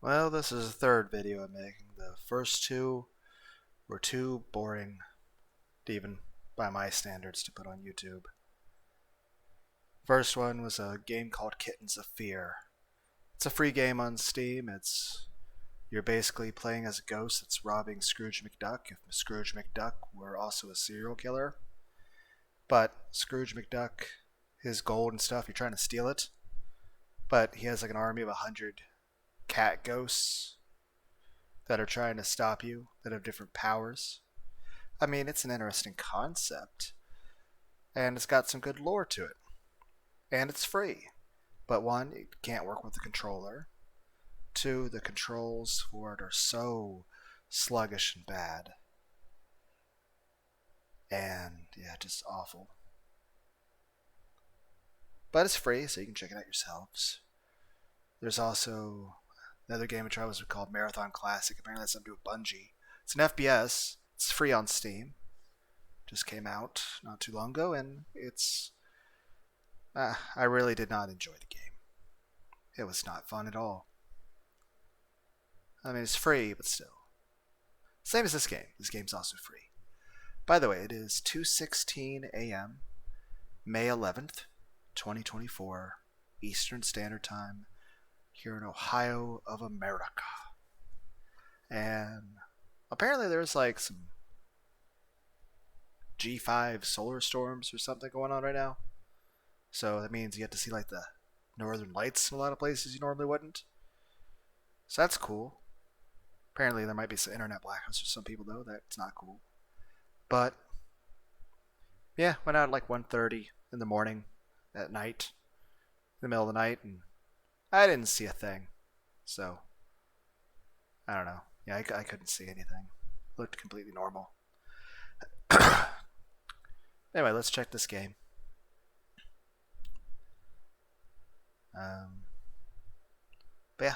Well, this is the third video I'm making. The first two were too boring, even by my standards, to put on YouTube. First one was a game called Kittens of Fear. It's a free game on Steam. You're basically playing as a ghost that's robbing Scrooge McDuck if Scrooge McDuck were also a serial killer. But Scrooge McDuck, his gold and stuff, you're trying to steal it. But he has like an army of 100 cat ghosts that are trying to stop you that have different powers. I mean, it's an interesting concept, and it's got some good lore to it. And it's free. But one, it can't work with the controller. Two, the controls for it are so sluggish and bad. And yeah, just awful. But it's free, so you can check it out yourselves. There's also another game I tried was called Marathon Classic. Apparently that's something to do with Bungie. It's an FPS. It's free on Steam. Just came out not too long ago, and I really did not enjoy the game. It was not fun at all. I mean, it's free, but still. Same as this game. This game's also free. By the way, it is 2:16 a.m. May 11th, 2024, Eastern Standard Time, here in Ohio of America. And apparently there's like some G5 solar storms or something going on right now. So that means you get to see like the northern lights in a lot of places you normally wouldn't. So that's cool. Apparently there might be some internet blackouts for some people though. That's not cool. But yeah, went out at like 1:30 in the morning at night, in the middle of the night, and I didn't see a thing. So I don't know. Yeah, I couldn't see anything. It looked completely normal. Anyway, let's check this game. But yeah.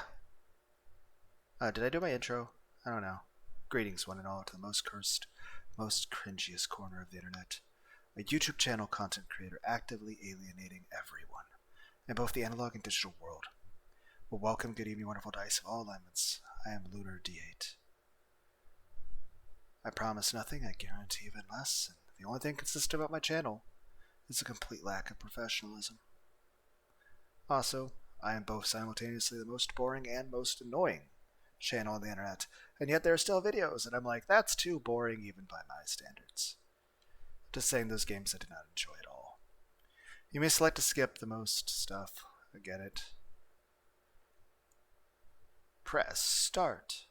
Did I do my intro? I don't know. Greetings, one and all, to the most cursed, most cringiest corner of the internet. A YouTube channel content creator actively alienating everyone in both the analog and digital world. Well, welcome, good evening, wonderful dice of all alignments. I am Lunar D8. I promise nothing, I guarantee even less, and the only thing consistent about my channel is a complete lack of professionalism. Also, I am both simultaneously the most boring and most annoying channel on the internet, and yet there are still videos, and I'm like, that's too boring even by my standards. Just saying, those games I did not enjoy at all. You may select to skip the most stuff. I get it. Press start.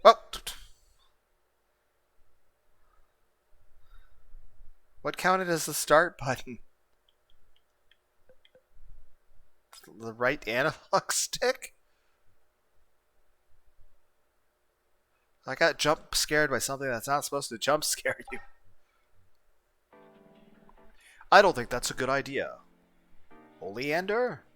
Oh! What counted as the start button? The right analog stick? I got jump scared by something that's not supposed to jump scare you. I don't think that's a good idea. Oleander?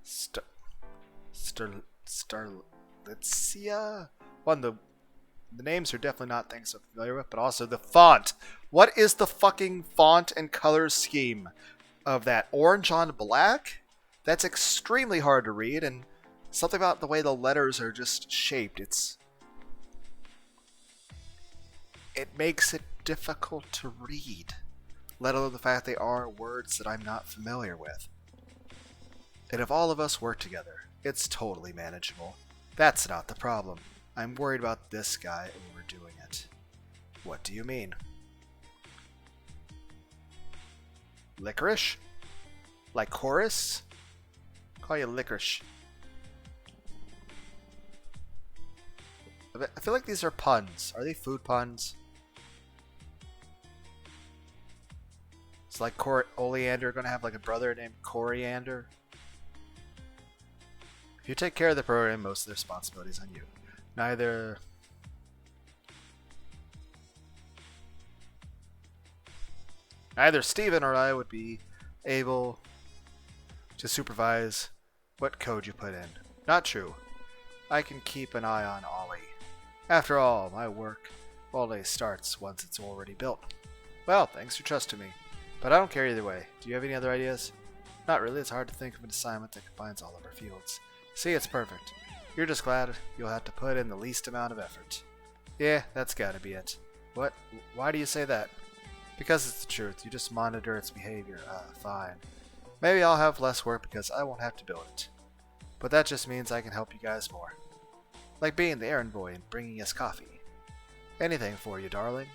Starlitzia? One, the names are definitely not things I'm familiar with, but also the font. What is the fucking font and color scheme of that? Orange on black? That's extremely hard to read, and something about the way the letters are just shaped. It makes it difficult to read, let alone the fact they are words that I'm not familiar with. And if all of us work together, it's totally manageable. That's not the problem. I'm worried about this guy overdoing it. What do you mean? Licorice? Like chorus? Call you licorice. I feel like these are puns. Are they food puns? It's like Oleander gonna have like a brother named Coriander. If you take care of the program, most of the responsibility is on you. Neither Steven or I would be able to supervise what code you put in. Not true. I can keep an eye on Ollie. After all, my work always starts once it's already built. Well, thanks for trusting me. But I don't care either way. Do you have any other ideas? Not really. It's hard to think of an assignment that combines all of our fields. See, it's perfect. You're just glad you'll have to put in the least amount of effort. Yeah, that's gotta be it. What? Why do you say that? Because it's the truth. You just monitor its behavior. Fine. Maybe I'll have less work because I won't have to build it. But that just means I can help you guys more. Like being the errand boy and bringing us coffee. Anything for you, darling.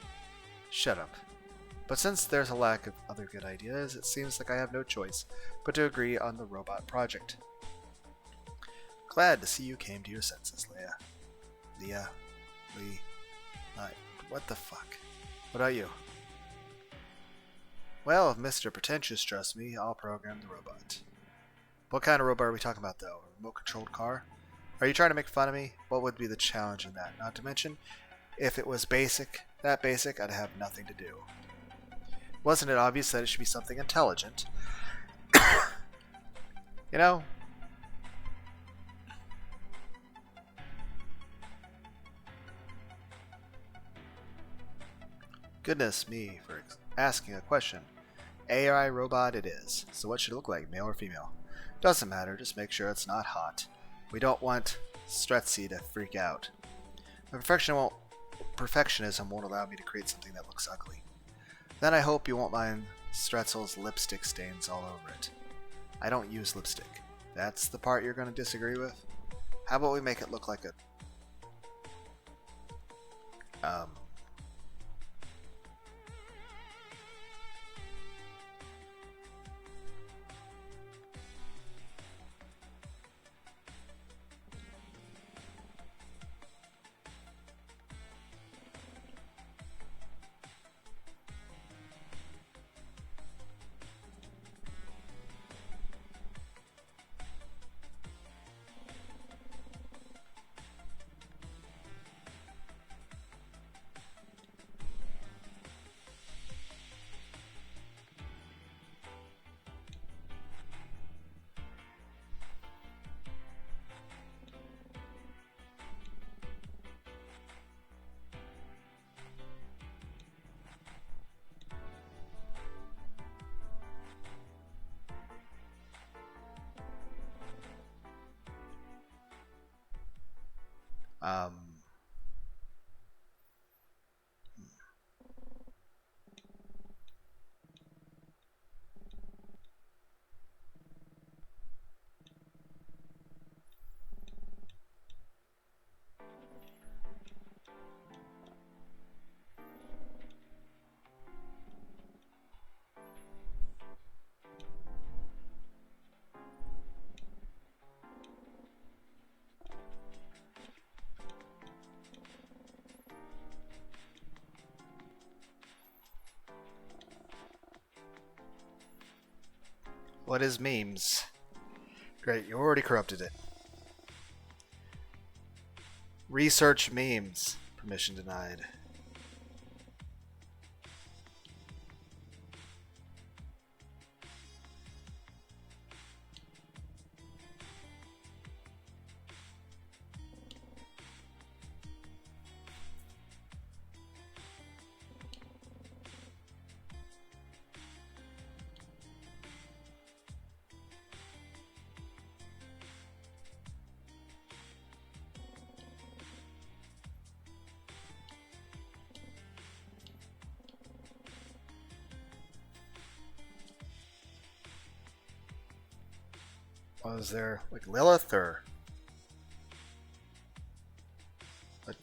Shut up. But since there's a lack of other good ideas, it seems like I have no choice but to agree on the robot project. Glad to see you came to your senses, Leah. What the fuck? What about you? Well, if Mr. Pretentious trusts me, I'll program the robot. What kind of robot are we talking about, though? A remote-controlled car? Are you trying to make fun of me? What would be the challenge in that? Not to mention, if it was that basic, I'd have nothing to do. Wasn't it obvious that it should be something intelligent? You know? Goodness me for asking a question. AI robot it is. So what should it look like, male or female? Doesn't matter, just make sure it's not hot. We don't want Stretzy to freak out. My perfectionism won't allow me to create something that looks ugly. Then I hope you won't mind Stretzel's lipstick stains all over it. I don't use lipstick. That's the part you're going to disagree with? How about we make it look like a... What is memes? Great, you already corrupted it. Research memes. Permission denied. Was there like Lilith or what?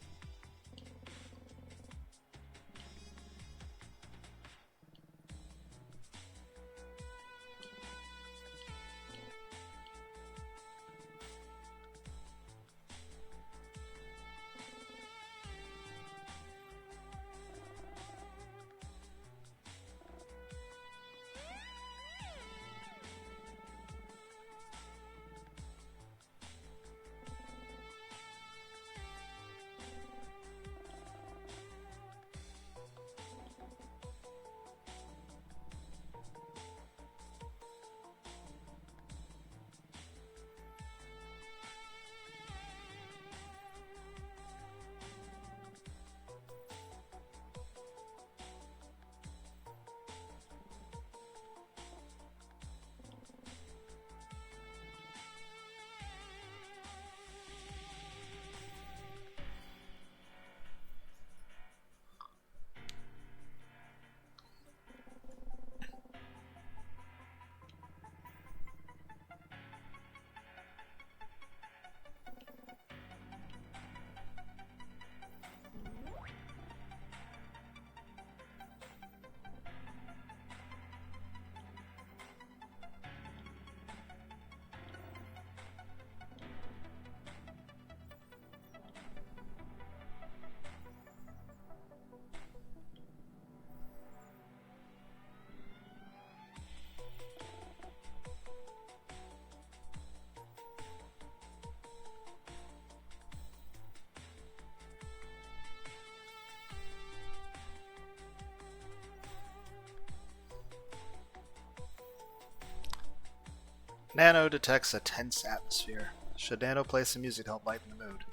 Nano detects a tense atmosphere. Should Nano play some music to help lighten the mood?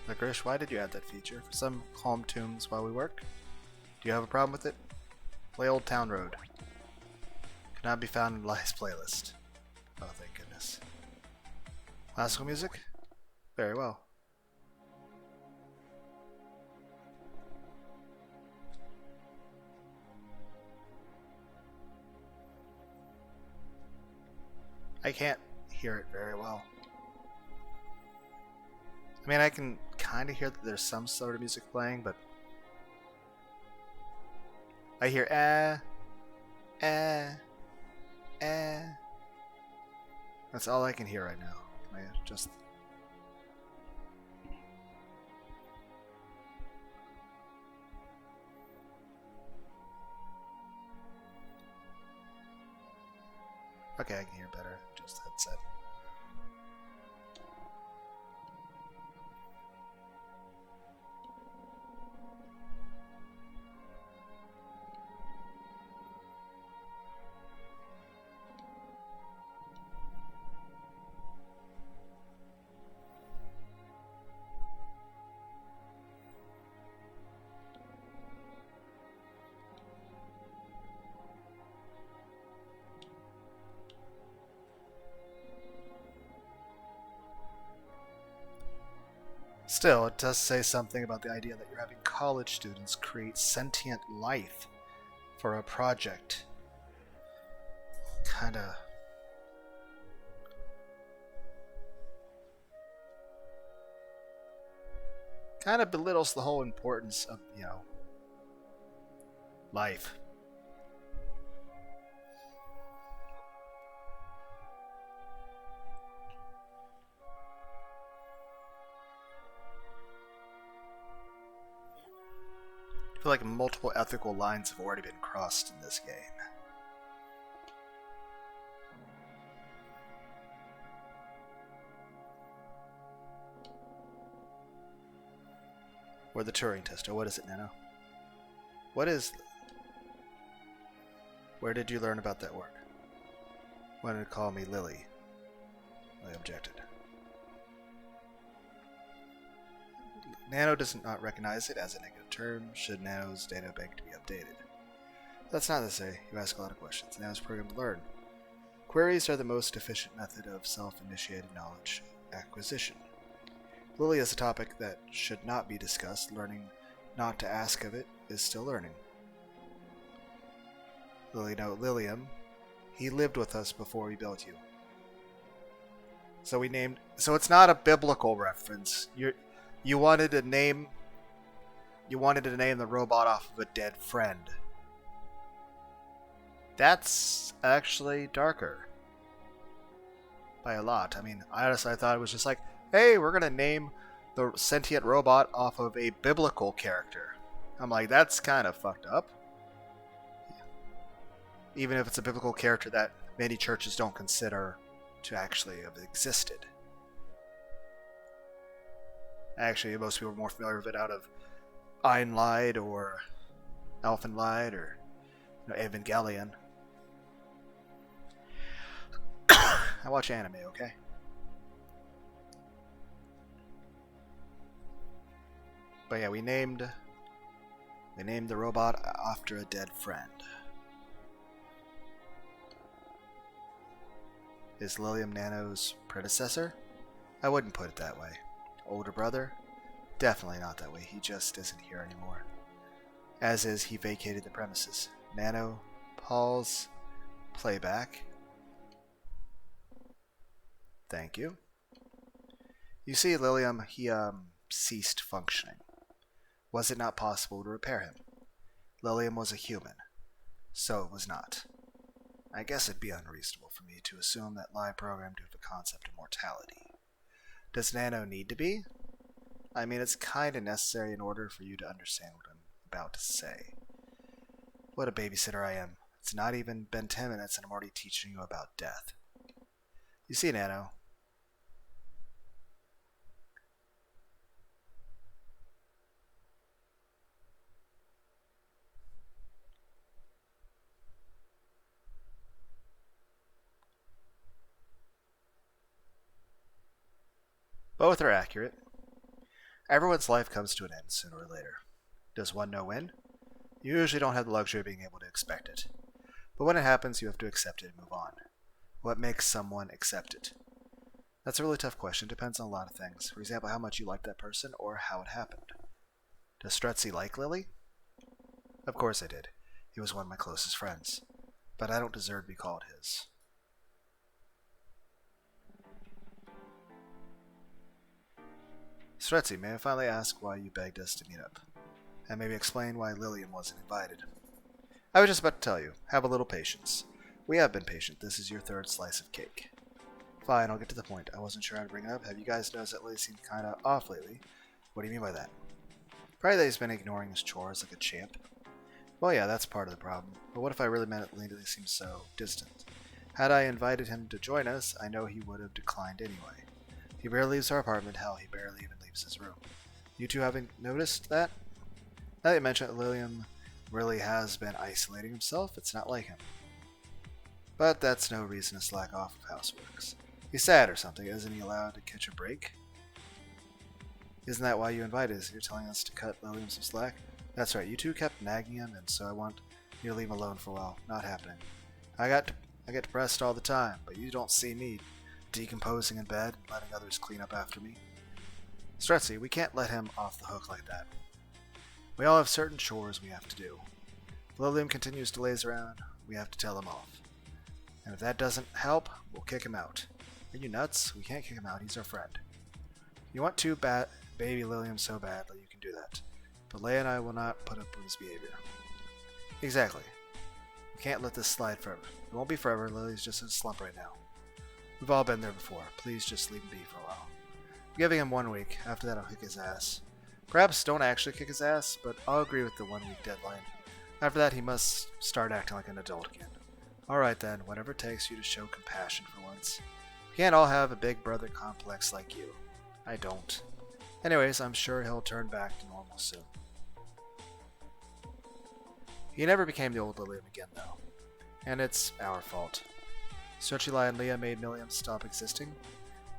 Licorice, why did you add that feature? For some calm tunes while we work? Do you have a problem with it? Play Old Town Road. Cannot be found in Li's playlist. Oh, thank goodness. Classical music? Very well. I can't hear it very well. I mean, I can kind of hear that there's some sort of music playing, but I hear eh. That's all I can hear right now. Can I just... Okay, I can hear better. Just headset. Still, it does say something about the idea that you're having college students create sentient life for a project. Kinda... belittles the whole importance of, life. I feel like multiple ethical lines have already been crossed in this game. Or the Turing test. Or what is it, Nano? What is... Where did you learn about that word? Wanted to call me Lily. I objected. Nano does not recognize it as a negative term. Should Nano's data bank to be updated? That's not to say. You ask a lot of questions. Nano's programmed to learn. Queries are the most efficient method of self-initiated knowledge acquisition. Lily is a topic that should not be discussed. Learning not to ask of it is still learning. Lily, no, Lilium. He lived with us before we built you. So it's not a biblical reference. You wanted to name the robot off of a dead friend. That's actually darker. By a lot. I mean, honestly, I thought it was just like, hey, we're going to name the sentient robot off of a biblical character. I'm like, that's kind of fucked up. Even if it's a biblical character that many churches don't consider to actually have existed. Actually, most people are more familiar with it out of Einlied or Elfenlied or Evangelion. I watch anime, okay? But yeah, we named the robot after a dead friend. Is Lilium Nano's predecessor? I wouldn't put it that way. Older brother? Definitely not that way. He just isn't here anymore. As is, he vacated the premises. Nano, pause, playback. Thank you. You see, Lilium, he ceased functioning. Was it not possible to repair him? Lilium was a human. So it was not. I guess it'd be unreasonable for me to assume that Li programmed to have a concept of mortality. Does Nano need to be? I mean, it's kind of necessary in order for you to understand what I'm about to say. What a babysitter I am. It's not even been 10 minutes and I'm already teaching you about death. You see, Nano. Both are accurate. Everyone's life comes to an end sooner or later. Does one know when? You usually don't have the luxury of being able to expect it. But when it happens, you have to accept it and move on. What makes someone accept it? That's a really tough question. It depends on a lot of things. For example, how much you like that person or how it happened. Does Strutzy like Lily? Of course I did. He was one of my closest friends. But I don't deserve to be called his. Strutzy, may I finally ask why you begged us to meet up? And maybe explain why Lillian wasn't invited. I was just about to tell you. Have a little patience. We have been patient. This is your third slice of cake. Fine, I'll get to the point. I wasn't sure how to bring it up. Have you guys noticed that Lily seemed kinda off lately? What do you mean by that? Probably that he's been ignoring his chores like a champ. Well, yeah, that's part of the problem. But what if I really meant it? Lily seems so distant. Had I invited him to join us, I know he would have declined anyway. He barely leaves our apartment. Hell, he barely even leaves his room. You two haven't noticed that? Now that you mention it, Lillian really has been isolating himself. It's not like him. But that's no reason to slack off of houseworks. He's sad or something. Isn't he allowed to catch a break? Isn't that why you invited us? You're telling us to cut Lillian some slack? That's right. You two kept nagging him, and so I want you to leave him alone for a while. Not happening. I get depressed all the time, but you don't see me decomposing in bed and letting others clean up after me. Strutzy, we can't let him off the hook like that. We all have certain chores we have to do. If Lillian continues to laze around, we have to tell him off. And if that doesn't help, we'll kick him out. Are you nuts? We can't kick him out. He's our friend. You want to baby Lillian so badly, you can do that. But Leia and I will not put up with his behavior. Exactly. We can't let this slide forever. It won't be forever. Lily's just in a slump right now. We've all been there before. Please just leave him be for a while. I'm giving him 1 week. After that, I'll kick his ass. Perhaps don't actually kick his ass, but I'll agree with the 1 week deadline. After that, he must start acting like an adult again. Alright then, whatever it takes for you to show compassion for once. We can't all have a big brother complex like you. I don't. Anyways, I'm sure he'll turn back to normal soon. He never became the old Lillian again, though. And it's our fault. Searchila and Leah made Milliam stop existing?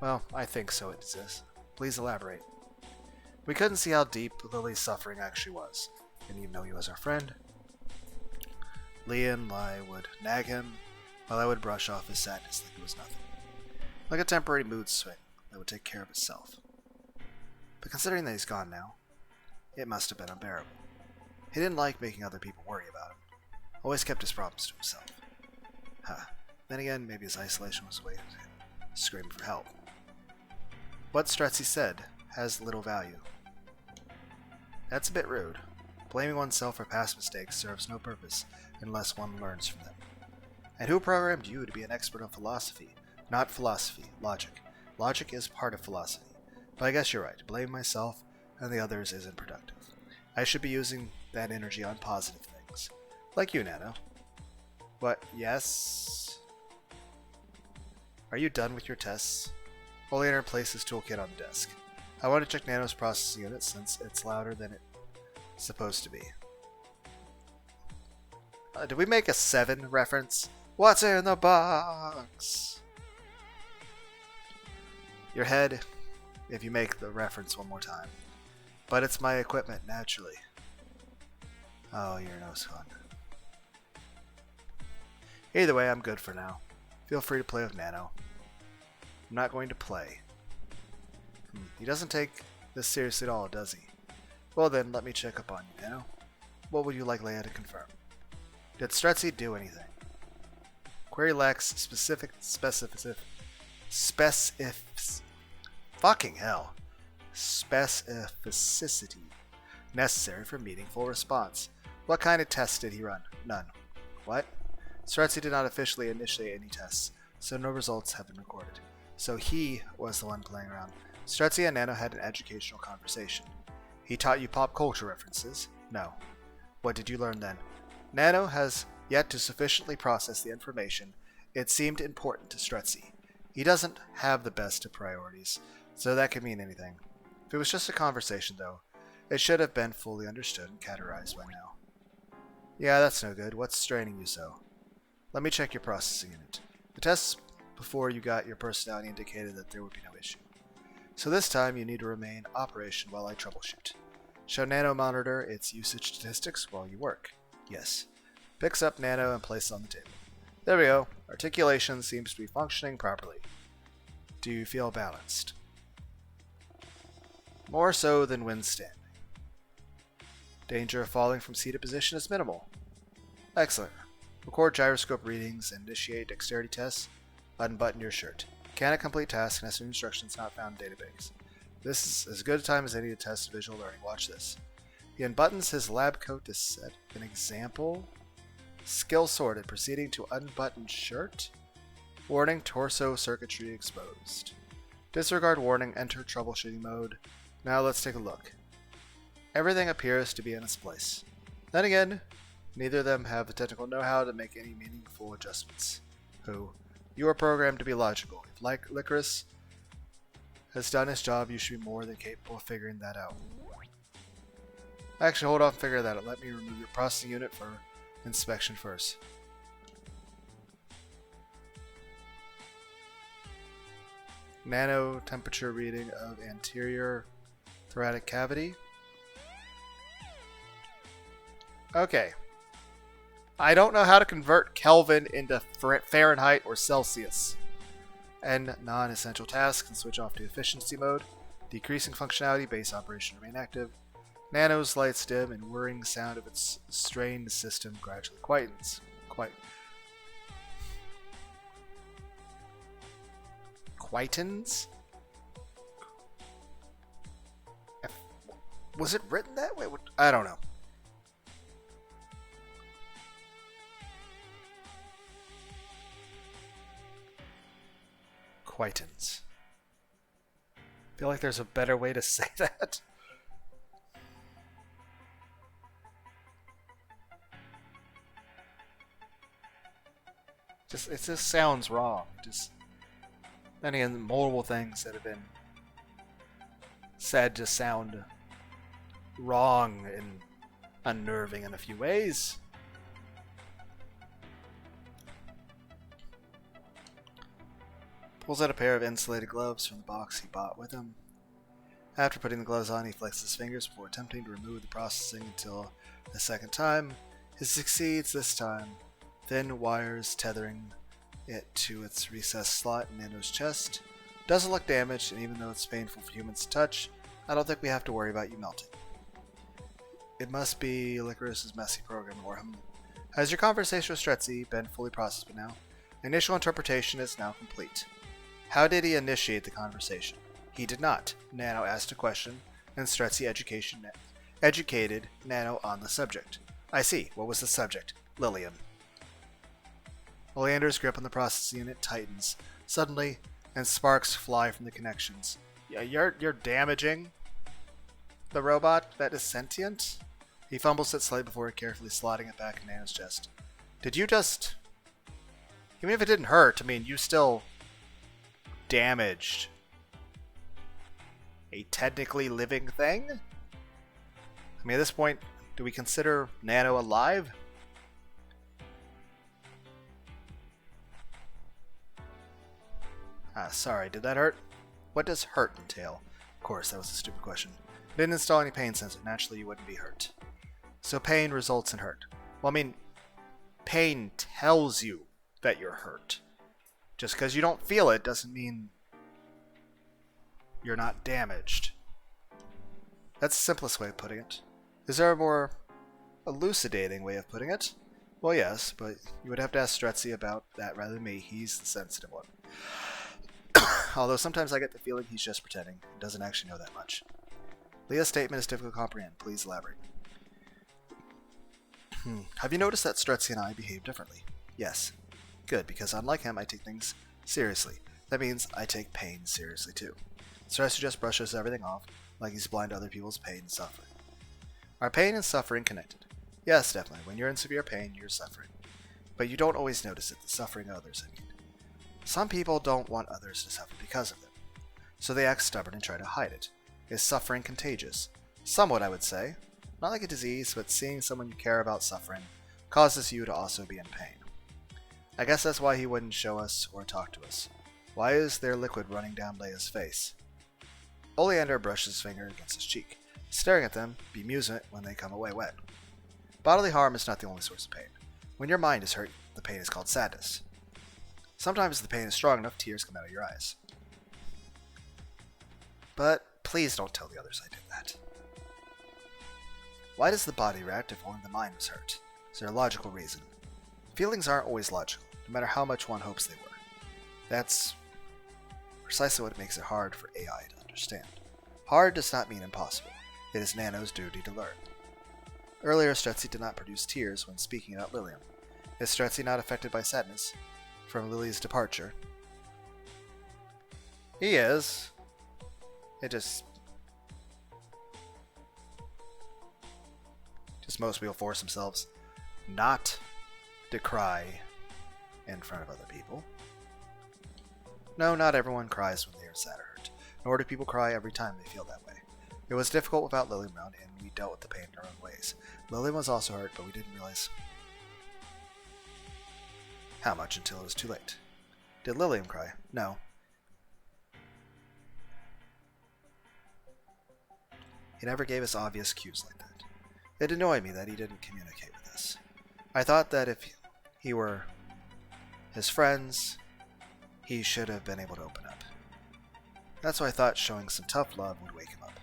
Well, I think so it exists. Please elaborate. We couldn't see how deep Lily's suffering actually was. And even though he was our friend, Leah and I would nag him, while I would brush off his sadness like it was nothing. Like a temporary mood swing that would take care of itself. But considering that he's gone now, it must have been unbearable. He didn't like making other people worry about him. Always kept his problems to himself. Then again, maybe his isolation was a way to scream for help. What Strutzy said has little value. That's a bit rude. Blaming oneself for past mistakes serves no purpose unless one learns from them. And who programmed you to be an expert on philosophy? Not philosophy, logic. Logic is part of philosophy. But I guess you're right. Blaming myself and the others isn't productive. I should be using that energy on positive things. Like you, Nano. What? Yes? Are you done with your tests? Oleander placed his toolkit on the desk. I want to check Nano's processing unit since it's louder than it's supposed to be. Did we make a 7 reference? What's in the box? Your head, if you make the reference one more time. But it's my equipment, naturally. Oh, you're no fun. Either way, I'm good for now. Feel free to play with Nano. I'm not going to play. He doesn't take this seriously at all, does he? Well then, let me check up on you, Nano. What would you like Leia to confirm? Did Strutzy do anything? Query lacks fucking hell. Specificity necessary for meaningful response. What kind of tests did he run? None. What? Strutzy did not officially initiate any tests, so no results have been recorded. So he was the one playing around. Strutzy and Nano had an educational conversation. He taught you pop culture references? No. What did you learn then? Nano has yet to sufficiently process the information. It seemed important to Strutzy. He doesn't have the best of priorities, so that could mean anything. If it was just a conversation, though, it should have been fully understood and categorized by now. Yeah, that's no good. What's straining you so? Let me check your processing unit. The tests before you got your personality indicated that there would be no issue. So this time you need to remain operation while I troubleshoot. Show Nano monitor its usage statistics while you work. Yes. Picks up Nano and places on the table. There we go. Articulation seems to be functioning properly. Do you feel balanced? More so than when standing. Danger of falling from seated position is minimal. Excellent. Record gyroscope readings and initiate dexterity tests. Unbutton your shirt. Cannot complete tasks unless instructions not found in database. This is as good a time as any to test visual learning. Watch this. He unbuttons his lab coat to set an example. Skill sorted. Proceeding to unbutton shirt. Warning, torso circuitry exposed. Disregard warning, enter troubleshooting mode. Now let's take a look. Everything appears to be in its place. Then again, neither of them have the technical know-how to make any meaningful adjustments. You are programmed to be logical. If Licorice has done his job, you should be more than capable of figuring that out. Actually, hold off and figure that out. Let me remove your processing unit for inspection first. Nano temperature reading of anterior thoracic cavity. Okay. I don't know how to convert Kelvin into Fahrenheit or Celsius. End non-essential tasks and switch off to efficiency mode. Decreasing functionality, base operation remain active. Nano's lights dim and whirring sound of its strained system gradually quietens. Quietens? Was it written that way? I don't know. Quietens. I feel like there's a better way to say that. It just sounds wrong. Then again, multiple things that have been said just sound wrong and unnerving in a few ways. Pulls out a pair of insulated gloves from the box he bought with him. After putting the gloves on, he flexes his fingers before attempting to remove the processing until the second time. He succeeds this time. Thin wires tethering it to its recessed slot in Nano's chest. Doesn't look damaged, and even though it's painful for humans to touch, I don't think we have to worry about you melting. It must be Licorice's messy program, or Has your conversation with Stretzy been fully processed by now? Initial interpretation is now complete. How did he initiate the conversation? He did not. Nano asked a question, and Stretzy educated Nano on the subject. I see. What was the subject? Lillian. Oleander's grip on the processing unit tightens suddenly, and sparks fly from the connections. Yeah, you're damaging the robot that is sentient? He fumbles it slightly before carefully slotting it back in Nano's chest. Did you just... Even if it didn't hurt, I mean, you still damaged a technically living thing? I mean, at this point, do we consider Nano alive? Sorry, did that hurt? What does hurt entail? Of course, that was a stupid question. Didn't install any pain sensor. Naturally, you wouldn't be hurt. So pain results in hurt. Well, I mean, pain tells you that you're hurt. Just because you don't feel it doesn't mean you're not damaged. That's the simplest way of putting it. Is there a more elucidating way of putting it? Well, yes, but you would have to ask Stretzy about that rather than me. He's the sensitive one. Although sometimes I get the feeling he's just pretending and doesn't actually know that much. Leah's statement is difficult to comprehend. Please elaborate. Have you noticed that Stretzy and I behave differently? Yes. Good, because unlike him, I take things seriously. That means I take pain seriously too. Stretzy just brushes everything off, like he's blind to other people's pain and suffering. Are pain and suffering connected? Yes, definitely. When you're in severe pain, you're suffering. But you don't always notice it, the suffering of others, I mean. Some people don't want others to suffer because of them, so they act stubborn and try to hide it. Is suffering contagious? Somewhat, I would say. Not like a disease, but seeing someone you care about suffering causes you to also be in pain. I guess that's why he wouldn't show us or talk to us. Why is there liquid running down Leia's face? Oleander brushes his finger against his cheek, staring at them, bemusement when they come away wet. Bodily harm is not the only source of pain. When your mind is hurt, the pain is called sadness. Sometimes the pain is strong enough, tears come out of your eyes. But please don't tell the others I did that. Why does the body react if only the mind was hurt? Is there a logical reason? Feelings aren't always logical, no matter how much one hopes they were. That's precisely what makes it hard for AI to understand. Hard does not mean impossible. It is Nano's duty to learn. Earlier, Stretsy did not produce tears when speaking about Lilium. Is Stretsy not affected by sadness from Lily's departure? He is. It just most people force themselves not to cry in front of other people. No, not everyone cries when they are sad or hurt, nor do people cry every time they feel that way. It was difficult without Lilium around, and we dealt with the pain in our own ways. Lilium was also hurt, but we didn't realize how much until it was too late. Did Lilium cry? No. He never gave us obvious cues like that. It annoyed me that he didn't communicate with us. I thought that if he were his friends, he should have been able to open up. That's why I thought showing some tough love would wake him up.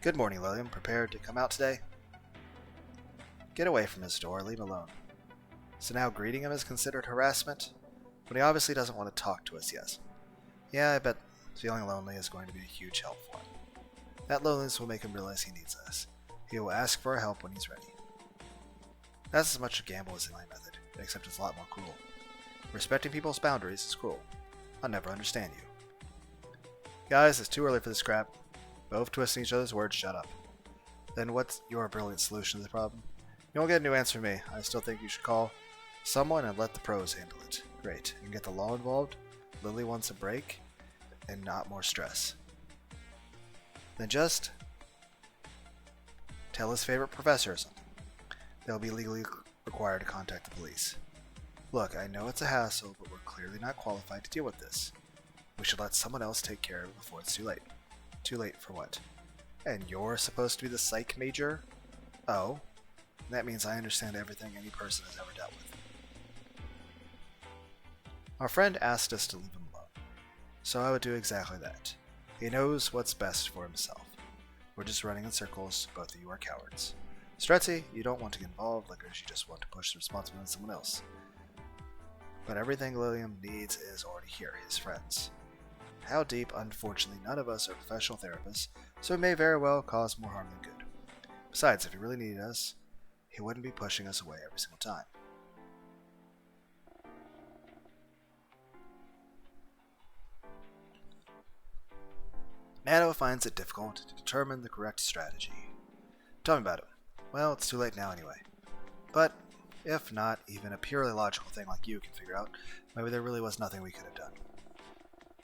Good morning, Lilium. Prepared to come out today? Get away from his door. Leave him alone. So now greeting him is considered harassment? But he obviously doesn't want to talk to us yet. Yeah, I bet feeling lonely is going to be a huge help for him. That loneliness will make him realize he needs us. He will ask for our help when he's ready. That's as much a gamble as my method, except it's a lot more cruel. Respecting people's boundaries is cruel. I'll never understand you. Guys, it's too early for this crap. Both twisting each other's words, shut up. Then what's your brilliant solution to the problem? You won't get a new answer from me. I still think you should call someone and let the pros handle it. Great. You can get the law involved. Lily wants a break and not more stress. Then just tell his favorite professor or something. They'll be legally required to contact the police. Look, I know it's a hassle, but we're clearly not qualified to deal with this. We should let someone else take care of it before it's too late. Too late for what? And you're supposed to be the psych major? Oh, that means I understand everything any person has ever dealt with. Our friend asked us to leave him alone, so I would do exactly that. He knows what's best for himself. We're just running in circles. Both of you are cowards. Stretsy, you don't want to get involved, Lickers, you just want to push the responsibility on someone else. But everything Lilium needs is already here, his friends. How deep? Unfortunately, none of us are professional therapists, so it may very well cause more harm than good. Besides, if he really needed us, he wouldn't be pushing us away every single time. Nano finds it difficult to determine the correct strategy. Tell me about it. Well, it's too late now anyway. But if not, even a purely logical thing like you can figure out, maybe there really was nothing we could have done.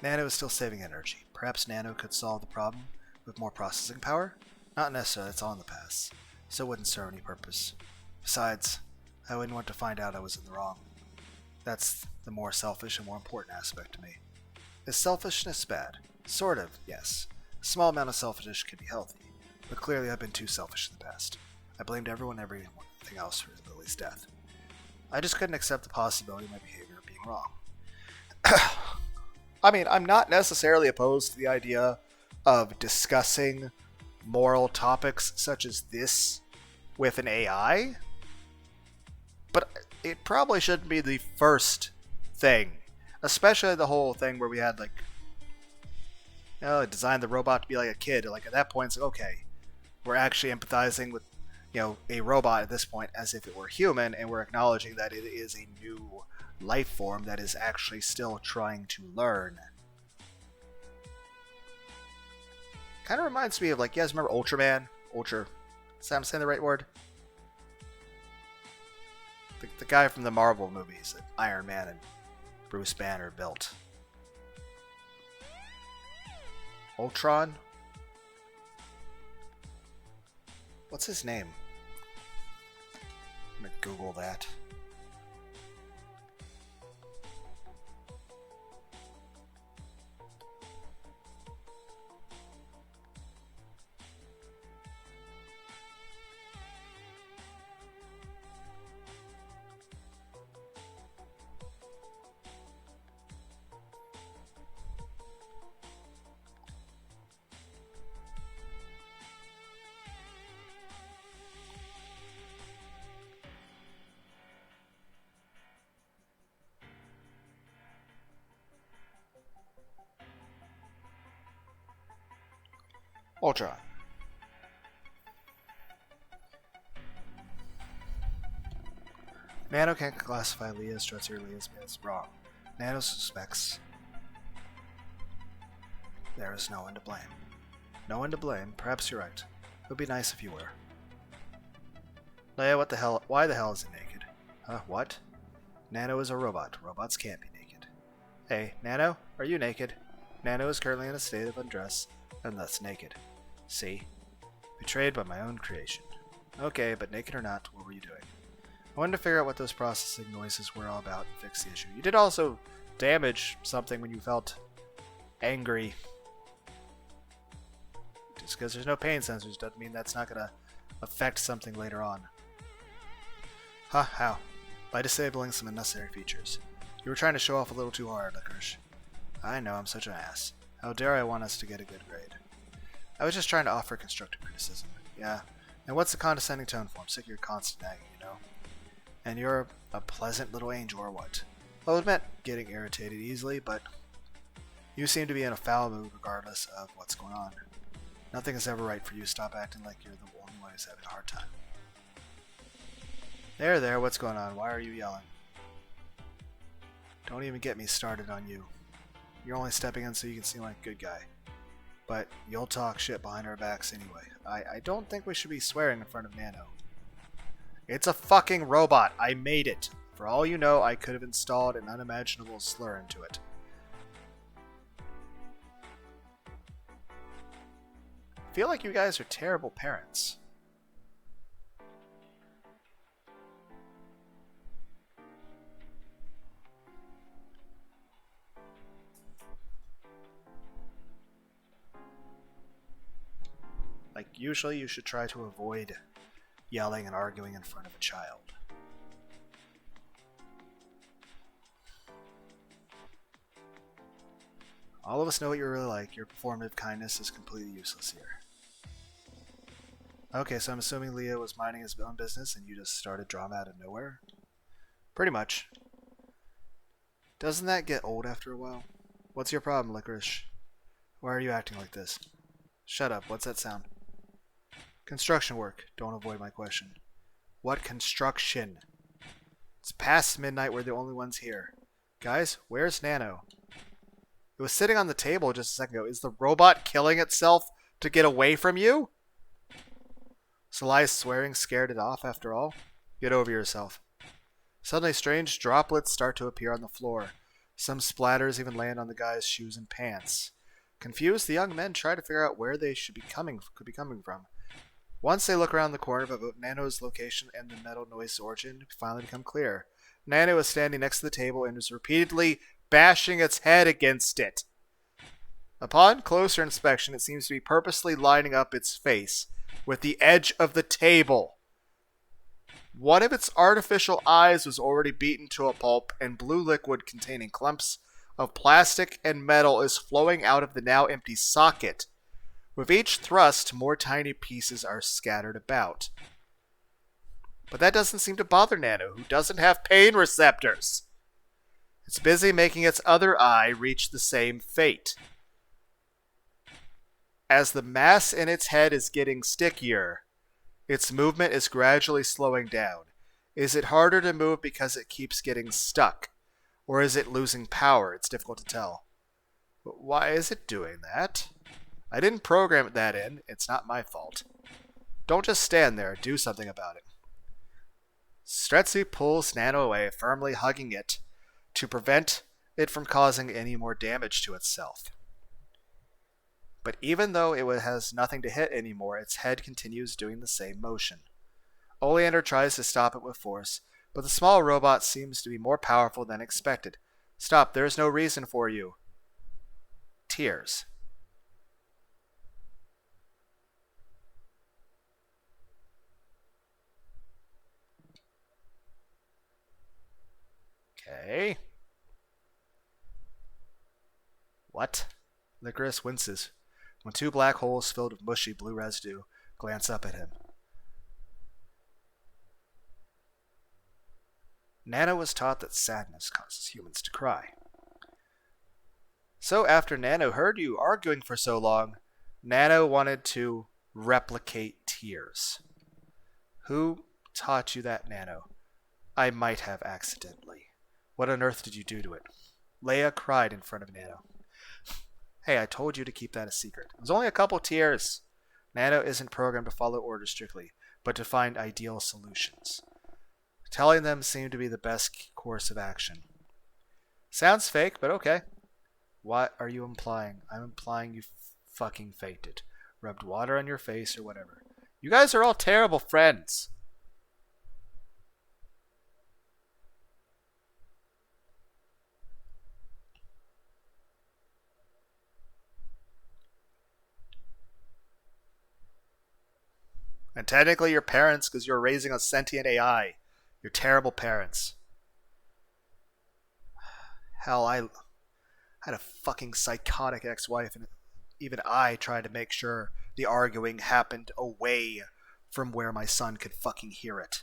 Nano is still saving energy. Perhaps Nano could solve the problem with more processing power? Not necessarily, it's all in the past, so it wouldn't serve any purpose. Besides, I wouldn't want to find out I was in the wrong. That's the more selfish and more important aspect to me. Is selfishness bad? Sort of, yes. A small amount of selfishness can be healthy, but clearly I've been too selfish in the past. I blamed everyone and everything else for Lily's death. I just couldn't accept the possibility of my behavior being wrong. I mean, I'm not necessarily opposed to the idea of discussing moral topics such as this with an AI, but it probably shouldn't be the first thing. Especially the whole thing where we had, like, designed the robot to be like a kid. Like, at that point, it's like, okay, we're actually empathizing with, a robot at this point as if it were human, and we're acknowledging that it is a new life form that is actually still trying to learn. Kind of reminds me of, like, you guys remember Ultraman? Is that I'm saying the right word? The guy from the Marvel movies that Iron Man and Bruce Banner built. Ultron? What's his name? I'm gonna Google that. Ultron. Nano can't classify Leah as trusty or Leah as wrong. Nano suspects there is no one to blame. No one to blame? Perhaps you're right. It would be nice if you were. Leia, what the hell? Why the hell is it naked? Huh? What? Nano is a robot. Robots can't be naked. Hey, Nano, are you naked? Nano is currently in a state of undress, and thus naked. See? Betrayed by my own creation. Okay, but naked or not, what were you doing? I wanted to figure out what those processing noises were all about and fix the issue. You did also damage something when you felt angry. Just because there's no pain sensors doesn't mean that's not going to affect something later on. Huh, how? By disabling some unnecessary features. You were trying to show off a little too hard, Licorice. I know, I'm such an ass. How dare I want us to get a good grade? I was just trying to offer constructive criticism. Yeah, and what's the condescending tone for? I'm sick of your constant nagging, you know? And you're a pleasant little angel or what? I'll admit getting irritated easily, but you seem to be in a foul mood regardless of what's going on. Nothing is ever right for you. Stop acting like you're the only one who's having a hard time. There, what's going on? Why are you yelling? Don't even get me started on you. You're only stepping in so you can seem like a good guy. But you'll talk shit behind our backs anyway. I don't think we should be swearing in front of Nano. It's a fucking robot. I made it. For all you know, I could have installed an unimaginable slur into it. I feel like you guys are terrible parents. Like, usually you should try to avoid yelling and arguing in front of a child. All of us know what you're really like. Your performative kindness is completely useless here. Okay, so I'm assuming Leo was minding his own business and you just started drama out of nowhere? Pretty much. Doesn't that get old after a while? What's your problem, Licorice? Why are you acting like this? Shut up, what's that sound? Construction work. Don't avoid my question. What construction? It's past midnight, we're the only ones here. Guys, where's Nano? It was sitting on the table just a second ago. Is the robot killing itself to get away from you? Salai's swearing scared it off after all? Get over yourself. Suddenly strange droplets start to appear on the floor. Some splatters even land on the guy's shoes and pants. Confused, the young men try to figure out where they could be coming from. Once they look around the corner of Nano's location and the metal noise origin finally become clear. Nano is standing next to the table and is repeatedly bashing its head against it. Upon closer inspection, it seems to be purposely lining up its face with the edge of the table. One of its artificial eyes was already beaten to a pulp, and blue liquid containing clumps of plastic and metal is flowing out of the now empty socket. With each thrust, more tiny pieces are scattered about. But that doesn't seem to bother Nano, who doesn't have pain receptors. It's busy making its other eye reach the same fate. As the mass in its head is getting stickier, its movement is gradually slowing down. Is it harder to move because it keeps getting stuck? Or is it losing power? It's difficult to tell. But why is it doing that? I didn't program that in. It's not my fault. Don't just stand there. Do something about it. Stretzy pulls Nano away, firmly hugging it to prevent it from causing any more damage to itself. But even though it has nothing to hit anymore, its head continues doing the same motion. Oleander tries to stop it with force, but the small robot seems to be more powerful than expected. Stop, there is no reason for you. Tears. Okay. What? Licorice winces when two black holes filled with mushy blue residue glance up at him. Nano was taught that sadness causes humans to cry. So after Nano heard you arguing for so long, Nano wanted to replicate tears. Who taught you that, Nano? I might have accidentally. What on earth did you do to it? Leia cried in front of Nano. Hey, I told you to keep that a secret. It was only a couple tears. Nano isn't programmed to follow orders strictly, but to find ideal solutions. Telling them seemed to be the best course of action. Sounds fake, but okay. What are you implying? I'm implying you fucking fainted. Rubbed water on your face or whatever. You guys are all terrible friends. And technically your parents, because you're raising a sentient AI. You're terrible parents. Hell, I had a fucking psychotic ex-wife, and even I tried to make sure the arguing happened away from where my son could fucking hear it.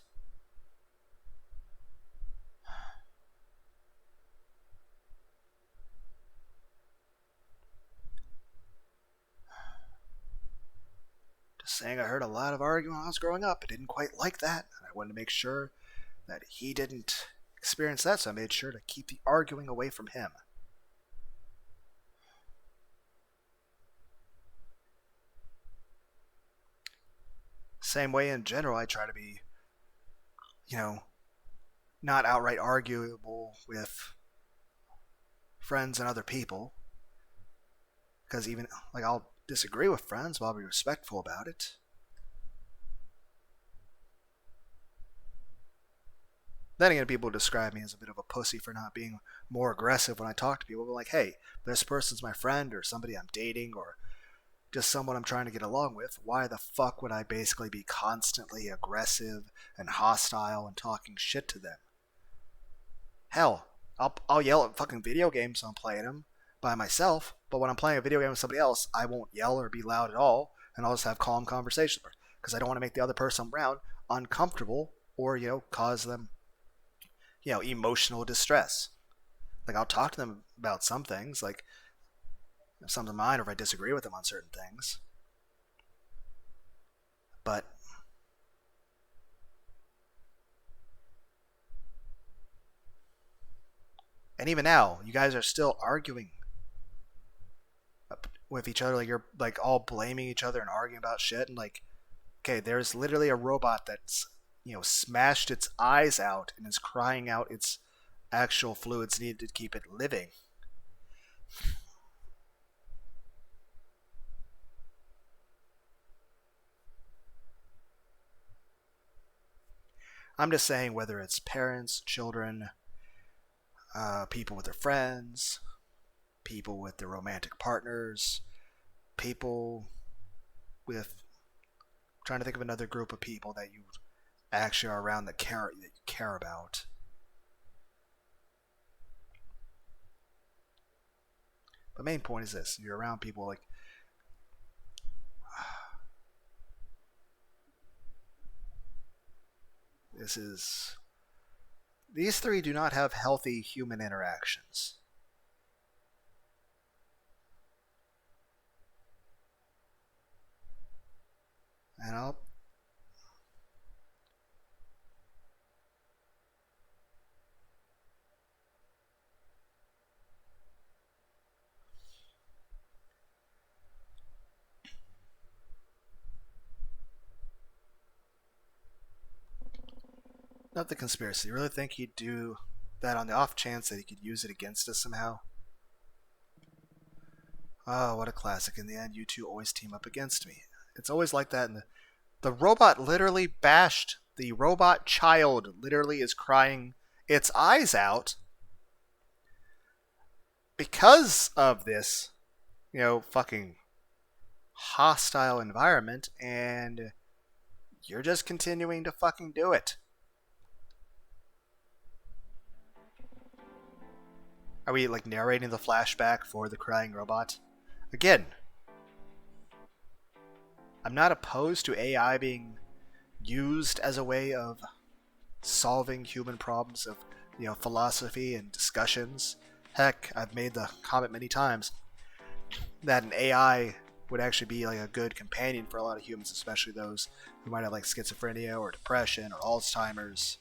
Just saying, I heard a lot of arguing when I was growing up. I didn't quite like that, and I wanted to make sure that he didn't experience that, so I made sure to keep the arguing away from him. Same way in general, I try to be, not outright arguable with friends and other people. Because even, I'll disagree with friends, but I'll be respectful about it. Then again, people describe me as a bit of a pussy for not being more aggressive when I talk to people. But like, hey, this person's my friend or somebody I'm dating or just someone I'm trying to get along with. Why the fuck would I basically be constantly aggressive and hostile and talking shit to them? Hell, I'll yell at fucking video games when I'm playing them by myself, but when I'm playing a video game with somebody else, I won't yell or be loud at all, and I'll just have calm conversations because I don't want to make the other person around uncomfortable or, cause them emotional distress. I'll talk to them about some things, like if something's mine, or if I disagree with them on certain things. But and even now, you guys are still arguing with each other. You're all blaming each other and arguing about shit. And okay, there's literally a robot that's smashed its eyes out and is crying out its actual fluids needed to keep it living. I'm just saying, whether it's parents, children, people with their friends, people with their romantic partners, people with, I'm trying to think of another group of people that you actually are around that you care about. The main point is this: you're around people these three do not have healthy human interactions. And not the conspiracy. You really think he'd do that on the off chance that he could use it against us somehow? Oh, what a classic. In the end, you two always team up against me. It's always like that. And the robot literally bashed. The robot child literally is crying its eyes out because of this, fucking hostile environment, and you're just continuing to fucking do it. Are we narrating the flashback for the crying robot? Again, I'm not opposed to AI being used as a way of solving human problems of, philosophy and discussions. Heck, I've made the comment many times that an AI would actually be like a good companion for a lot of humans, especially those who might have like schizophrenia or depression or Alzheimer's.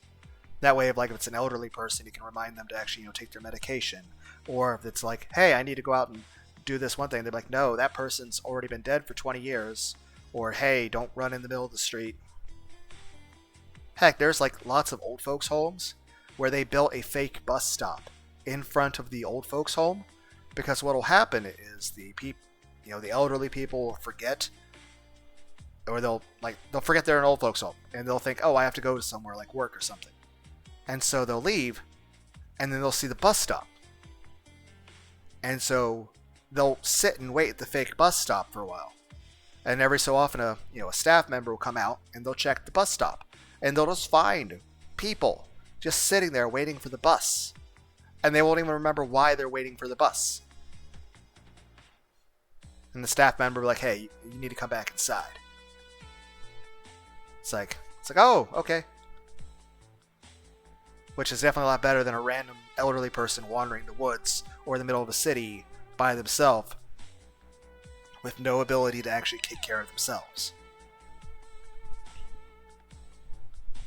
That way, if it's an elderly person, you can remind them to actually take their medication. Or if it's like, hey, I need to go out and do this one thing, they're like, no, that person's already been dead for 20 years. Or hey, don't run in the middle of the street. Heck, there's like lots of old folks' homes where they built a fake bus stop in front of the old folks' home, because what'll happen is the elderly people will forget, or they'll forget they're an old folks' home, and they'll think, oh, I have to go to somewhere like work or something. And so they'll leave, and then they'll see the bus stop. And so they'll sit and wait at the fake bus stop for a while. And every so often, a staff member will come out, and they'll check the bus stop. And they'll just find people just sitting there waiting for the bus. And they won't even remember why they're waiting for the bus. And the staff member will be like, hey, you need to come back inside. It's like, oh, okay. Which is definitely a lot better than a random elderly person wandering the woods or the middle of a city by themselves with no ability to actually take care of themselves.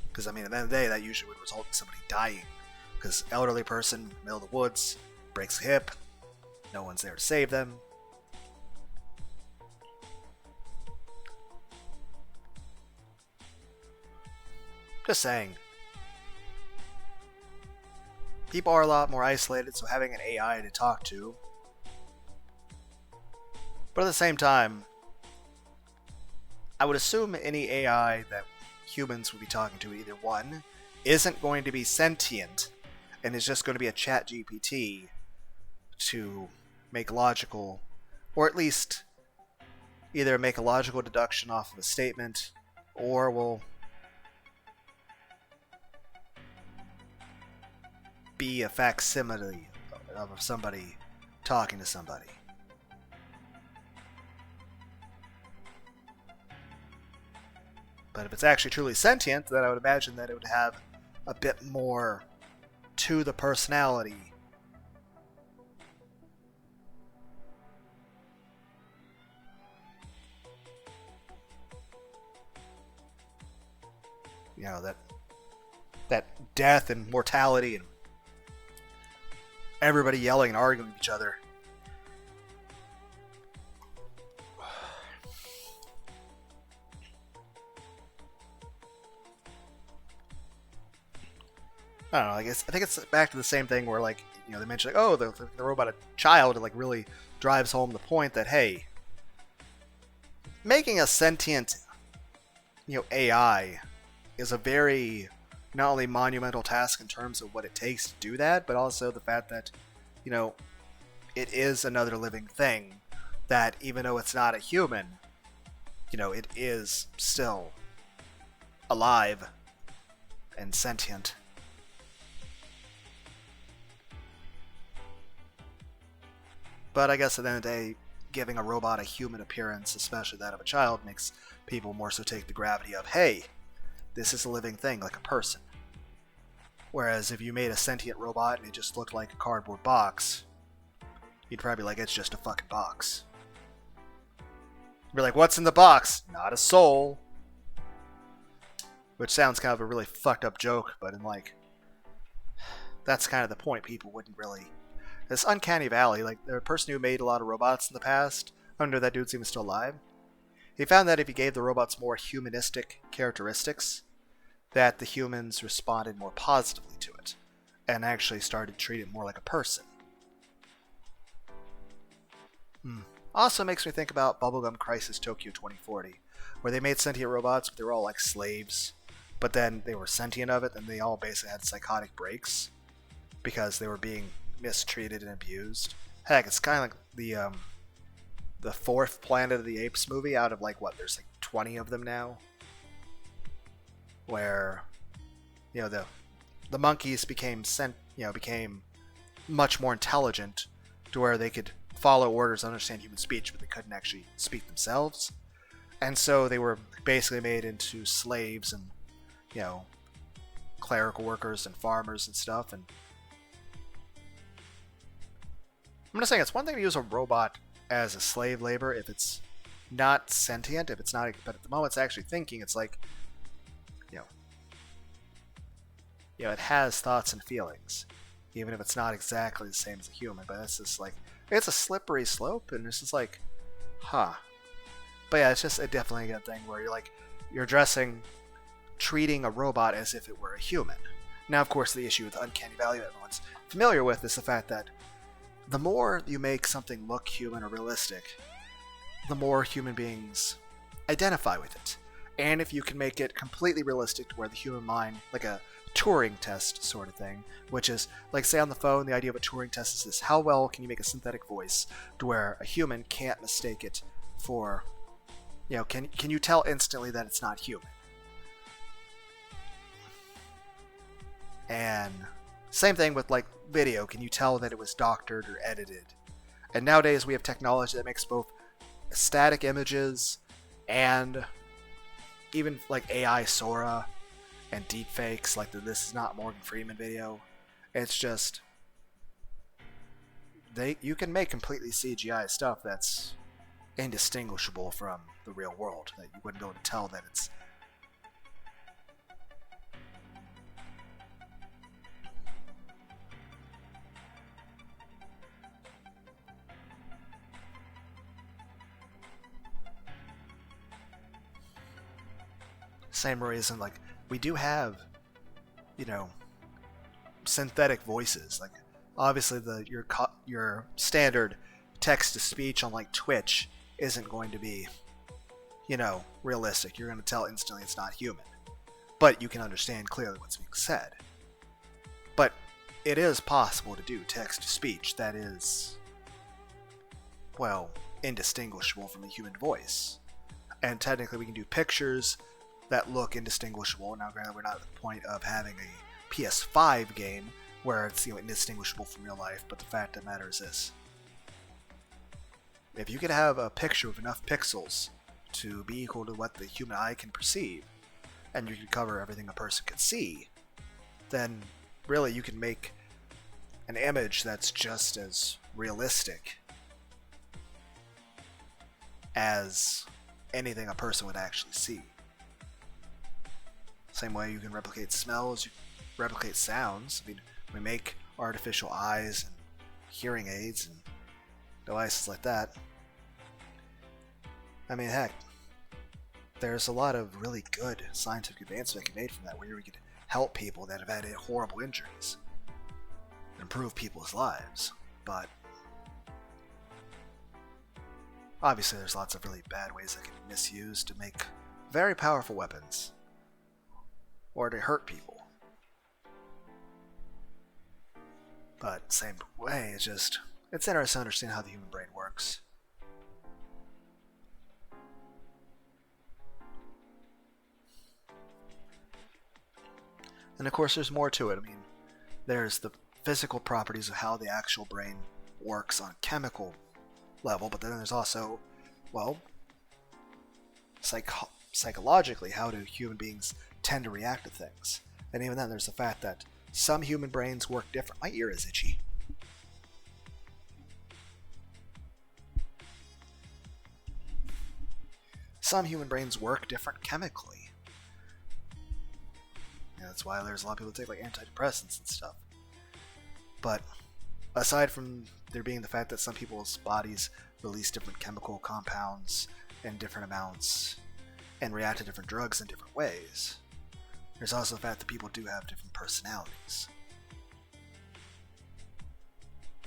Because, at the end of the day, that usually would result in somebody dying. Because elderly person, middle of the woods, breaks a hip, no one's there to save them. Just saying. People are a lot more isolated, so having an AI to talk to. But at the same time, I would assume any AI that humans would be talking to, either one, isn't going to be sentient and is just going to be a chat GPT to make logical, or at least either make a logical deduction off of a statement, or will be a facsimile of somebody talking to somebody. But if it's actually truly sentient, then I would imagine that it would have a bit more to the personality. That death and mortality and everybody yelling and arguing with each other. I don't know. I think it's back to the same thing where, they mentioned, the robot a child, it really drives home the point that, hey, making a sentient, AI is a very not only monumental task in terms of what it takes to do that, but also the fact that, it is another living thing that, even though it's not a human, it is still alive and sentient. But I guess at the end of the day, giving a robot a human appearance, especially that of a child, makes people more so take the gravity of, hey, this is a living thing, like a person. Whereas if you made a sentient robot and it just looked like a cardboard box, you'd probably be like, it's just a fucking box. You'd be like, what's in the box? Not a soul. Which sounds kind of a really fucked up joke, but that's kind of the point. People wouldn't really... This uncanny valley, the person who made a lot of robots in the past, I don't know if that dude's even still alive. He found that if he gave the robots more humanistic characteristics, that the humans responded more positively to it, and actually started to treat it more like a person. Also makes me think about Bubblegum Crisis Tokyo 2040, where they made sentient robots, but they were all like slaves, but then they were sentient of it, and they all basically had psychotic breaks, because they were being mistreated and abused. Heck, it's kind of like the fourth Planet of the Apes movie out of there's 20 of them now, where the monkeys became much more intelligent to where they could follow orders, understand human speech, but they couldn't actually speak themselves, and so they were basically made into slaves and clerical workers and farmers and stuff. And I'm just saying, it's one thing to use a robot as a slave labor if it's not sentient, if it's not, but at the moment it's actually thinking, it's like, you know, it has thoughts and feelings, even if it's not exactly the same as a human. But it's just like, it's a slippery slope, and it's just like, huh. But yeah, it's just definitely a good thing where you're treating a robot as if it were a human. Now, of course, the issue with Uncanny Valley that everyone's familiar with is the fact that the more you make something look human or realistic, the more human beings identify with it. And if you can make it completely realistic to where the human mind, like a Turing test sort of thing, which is, like, say on the phone, the idea of a Turing test is this: how well can you make a synthetic voice to where a human can't mistake it for, can you tell instantly that it's not human? And same thing with, like, video. Can you tell that it was doctored or edited? And nowadays we have technology that makes both static images and even like AI Sora and deepfakes, like the "This Is Not Morgan Freeman" video. It's just you can make completely CGI stuff that's indistinguishable from the real world, that you wouldn't be able to tell that it's. Same reason, like, we do have, synthetic voices. Like, obviously, your standard text to speech on, like, Twitch isn't going to be, realistic. You're going to tell instantly it's not human, but you can understand clearly what's being said. But it is possible to do text to speech that is, well, indistinguishable from a human voice. And technically, we can do pictures that look indistinguishable. Now, granted, we're not at the point of having a PS5 game where it's indistinguishable from real life, but the fact of the matter is this: if you could have a picture with enough pixels to be equal to what the human eye can perceive, and you can cover everything a person can see, then really you can make an image that's just as realistic as anything a person would actually see. Same way you can replicate smells, you can replicate sounds. I mean, we make artificial eyes and hearing aids and devices like that. I mean, heck, there's a lot of really good scientific advancement that can be made from that, where we could help people that have had horrible injuries and improve people's lives. But obviously there's lots of really bad ways that can be misused to make very powerful weapons or to hurt people. But same way, it's interesting to understand how the human brain works. And of course there's more to it. I mean, there's the physical properties of how the actual brain works on a chemical level, but then there's also, well, psychologically, how do human beings tend to react to things. And even then, there's the fact that some human brains work different. My ear is itchy. Some human brains work different chemically. And that's why there's a lot of people that take like antidepressants and stuff. But aside from there being the fact that some people's bodies release different chemical compounds in different amounts and react to different drugs in different ways, there's also the fact that people do have different personalities.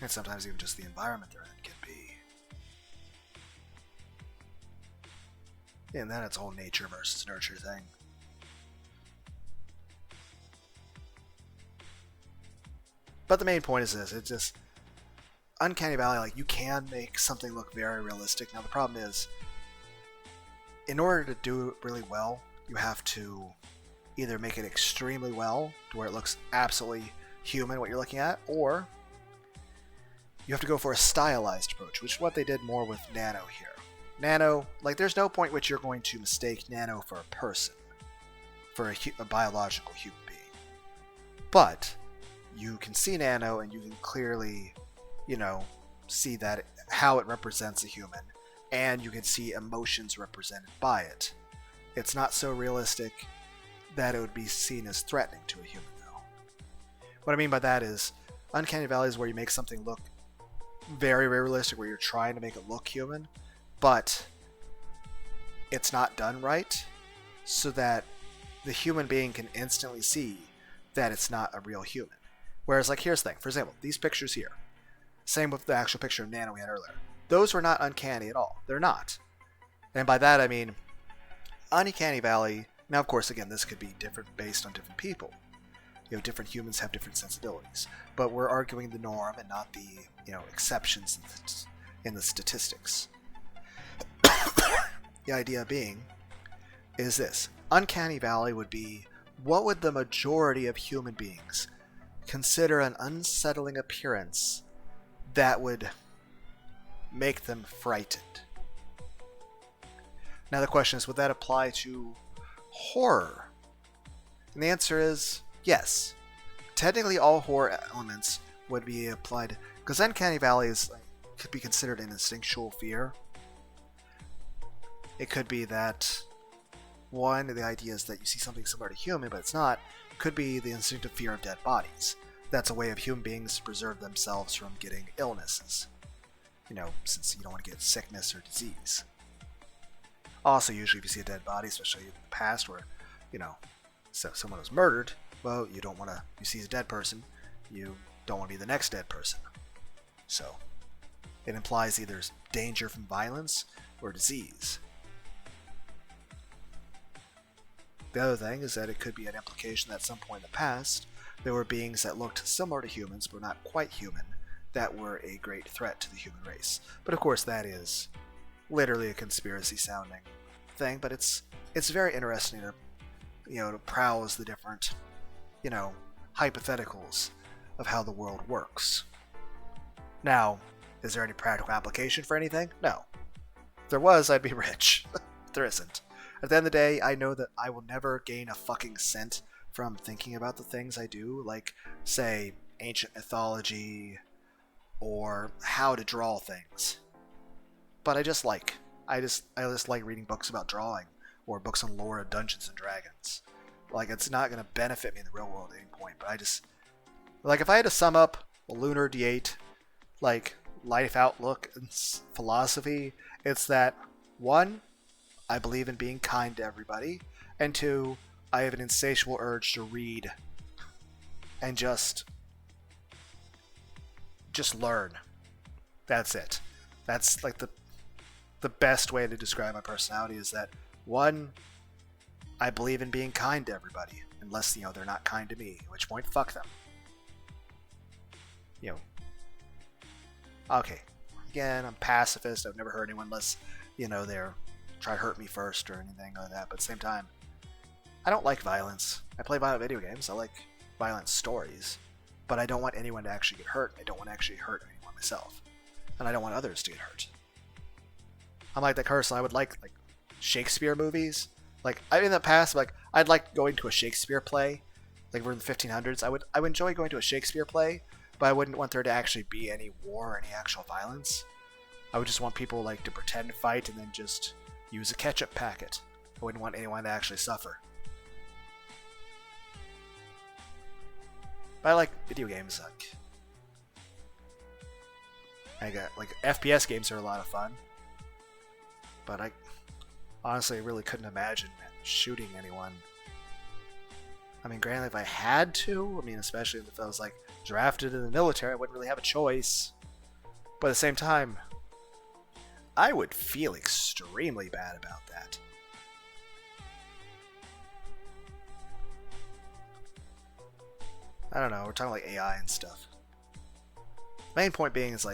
And sometimes even just the environment they're in can be. And then it's a whole nature versus nurture thing. But the main point is this: it's just Uncanny Valley, like, you can make something look very realistic. Now the problem is, in order to do it really well, you have to either make it extremely well to where it looks absolutely human what you're looking at, or you have to go for a stylized approach, which is what they did more with Nano here. Nano, like, there's no point which you're going to mistake Nano for a person, for a biological human being. But you can see Nano and you can clearly, see that how it represents a human, and you can see emotions represented by it. It's not so realistic that it would be seen as threatening to a human, though. What I mean by that is, uncanny valley is where you make something look very, very realistic, where you're trying to make it look human, but it's not done right, so that the human being can instantly see that it's not a real human. Whereas, like, here's the thing. For example, these pictures here. Same with the actual picture of Nana we had earlier. Those were not uncanny at all. They're not. And by that I mean, uncanny valley, now of course, again, this could be different based on different people. You know, different humans have different sensibilities. But we're arguing the norm and not the, exceptions in the statistics. The idea being is this. Uncanny valley would be, what would the majority of human beings consider an unsettling appearance that would make them frightened? Now the question is, would that apply to horror? And the answer is yes. Technically all horror elements would be applied, because uncanny valley could be considered an instinctual fear. It could be that, one, the idea is that you see something similar to human, but it's not. It could be the instinctive fear of dead bodies. That's a way of human beings to preserve themselves from getting illnesses. Since you don't want to get sickness or disease. Also, usually if you see a dead body, especially in the past where, so someone was murdered, well, you see a dead person, you don't want to be the next dead person. So, it implies either danger from violence or disease. The other thing is that it could be an implication that at some point in the past, there were beings that looked similar to humans, but not quite human, that were a great threat to the human race. But of course that is literally a conspiracy sounding thing, but it's very interesting to browse the different, hypotheticals of how the world works. Now, is there any practical application for anything? No. If there was, I'd be rich. There isn't. At the end of the day, I know that I will never gain a fucking cent from thinking about the things I do, like, say, ancient mythology, or how to draw things. But I just like reading books about drawing, or books on lore of Dungeons and Dragons. Like, it's not going to benefit me in the real world at any point, but if I had to sum up Lunar D8, life outlook and philosophy, it's that, 1, I believe in being kind to everybody, and 2, I have an insatiable urge to read and just learn. That's it. That's the best way to describe my personality is that, 1, I believe in being kind to everybody, unless, they're not kind to me, at which point, fuck them. Okay. Again, I'm pacifist. I've never hurt anyone unless, they're try to hurt me first or anything like that. But at the same time, I don't like violence. I play violent video games. I like violent stories. But I don't want anyone to actually get hurt. I don't want to actually hurt anyone myself. And I don't want others to get hurt. I'm like that person. I would like Shakespeare movies. In the past, I'd like going to a Shakespeare play. We're in the 1500s. I would enjoy going to a Shakespeare play, but I wouldn't want there to actually be any war or any actual violence. I would just want people to pretend to fight and then just use a ketchup packet. I wouldn't want anyone to actually suffer. But I like video games. I got FPS games are a lot of fun. But I honestly really couldn't imagine shooting anyone. I mean, granted, if I had to, especially if I was drafted in the military, I wouldn't really have a choice. But at the same time, I would feel extremely bad about that. I don't know, we're talking AI and stuff. Main point being is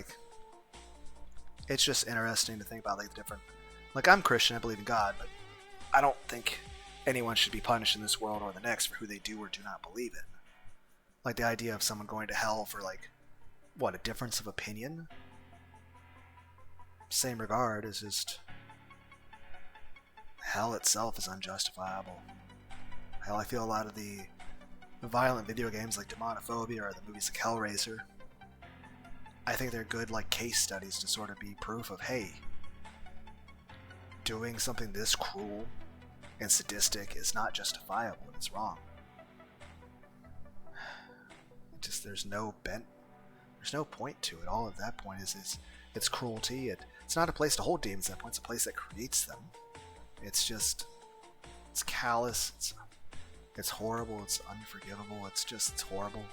it's just interesting to think about the different. I'm Christian, I believe in God, but I don't think anyone should be punished in this world or the next for who they do or do not believe in. The idea of someone going to hell for a difference of opinion? Same regard is just hell itself is unjustifiable. Hell, I feel a lot of the violent video games like Demonophobia or the movies like Hellraiser, I think they're good case studies to sort of be proof of, hey, doing something this cruel and sadistic is not justifiable. It's wrong. Just there's no point to it. All at that point is it's cruelty. It's not a place to hold demons at that point. It's a place that creates them. It's callous. It's horrible. It's unforgivable. It's horrible.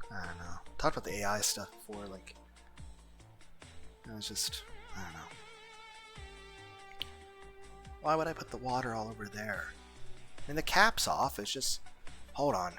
I don't know. Talked about the AI stuff before. Like, it was just, I don't know. Why would I put the water all over there? I mean, the cap's off. It's just, hold on.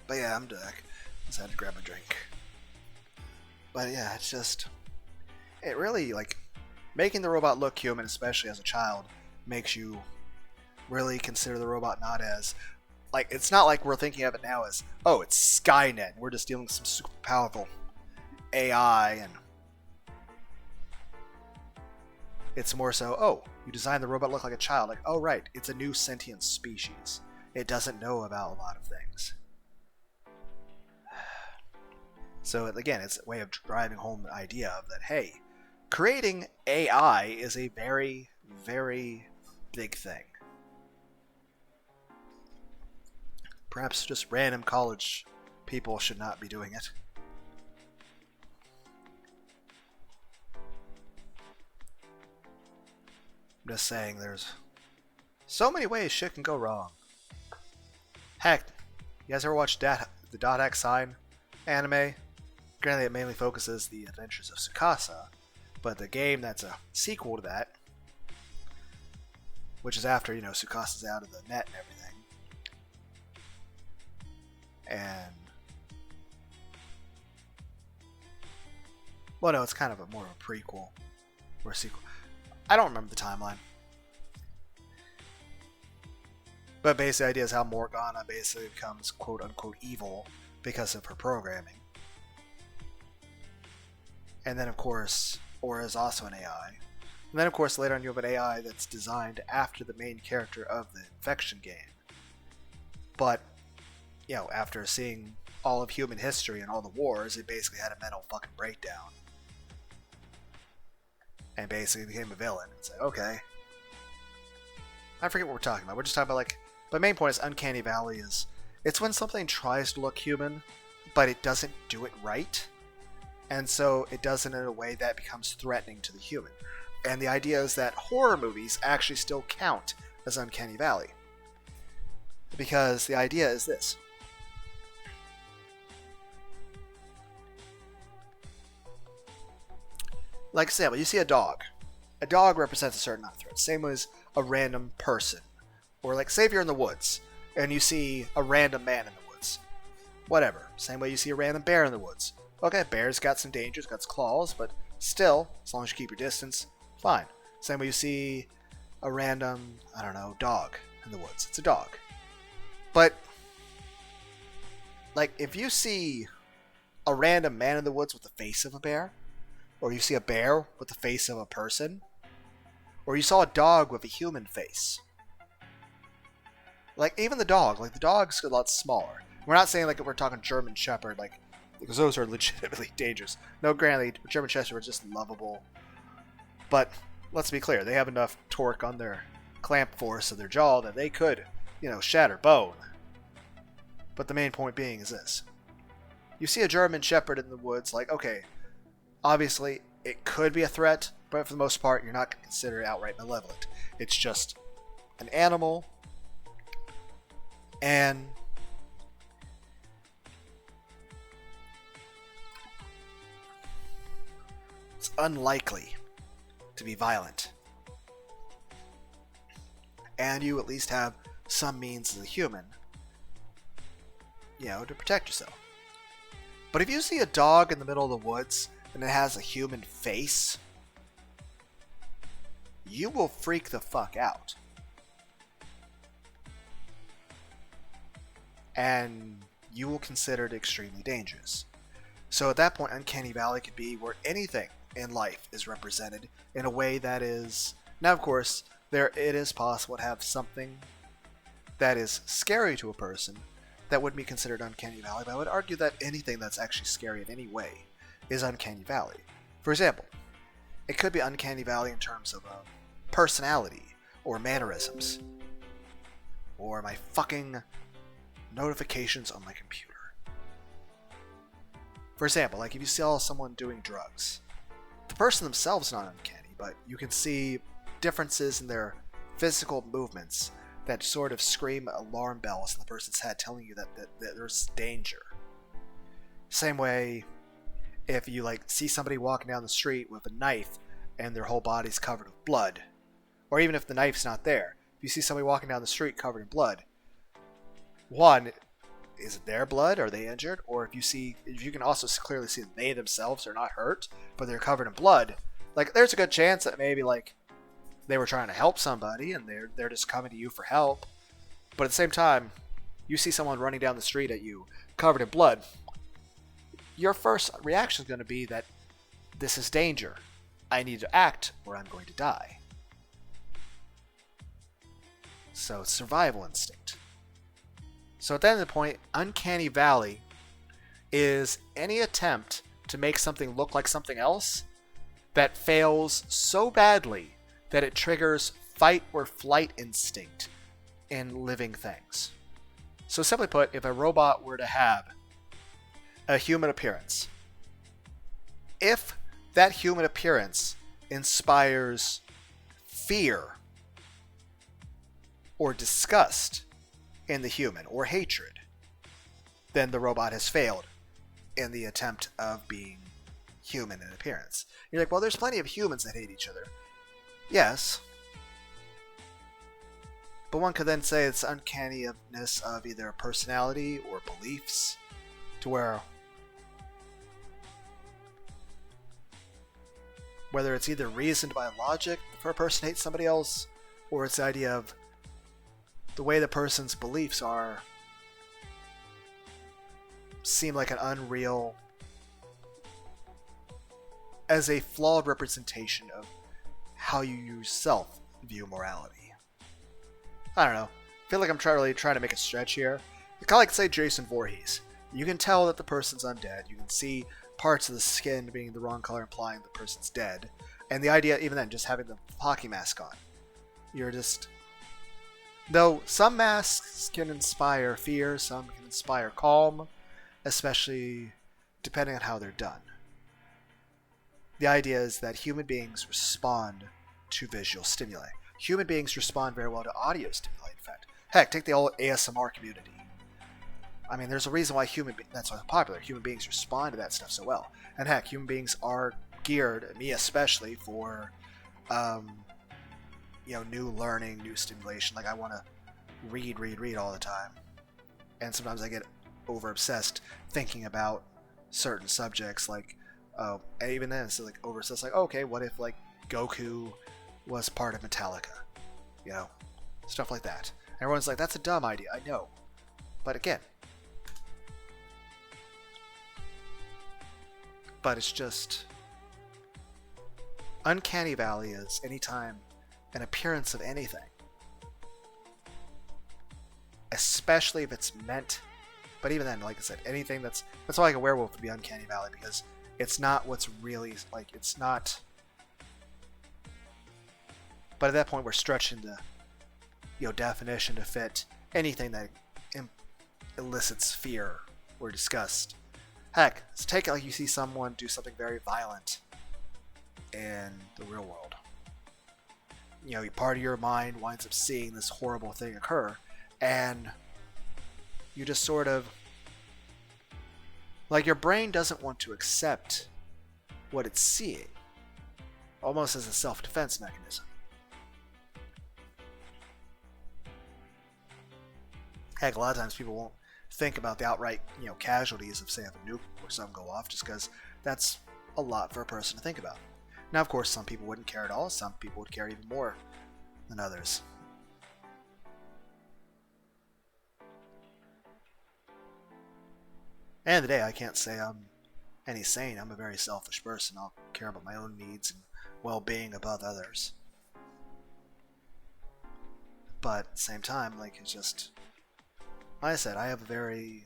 But yeah, I'm back. Just had to grab a drink. But yeah, it's just... It really, like... Making the robot look human, especially as a child, makes you really consider the robot not as... Like, it's not like we're thinking of it now as, oh, it's Skynet. We're just dealing with some super powerful AI, and... It's more so, oh, you designed the robot to look like a child. Like, oh, right, it's a new sentient species. It doesn't know about a lot of things. So again, it's a way of driving home the idea of that, hey, creating AI is a very, very big thing. Perhaps just random college people should not be doing it. I'm just saying there's so many ways shit can go wrong. Heck, you guys ever watch the .X Sign anime? Granted, it mainly focuses the adventures of Tsukasa, but the game that's a sequel to that, which is after, Tsukasa's out of the net and everything. And... Well, no, it's kind of more of a prequel or a sequel. I don't remember the timeline. But basically, the idea is how Morgana basically becomes quote-unquote evil because of her programming. And then, of course, Aura is also an AI. And then, of course, later on you have an AI that's designed after the main character of the Infection game. But, after seeing all of human history and all the wars, it basically had a mental fucking breakdown. And basically became a villain. It's like, okay. I forget what we're talking about. We're just talking about, the main point is Uncanny Valley is... It's when something tries to look human, but it doesn't do it right. And so it does it in a way that becomes threatening to the human. And the idea is that horror movies actually still count as Uncanny Valley. Because the idea is this. Like example, you see a dog. A dog represents a certain amount of threat. Same as a random person. Or say if you're in the woods and you see a random man in the woods. Whatever. Same way you see a random bear in the woods. Okay, bear's got some dangers, got its claws, but still, as long as you keep your distance, fine. Same way you see a random, dog in the woods. It's a dog. But, if you see a random man in the woods with the face of a bear, or you see a bear with the face of a person, or you saw a dog with a human face. Even the dog's a lot smaller. We're not saying we're talking German Shepherd, because those are legitimately dangerous. No, granted, German Shepherd are just lovable. But, let's be clear, they have enough torque on their clamp force of their jaw that they could, shatter bone. But the main point being is this. You see a German Shepherd in the woods, okay, obviously, it could be a threat, but for the most part, you're not going to consider it outright malevolent. It's just an animal, and... it's unlikely to be violent. And you at least have some means as a human, to protect yourself. But if you see a dog in the middle of the woods and it has a human face, you will freak the fuck out. and you will consider it extremely dangerous. So at that point, Uncanny Valley could be where anything in life is represented in a way that is... Now, of course, it is possible to have something that is scary to a person that would be considered Uncanny Valley, but I would argue that anything that's actually scary in any way is Uncanny Valley. For example, it could be Uncanny Valley in terms of personality, or mannerisms, or my fucking notifications on my computer. For example, like if you saw someone doing drugs, the person themselves is not uncanny, but you can see differences in their physical movements that sort of scream alarm bells in the person's head, telling you that there's danger. Same way, if you like see somebody walking down the street with a knife and their whole body's covered with blood, or even if the knife's not there, if you see somebody walking down the street covered in blood, one, is it their blood? Are they injured? Or if you can also clearly see that they themselves are not hurt, but they're covered in blood, like there's a good chance that maybe like they were trying to help somebody and they're just coming to you for help. But at the same time, you see someone running down the street at you covered in blood, your first reaction is going to be that this is danger. I need to act or I'm going to die. So it's survival instinct. So at the end of the point, Uncanny Valley is any attempt to make something look like something else that fails so badly that it triggers fight or flight instinct in living things. So simply put, if a robot were to have a human appearance, if that human appearance inspires fear or disgust in the human, or hatred, then the robot has failed in the attempt of being human in appearance. You're like, well, there's plenty of humans that hate each other. Yes. But one could then say it's uncanniness of either personality or beliefs, to where whether it's either reasoned by logic for a person to hate somebody else, or it's the idea of the way the person's beliefs are seem like an unreal, as a flawed representation of how you yourself view morality. I don't know. I feel like I'm really trying to make a stretch here. Kind of like, say, Jason Voorhees. You can tell that the person's undead. You can see parts of the skin being the wrong color, implying the person's dead. And the idea, even then, just having the hockey mask on. You're just... Though some masks can inspire fear, some can inspire calm, especially depending on how they're done. The idea is that human beings respond to visual stimuli. Human beings respond very well to audio stimuli, in fact. Heck, take the old ASMR community. I mean, there's a reason why that's why popular. Human beings respond to that stuff so well. And heck, human beings are geared, me especially, for new learning, new stimulation. Like, I want to read all the time. And sometimes I get over obsessed thinking about certain subjects, like, and even then, it's like over obsessed, like, okay, what if, like, Goku was part of Metallica? Stuff like that. Everyone's like, that's a dumb idea, I know. But again, it's just... Uncanny Valley is anytime an appearance of anything, especially if it's meant, but even then, like I said, anything that's why like a werewolf would be Uncanny Valley, because it's not what's really, like, it's not, but at that point we're stretching the definition to fit anything that elicits fear or disgust. Heck, let's take it like you see someone do something very violent in the real world. Part of your mind winds up seeing this horrible thing occur, and you just sort of, like, your brain doesn't want to accept what it's seeing, almost as a self-defense mechanism. Heck, a lot of times people won't think about the outright, casualties of, say, if a nuke or something go off, just because that's a lot for a person to think about. Now, of course, some people wouldn't care at all. Some people would care even more than others. End of the day, I can't say I'm any saint. I'm a very selfish person. I'll care about my own needs and well-being above others. But at the same time, like, it's just, like I said, I have a very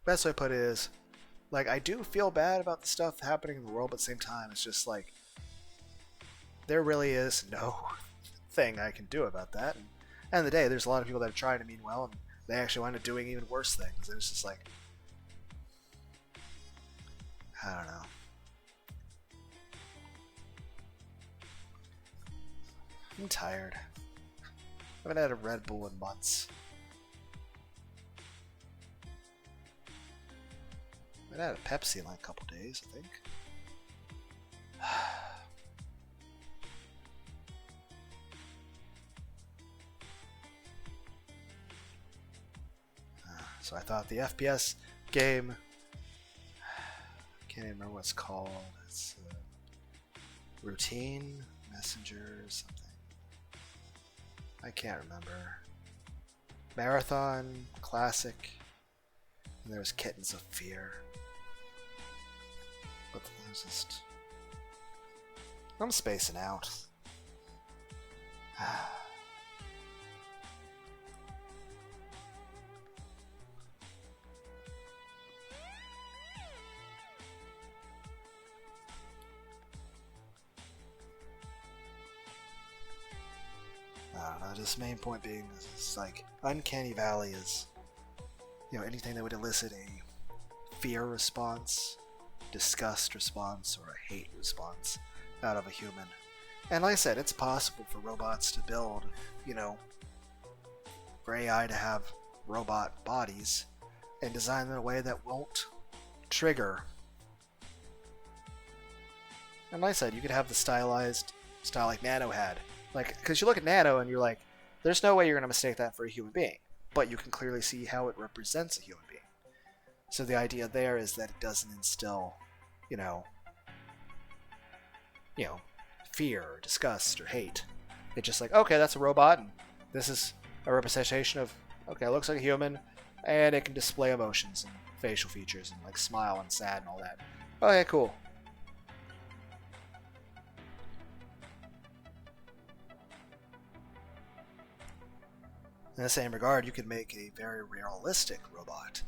best way to put it is, like, I do feel bad about the stuff happening in the world, but at the same time, it's just like there really is no thing I can do about that. And at the end of the day, there's a lot of people that are trying to mean well, and they actually wind up doing even worse things. And it's just like, I don't know. I'm tired. I haven't had a Red Bull in months. I haven't had a Pepsi in like a couple days, I think. So I thought the FPS game, I can't even remember what it's called. It's Routine, Messenger, something. I can't remember. Marathon, Classic, and there was Kittens of Fear. But there's just... I'm spacing out. I don't know, just main point being is like Uncanny Valley is, you know, anything that would elicit a fear response, disgust response, or a hate response out of a human. And like I said, it's possible for robots to build, you know, for AI to have robot bodies and design them in a way that won't trigger. And like I said, you could have the stylized style like Nano had. Like, because you look at Nano and you're like, there's no way you're going to mistake that for a human being. But you can clearly see how it represents a human being. So the idea there is that it doesn't instill, you know, fear or disgust or hate. It's just like, okay, that's a robot, and this is a representation of, okay, it looks like a human, and it can display emotions and facial features and like smile and sad and all that. Okay, cool. In the same regard, you could make a very realistic robot.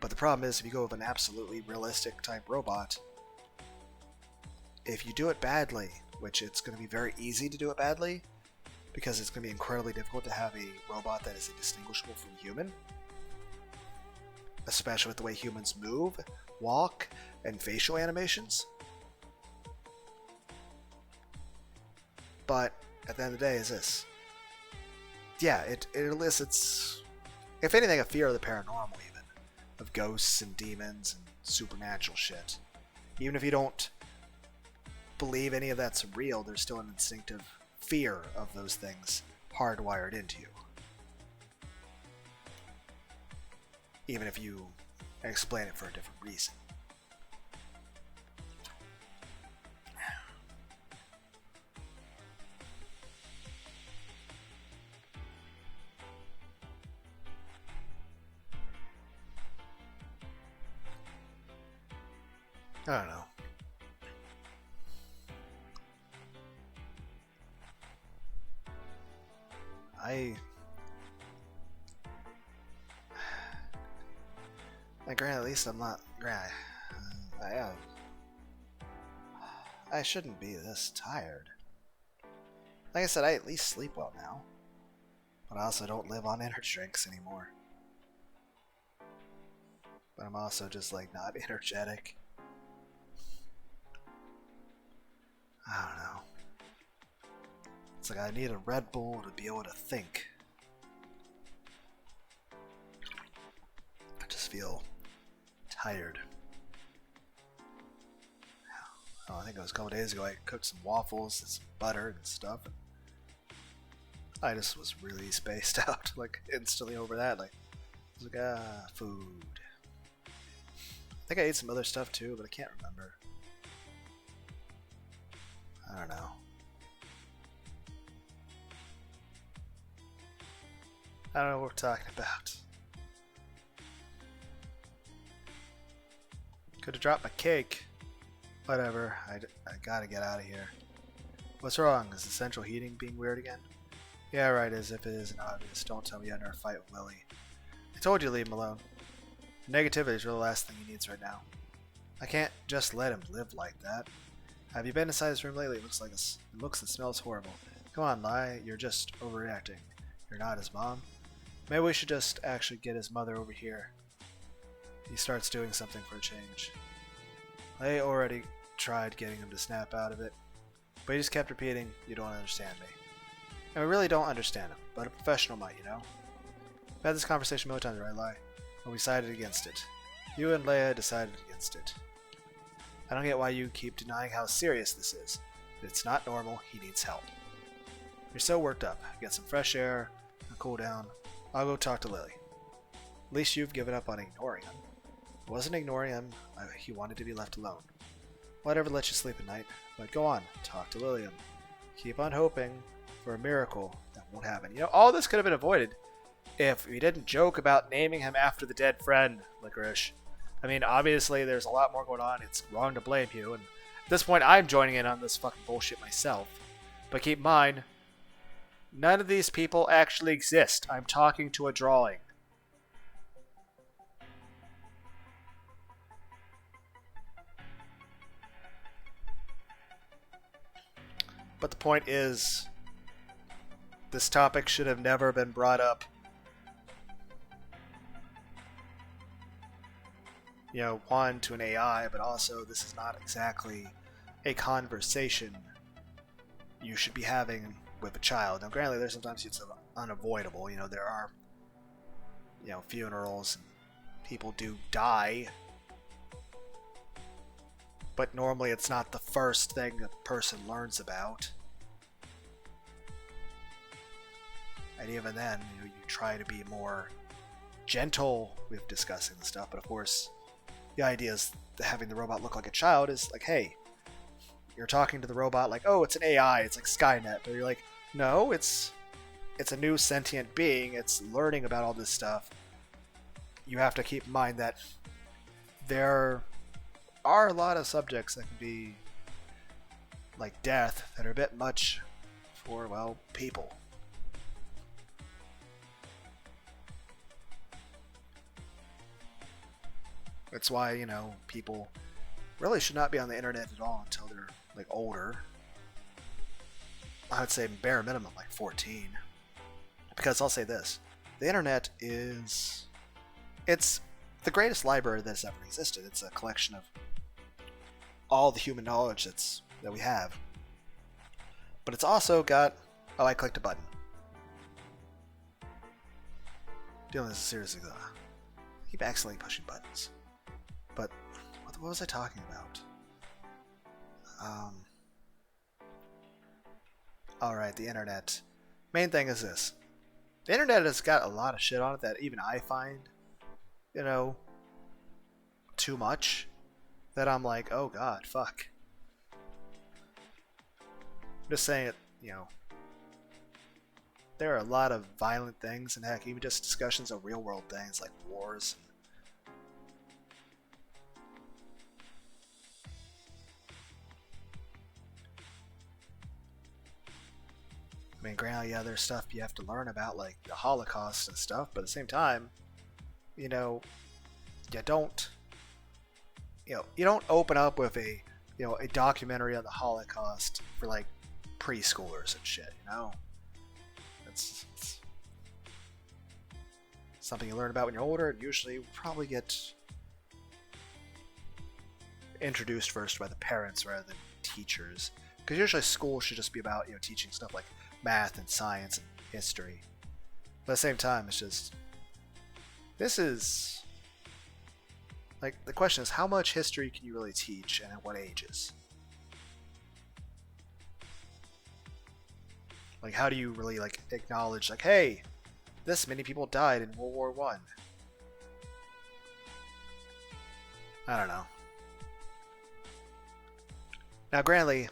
But the problem is, if you go with an absolutely realistic type robot, if you do it badly, which it's going to be very easy to do it badly, because it's going to be incredibly difficult to have a robot that is indistinguishable from a human, especially with the way humans move, walk, and facial animations. But at the end of the day, is this. Yeah, it elicits, if anything, a fear of the paranormal, even. Of ghosts and demons and supernatural shit. Even if you don't believe any of that's real, there's still an instinctive fear of those things hardwired into you. Even if you explain it for a different reason. I don't know. Granted, at least I'm not. I shouldn't be this tired. Like I said, I at least sleep well now. But I also don't live on energy drinks anymore. But I'm also just like not energetic. I don't know. It's like I need a Red Bull to be able to think. I just feel tired. Oh, I think it was a couple days ago I cooked some waffles and some butter and stuff. And I just was really spaced out, like instantly over that. Like, I was like, food. I think I ate some other stuff too, but I can't remember. I don't know. I don't know what we're talking about. Could have dropped my cake. Whatever, I gotta get out of here. What's wrong? Is the central heating being weird again? Yeah, right, as if it isn't obvious. Don't tell me you're under a fight with Lily. I told you to leave him alone. Negativity is really the last thing he needs right now. I can't just let him live like that. Have you been inside his room lately? It looks and smells horrible. Come on, Lai, you're just overreacting. You're not his mom. Maybe we should just actually get his mother over here. He starts doing something for a change. I already tried getting him to snap out of it, but he just kept repeating, "You don't understand me." And we really don't understand him, but a professional might, you know? We've had this conversation many times, right, Lai? But we decided against it. You and Leia decided against it. I don't get why you keep denying how serious this is. It's not normal. He needs help. You're so worked up. Get some fresh air and cool down. I'll go talk to Lily. At least you've given up on ignoring him. I wasn't ignoring him. He wanted to be left alone. Whatever lets you sleep at night. But go on. Talk to Lilium. Keep on hoping for a miracle that won't happen. You know, all this could have been avoided if we didn't joke about naming him after the dead friend, Licorice. I mean, obviously, there's a lot more going on. It's wrong to blame you. And at this point, I'm joining in on this fucking bullshit myself. But keep in mind, none of these people actually exist. I'm talking to a drawing. But the point is, this topic should have never been brought up. You know, one, to an AI, but also this is not exactly a conversation you should be having with a child. Now, granted, there's sometimes it's unavoidable. You know, there are, you know, funerals and people do die. But normally it's not the first thing a person learns about. And even then, you know, you try to be more gentle with discussing the stuff. But of course, the idea is that having the robot look like a child is like, hey, you're talking to the robot like, oh, it's an AI, it's like Skynet. But you're like, no, it's a new sentient being. It's learning about all this stuff. You have to keep in mind that there are a lot of subjects that can be like death that are a bit much for, well, people. That's why, you know, people really should not be on the internet at all until they're like older. I'd say bare minimum like 14. Because I'll say this, the internet it's the greatest library that's ever existed. It's a collection of all the human knowledge that we have. But it's also got, oh, I clicked a button. Doing this seriously though. I keep accidentally pushing buttons. But what was I talking about? Alright, the internet. Main thing is this. The internet has got a lot of shit on it that even I find, you know, too much. That I'm like, oh god, fuck. I'm just saying it, you know. There are a lot of violent things, and heck, even just discussions of real world things like wars. I mean, granted, yeah, there's stuff you have to learn about, like the Holocaust and stuff, but at the same time, you know, you don't open up with a documentary on the Holocaust for like preschoolers and shit, you know? It's something you learn about when you're older, and usually probably get introduced first by the parents rather than teachers. Because usually school should just be about, you know, teaching stuff like math and science and history. But at the same time, it's just, this is, like, the question is, how much history can you really teach, and at what ages? Like, how do you really, like, acknowledge, like, hey, this many people died in World War I? I don't know. Now, granted,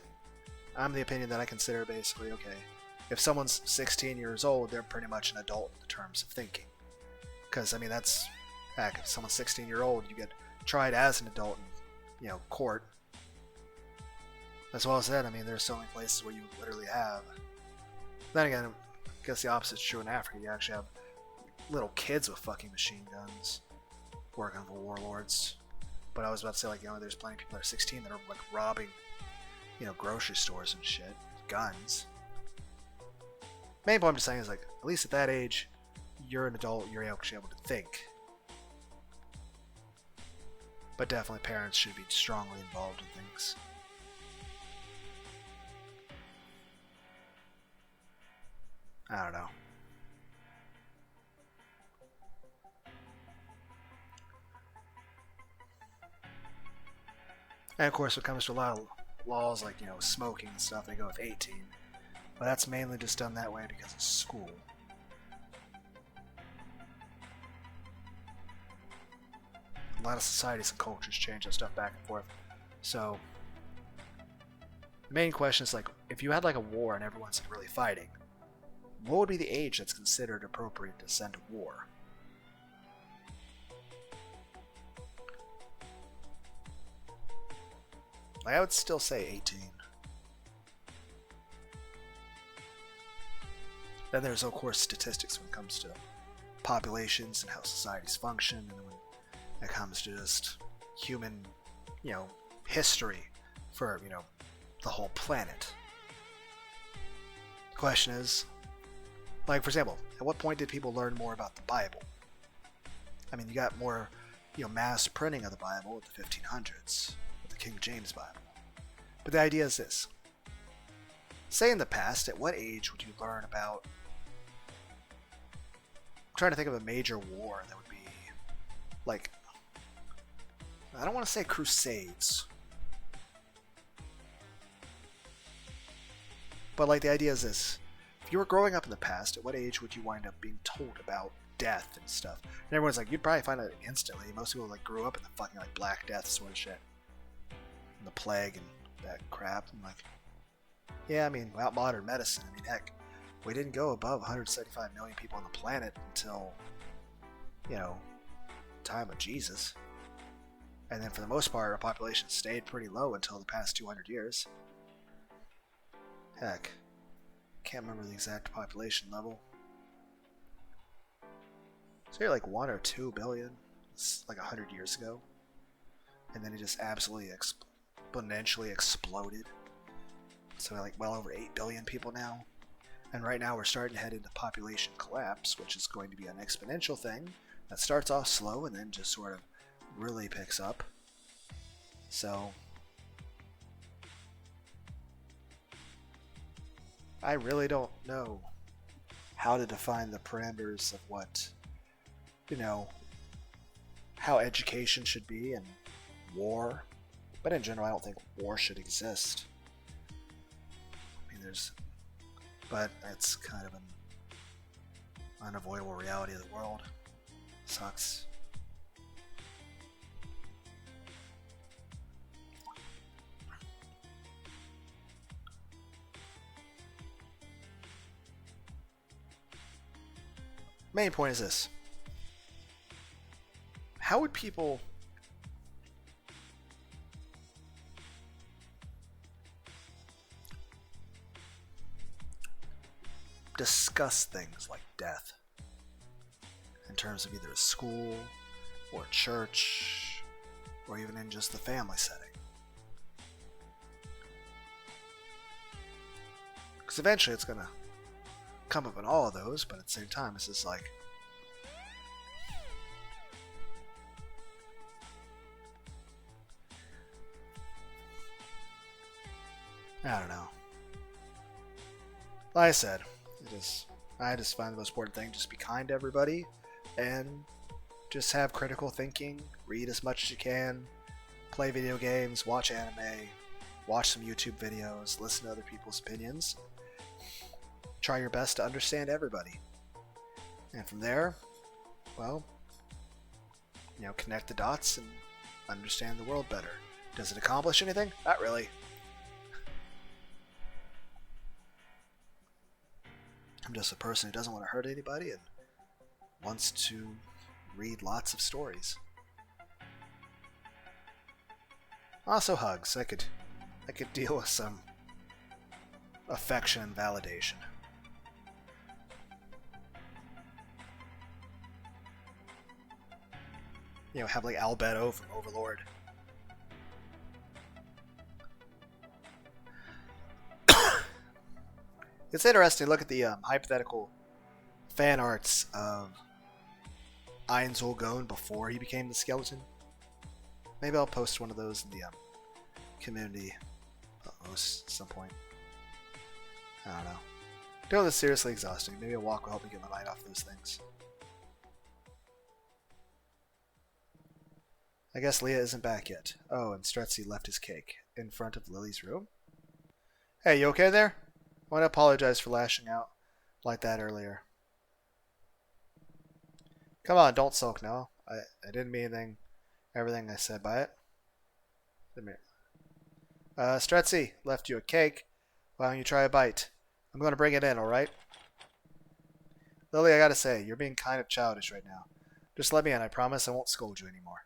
I'm the opinion that I consider basically, okay, if someone's 16 years old, they're pretty much an adult in the terms of thinking. Because, I mean, that's, heck, if someone's 16-year-old, you get tried as an adult in, court. As well as that, I mean, there's so many places where you literally have. Then again, I guess the opposite's true in Africa. You actually have little kids with fucking machine guns working for warlords. But I was about to say, like, there's plenty of people that are 16 that are, like, robbing, grocery stores and shit. Guns. Main point I'm just saying is, like, at least at that age, you're an adult, you're actually able to think. But definitely parents should be strongly involved in things. I don't know. And of course, when it comes to a lot of laws like, smoking and stuff, they go with 18. But that's mainly just done that way because of school. A lot of societies and cultures change that stuff back and forth. So, the main question is, like, if you had, like, a war and everyone's really fighting, what would be the age that's considered appropriate to send a war? Like, I would still say 18. Then there's, of course, statistics when it comes to populations and how societies function, and when it comes to just human, history for, the whole planet. The question is, like, for example, at what point did people learn more about the Bible? I mean, you got more, mass printing of the Bible at the 1500s, with the King James Bible. But the idea is this. Say in the past, at what age would you learn about... I'm trying to think of a major war that would be, like... I don't want to say crusades. But, like, the idea is this. If you were growing up in the past, at what age would you wind up being told about death and stuff? And everyone's like, you'd probably find out instantly. Most people, like, grew up in the fucking, like, Black Death sort of shit. And the plague and that crap. And, like, yeah, I mean, without modern medicine, I mean, heck, we didn't go above 175 million people on the planet until, time of Jesus. And then for the most part, our population stayed pretty low until the past 200 years. Heck, can't remember the exact population level. So you're like 1 or 2 billion, it's like 100 years ago. And then it just absolutely exponentially exploded. So we're like well over 8 billion people now. And right now we're starting to head into population collapse, which is going to be an exponential thing that starts off slow and then just sort of really picks up. So I really don't know how to define the parameters of what, how education should be and war. But in general, I don't think war should exist. I mean, but it's kind of an unavoidable reality of the world. Sucks. Main point is this. How would people discuss things like death in terms of either a school or a church or even in just the family setting? Because eventually it's going to come up in all of those, but at the same time it's just like, I don't know. Like I said, I just find the most important thing, just be kind to everybody and just have critical thinking, read as much as you can, play video games, watch anime, watch some YouTube videos, listen to other people's opinions. Try your best to understand everybody. And from there, well, connect the dots and understand the world better. Does it accomplish anything? Not really. I'm just a person who doesn't want to hurt anybody and wants to read lots of stories. Also hugs. I could deal with some affection and validation. You know, have like Albedo from Overlord. It's interesting to look at the hypothetical fan arts of Ainzul Gone before he became the skeleton. Maybe I'll post one of those in the community at some point. I don't know. Doing this is seriously exhausting. Maybe a walk will help me get my mind off those things. I guess Leah isn't back yet. Oh, and Stretzy left his cake in front of Lily's room. Hey, you okay there? I want to apologize for lashing out like that earlier. Come on, don't sulk now. I didn't mean everything I said by it. Stretzy left you a cake. Why don't you try a bite? I'm going to bring it in, alright? Lily, I gotta say, you're being kind of childish right now. Just let me in, I promise I won't scold you anymore.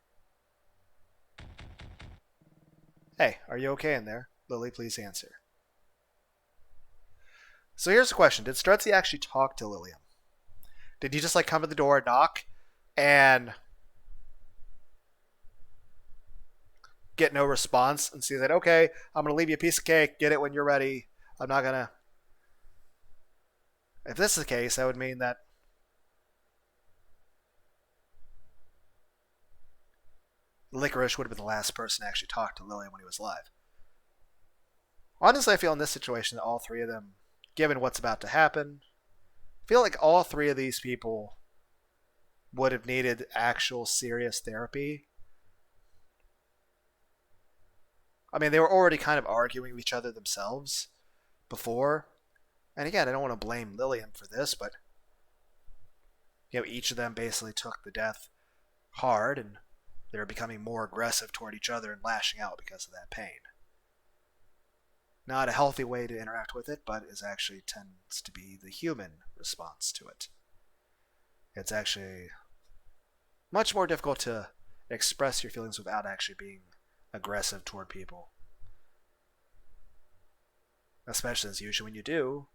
Hey, are you okay in there? Lily, please answer. So here's the question. Did Stretzy actually talk to Lilium? Did he just like come to the door, knock, and get no response and see that, okay, I'm going to leave you a piece of cake, get it when you're ready. I'm not going to... If this is the case, that would mean that Licorice would have been the last person to actually talk to Lilium when he was alive. Honestly, I feel in this situation that all three of them, given what's about to happen, I feel like all three of these people would have needed actual serious therapy. I mean, they were already kind of arguing with each other themselves before. And again, I don't want to blame Lilium for this, but you know, each of them basically took the death hard, and they're becoming more aggressive toward each other and lashing out because of that pain. Not a healthy way to interact with it, but is actually tends to be the human response to it. It's actually much more difficult to express your feelings without actually being aggressive toward people. Especially as usually when you do,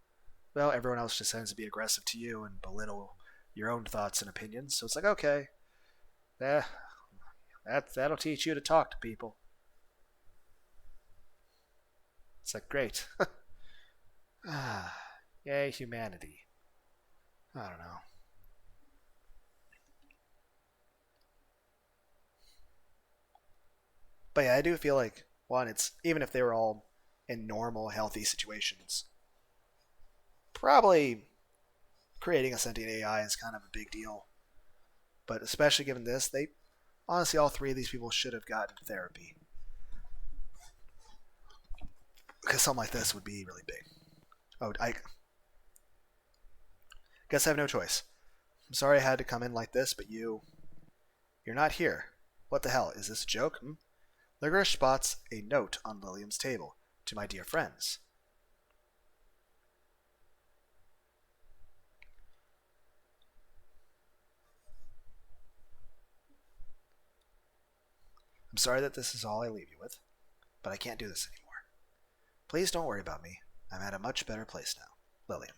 well, everyone else just tends to be aggressive to you and belittle your own thoughts and opinions. So it's like, okay, that'll teach you to talk to people. It's like, great. Yay, humanity. I don't know. But yeah, I do feel like, one, it's, even if they were all in normal, healthy situations, probably creating a sentient AI is kind of a big deal. But especially given this, honestly, all three of these people should have gotten therapy. Because something like this would be really big. Oh, I guess I have no choice. I'm sorry I had to come in like this, but you're not here. What the hell? Is this a joke? Licorice spots a note on Lilium's table. To my dear friends. I'm sorry that this is all I leave you with, but I can't do this anymore. Please don't worry about me. I'm at a much better place now. Lilium.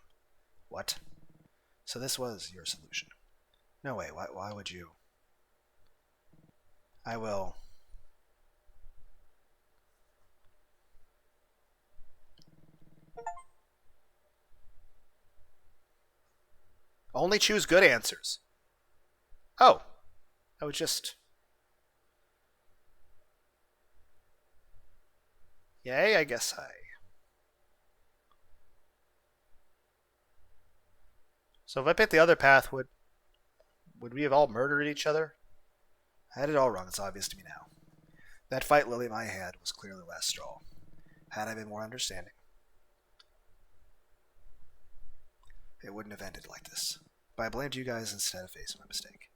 What? So this was your solution? No way. Why would you? I will. Only choose good answers. Oh. I would just... Yay, I guess I... So if I picked the other path, would we have all murdered each other? I had it all wrong, it's obvious to me now. That fight Lilium I had was clearly the last straw. Had I been more understanding, it wouldn't have ended like this. But I blamed you guys instead of facing my mistake.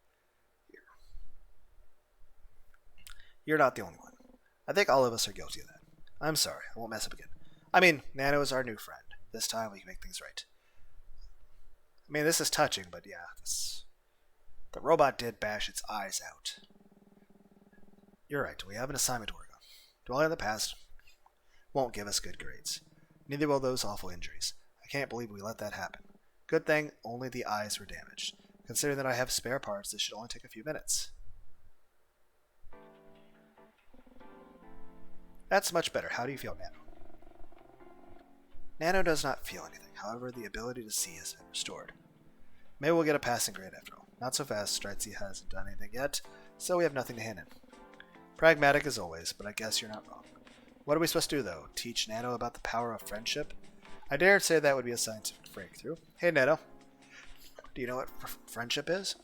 You're not the only one. I think all of us are guilty of that. I'm sorry, I won't mess up again. I mean, Nano is our new friend. This time we can make things right. I mean, this is touching, but yeah, the robot did bash its eyes out. You're right, we have an assignment to work on. Dwelling on the past won't give us good grades. Neither will those awful injuries. I can't believe we let that happen. Good thing only the eyes were damaged. Considering that I have spare parts, this should only take a few minutes. That's much better. How do you feel, Nano? Nano does not feel anything. However, the ability to see has been restored. Maybe we'll get a passing grade after all. Not so fast. Stritzy hasn't done anything yet, so we have nothing to hand in. Pragmatic as always, but I guess you're not wrong. What are we supposed to do, though? Teach Nano about the power of friendship? I dare say that would be a scientific breakthrough. Hey, Nano. Do you know what friendship is?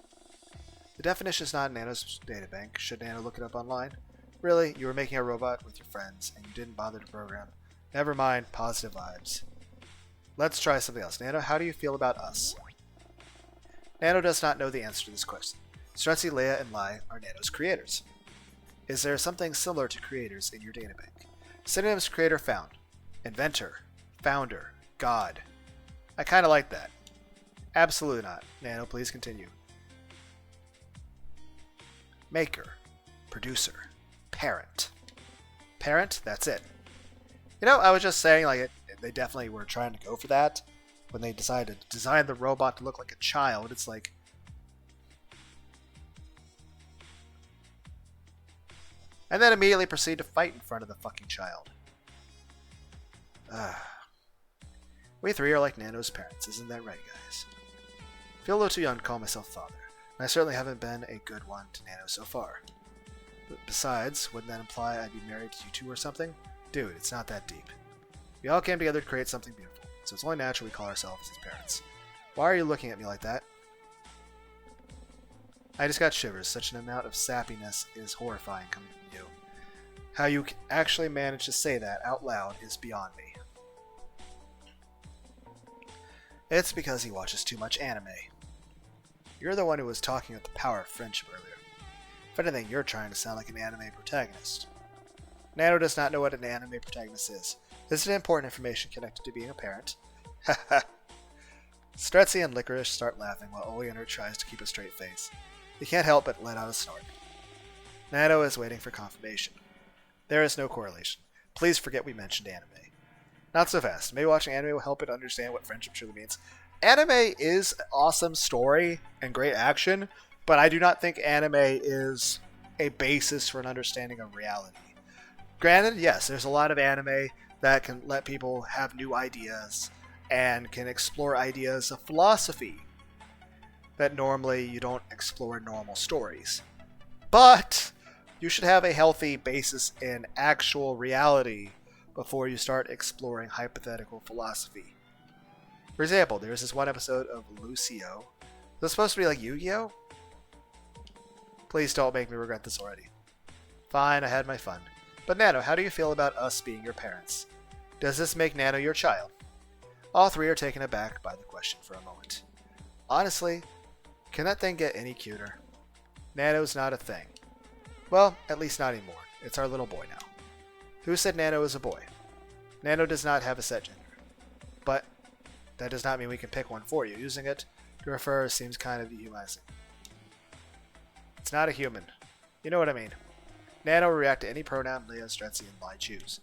The definition is not in Nano's databank. Should Nano look it up online? Really? You were making a robot with your friends, and you didn't bother to program. Never mind. Positive vibes. Let's try something else. Nano, how do you feel about us? Nano does not know the answer to this question. Stretzy, Leia, and Lai are Nano's creators. Is there something similar to creators in your databank? Synonyms: creator found. Inventor. Founder. God. I kind of like that. Absolutely not. Nano, please continue. Maker. Producer. Parent. Parent? That's it. You know, I was just saying, like, they definitely were trying to go for that. When they decided to design the robot to look like a child, it's like... And then immediately proceed to fight in front of the fucking child. We three are like Nano's parents, isn't that right, guys? I feel a little too young to call myself father, and I certainly haven't been a good one to Nano so far. But besides, wouldn't that imply I'd be married to you two or something? Dude, it's not that deep. We all came together to create something beautiful, so it's only natural we call ourselves his parents. Why are you looking at me like that? I just got shivers. Such an amount of sappiness is horrifying coming from you. How you actually manage to say that out loud is beyond me. It's because he watches too much anime. You're the one who was talking about the power of friendship earlier. If anything, you're trying to sound like an anime protagonist. Nano does not know what an anime protagonist is. This is important information connected to being a parent. Haha. Stretzy and Licorice start laughing while Oleander tries to keep a straight face. He can't help but let out a snort. Nano is waiting for confirmation. There is no correlation. Please forget we mentioned anime. Not so fast. Maybe watching anime will help it understand what friendship truly means. Anime is an awesome story and great action, but I do not think anime is a basis for an understanding of reality. Granted, yes, there's a lot of anime that can let people have new ideas and can explore ideas of philosophy that normally you don't explore in normal stories. But you should have a healthy basis in actual reality before you start exploring hypothetical philosophy. For example, there's this one episode of Lucio. Is this supposed to be like Yu-Gi-Oh? Please don't make me regret this already. Fine, I had my fun. But Nano, how do you feel about us being your parents? Does this make Nano your child? All three are taken aback by the question for a moment. Honestly, can that thing get any cuter? Nano's not a thing. Well, at least not anymore. It's our little boy now. Who said Nano is a boy? Nano does not have a set gender. But that does not mean we can pick one for you. Using it to refer seems kind of dehumanizing. It's not a human. You know what I mean. Nano will react to any pronoun Leia, Stretzy, and Lai choose.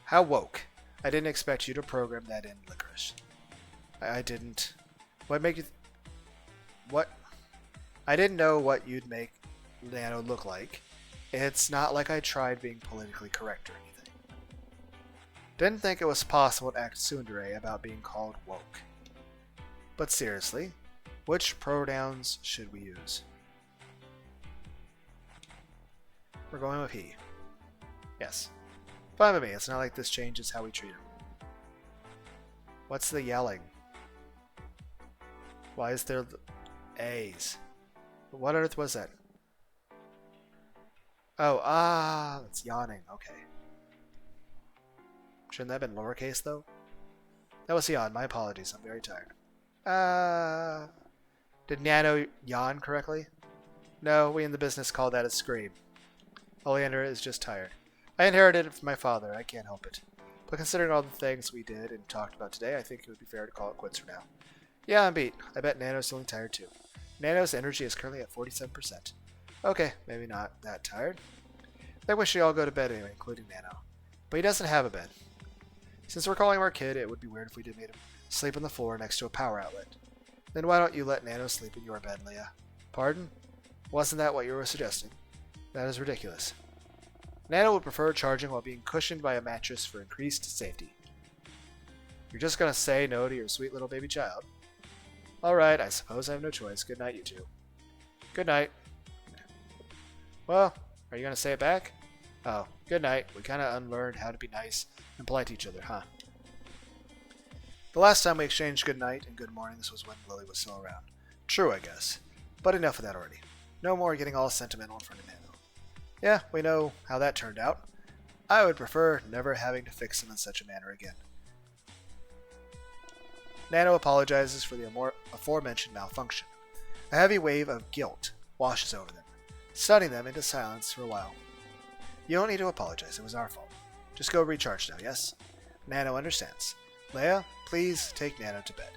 How woke. I didn't expect you to program that in, Licorice. I didn't. What make you... What? I didn't know what you'd make Nano look like. It's not like I tried being politically correct or anything. Didn't think it was possible to act tsundere about being called woke. But seriously, which pronouns should we use? We're going with he. Yes. Fine with me. It's not like this changes how we treat him. What's the yelling? Why is there A's? What on earth was that? Oh, it's yawning. Okay. Shouldn't that have been lowercase, though? That was yawn. My apologies. I'm very tired. Did Nano yawn correctly? No, we in the business call that a scream. Oleander is just tired. I inherited it from my father. I can't help it. But considering all the things we did and talked about today, I think it would be fair to call it quits for now. Yeah, I'm beat. I bet Nano's feeling tired too. Nano's energy is currently at 47%. Okay, maybe not that tired. I wish we all go to bed anyway, including Nano. But he doesn't have a bed. Since we're calling him our kid, it would be weird if we did made him sleep on the floor next to a power outlet. Then why don't you let Nano sleep in your bed, Leah? Pardon? Wasn't that what you were suggesting? That is ridiculous. Nano would prefer charging while being cushioned by a mattress for increased safety. You're just gonna say no to your sweet little baby child? Alright, I suppose I have no choice. Good night, you two. Good night. Well, are you gonna say it back? Oh, good night. We kinda unlearned how to be nice and polite to each other, huh? The last time we exchanged good night and good morning, this was when Lily was still around. True, I guess. But enough of that already. No more getting all sentimental in front of Nano. Yeah, we know how that turned out. I would prefer never having to fix him in such a manner again. Nano apologizes for the aforementioned malfunction. A heavy wave of guilt washes over them, stunning them into silence for a while. You don't need to apologize, it was our fault. Just go recharge now, yes? Nano understands. Leia, please take Nano to bed.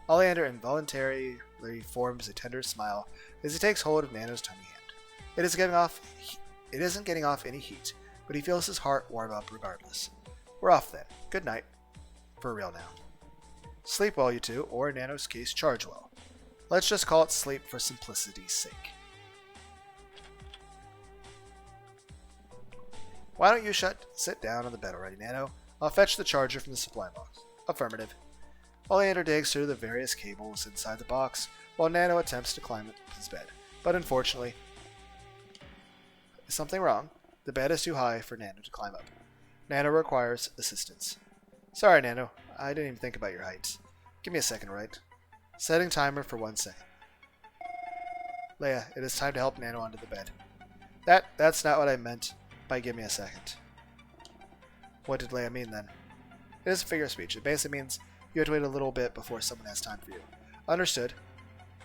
Oleander involuntarily forms a tender smile as he takes hold of Nano's tiny hand. It isn't getting off any heat, but he feels his heart warm up regardless. We're off then. Good night. For real now. Sleep well, you two, or in Nano's case, charge well. Let's just call it sleep for simplicity's sake. Why don't you sit down on the bed already, Nano? I'll fetch the charger from the supply box. Affirmative. Oleander digs through the various cables inside the box, while Nano attempts to climb his bed. But unfortunately, is something wrong? The bed is too high for Nano to climb up. Nano requires assistance. Sorry, Nano. I didn't even think about your height. Give me a second, right? Setting timer for 1 second. Leia, it is time to help Nano onto the bed. That's not what I meant by give me a second. What did Leia mean then? It is a figure of speech. It basically means you have to wait a little bit before someone has time for you. Understood.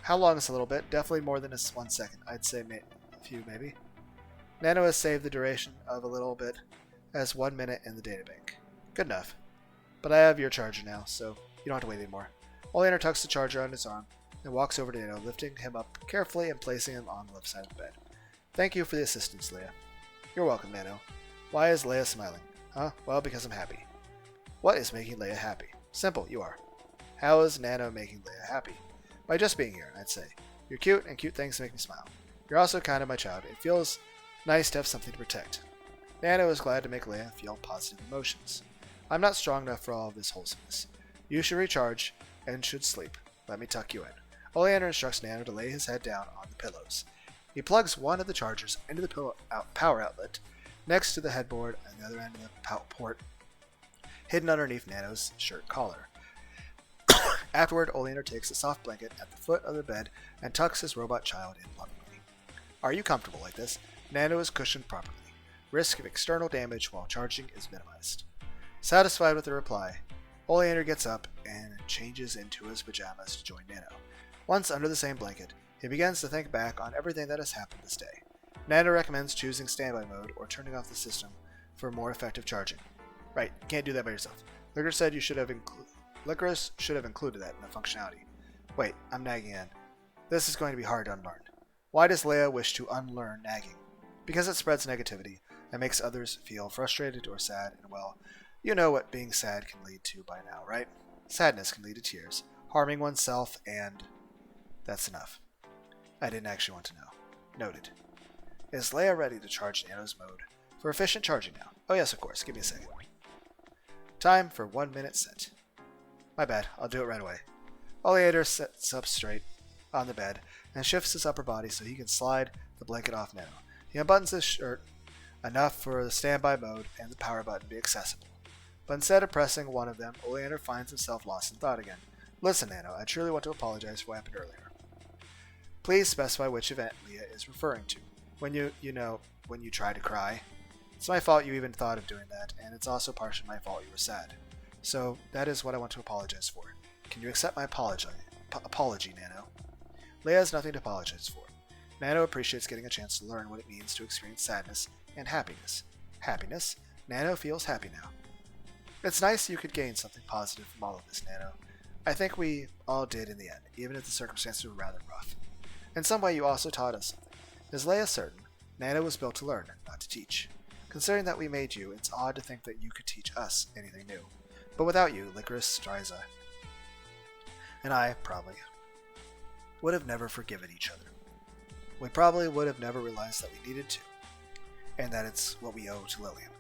How long is a little bit? Definitely more than 1 second. I'd say a few, maybe. Nano has saved the duration of a little bit as 1 minute in the databank. Good enough. But I have your charger now, so you don't have to wait anymore. Oleander tucks the charger on his arm and walks over to Nano, lifting him up carefully and placing him on the left side of the bed. Thank you for the assistance, Leia. You're welcome, Nano. Why is Leia smiling? Huh? Well, because I'm happy. What is making Leia happy? Simple, you are. How is Nano making Leia happy? By just being here, I'd say. You're cute, and cute things make me smile. You're also kind of my child. It feels nice to have something to protect. Nano is glad to make Leia feel positive emotions. I'm not strong enough for all of this wholesomeness. You should recharge and should sleep. Let me tuck you in. Oleander instructs Nano to lay his head down on the pillows. He plugs one of the chargers into the power outlet next to the headboard on the other end of the port, hidden underneath Nano's shirt collar. Afterward, Oleander takes a soft blanket at the foot of the bed and tucks his robot child in lovingly. Are you comfortable like this? Nano is cushioned properly. Risk of external damage while charging is minimized. Satisfied with the reply, Oleander gets up and changes into his pajamas to join Nano. Once under the same blanket, he begins to think back on everything that has happened this day. Nano recommends choosing standby mode or turning off the system for more effective charging. Right, you can't do that by yourself. Licorice said you should have Licorice should have included that in the functionality. Wait, I'm nagging in. This is going to be hard to unlearn. Why does Leia wish to unlearn nagging? Because it spreads negativity and makes others feel frustrated or sad, and well, you know what being sad can lead to by now, right? Sadness can lead to tears, harming oneself, and that's enough. I didn't actually want to know. Noted. Is Leia ready to charge Nano's mode for efficient charging now? Oh yes, of course. Give me a second. Time for 1 minute set. My bad. I'll do it right away. Oleander sits up straight on the bed and shifts his upper body so he can slide the blanket off Nano. He unbuttons his shirt enough for the standby mode and the power button to be accessible. But instead of pressing one of them, Oleander finds himself lost in thought again. Listen, Nano, I truly want to apologize for what happened earlier. Please specify which event Leia is referring to. When when you try to cry. It's my fault you even thought of doing that, and it's also partially my fault you were sad. So, that is what I want to apologize for. Can you accept my apology, Nano? Leia has nothing to apologize for. Nano appreciates getting a chance to learn what it means to experience sadness and happiness. Happiness? Nano feels happy now. It's nice you could gain something positive from all of this, Nano. I think we all did in the end, even if the circumstances were rather rough. In some way, you also taught us something. Is Leia certain? Nana was built to learn, not to teach. Considering that we made you, it's odd to think that you could teach us anything new. But without you, Licorice, Striza, and I, probably, would have never forgiven each other. We probably would have never realized that we needed to, and that it's what we owe to Lillian.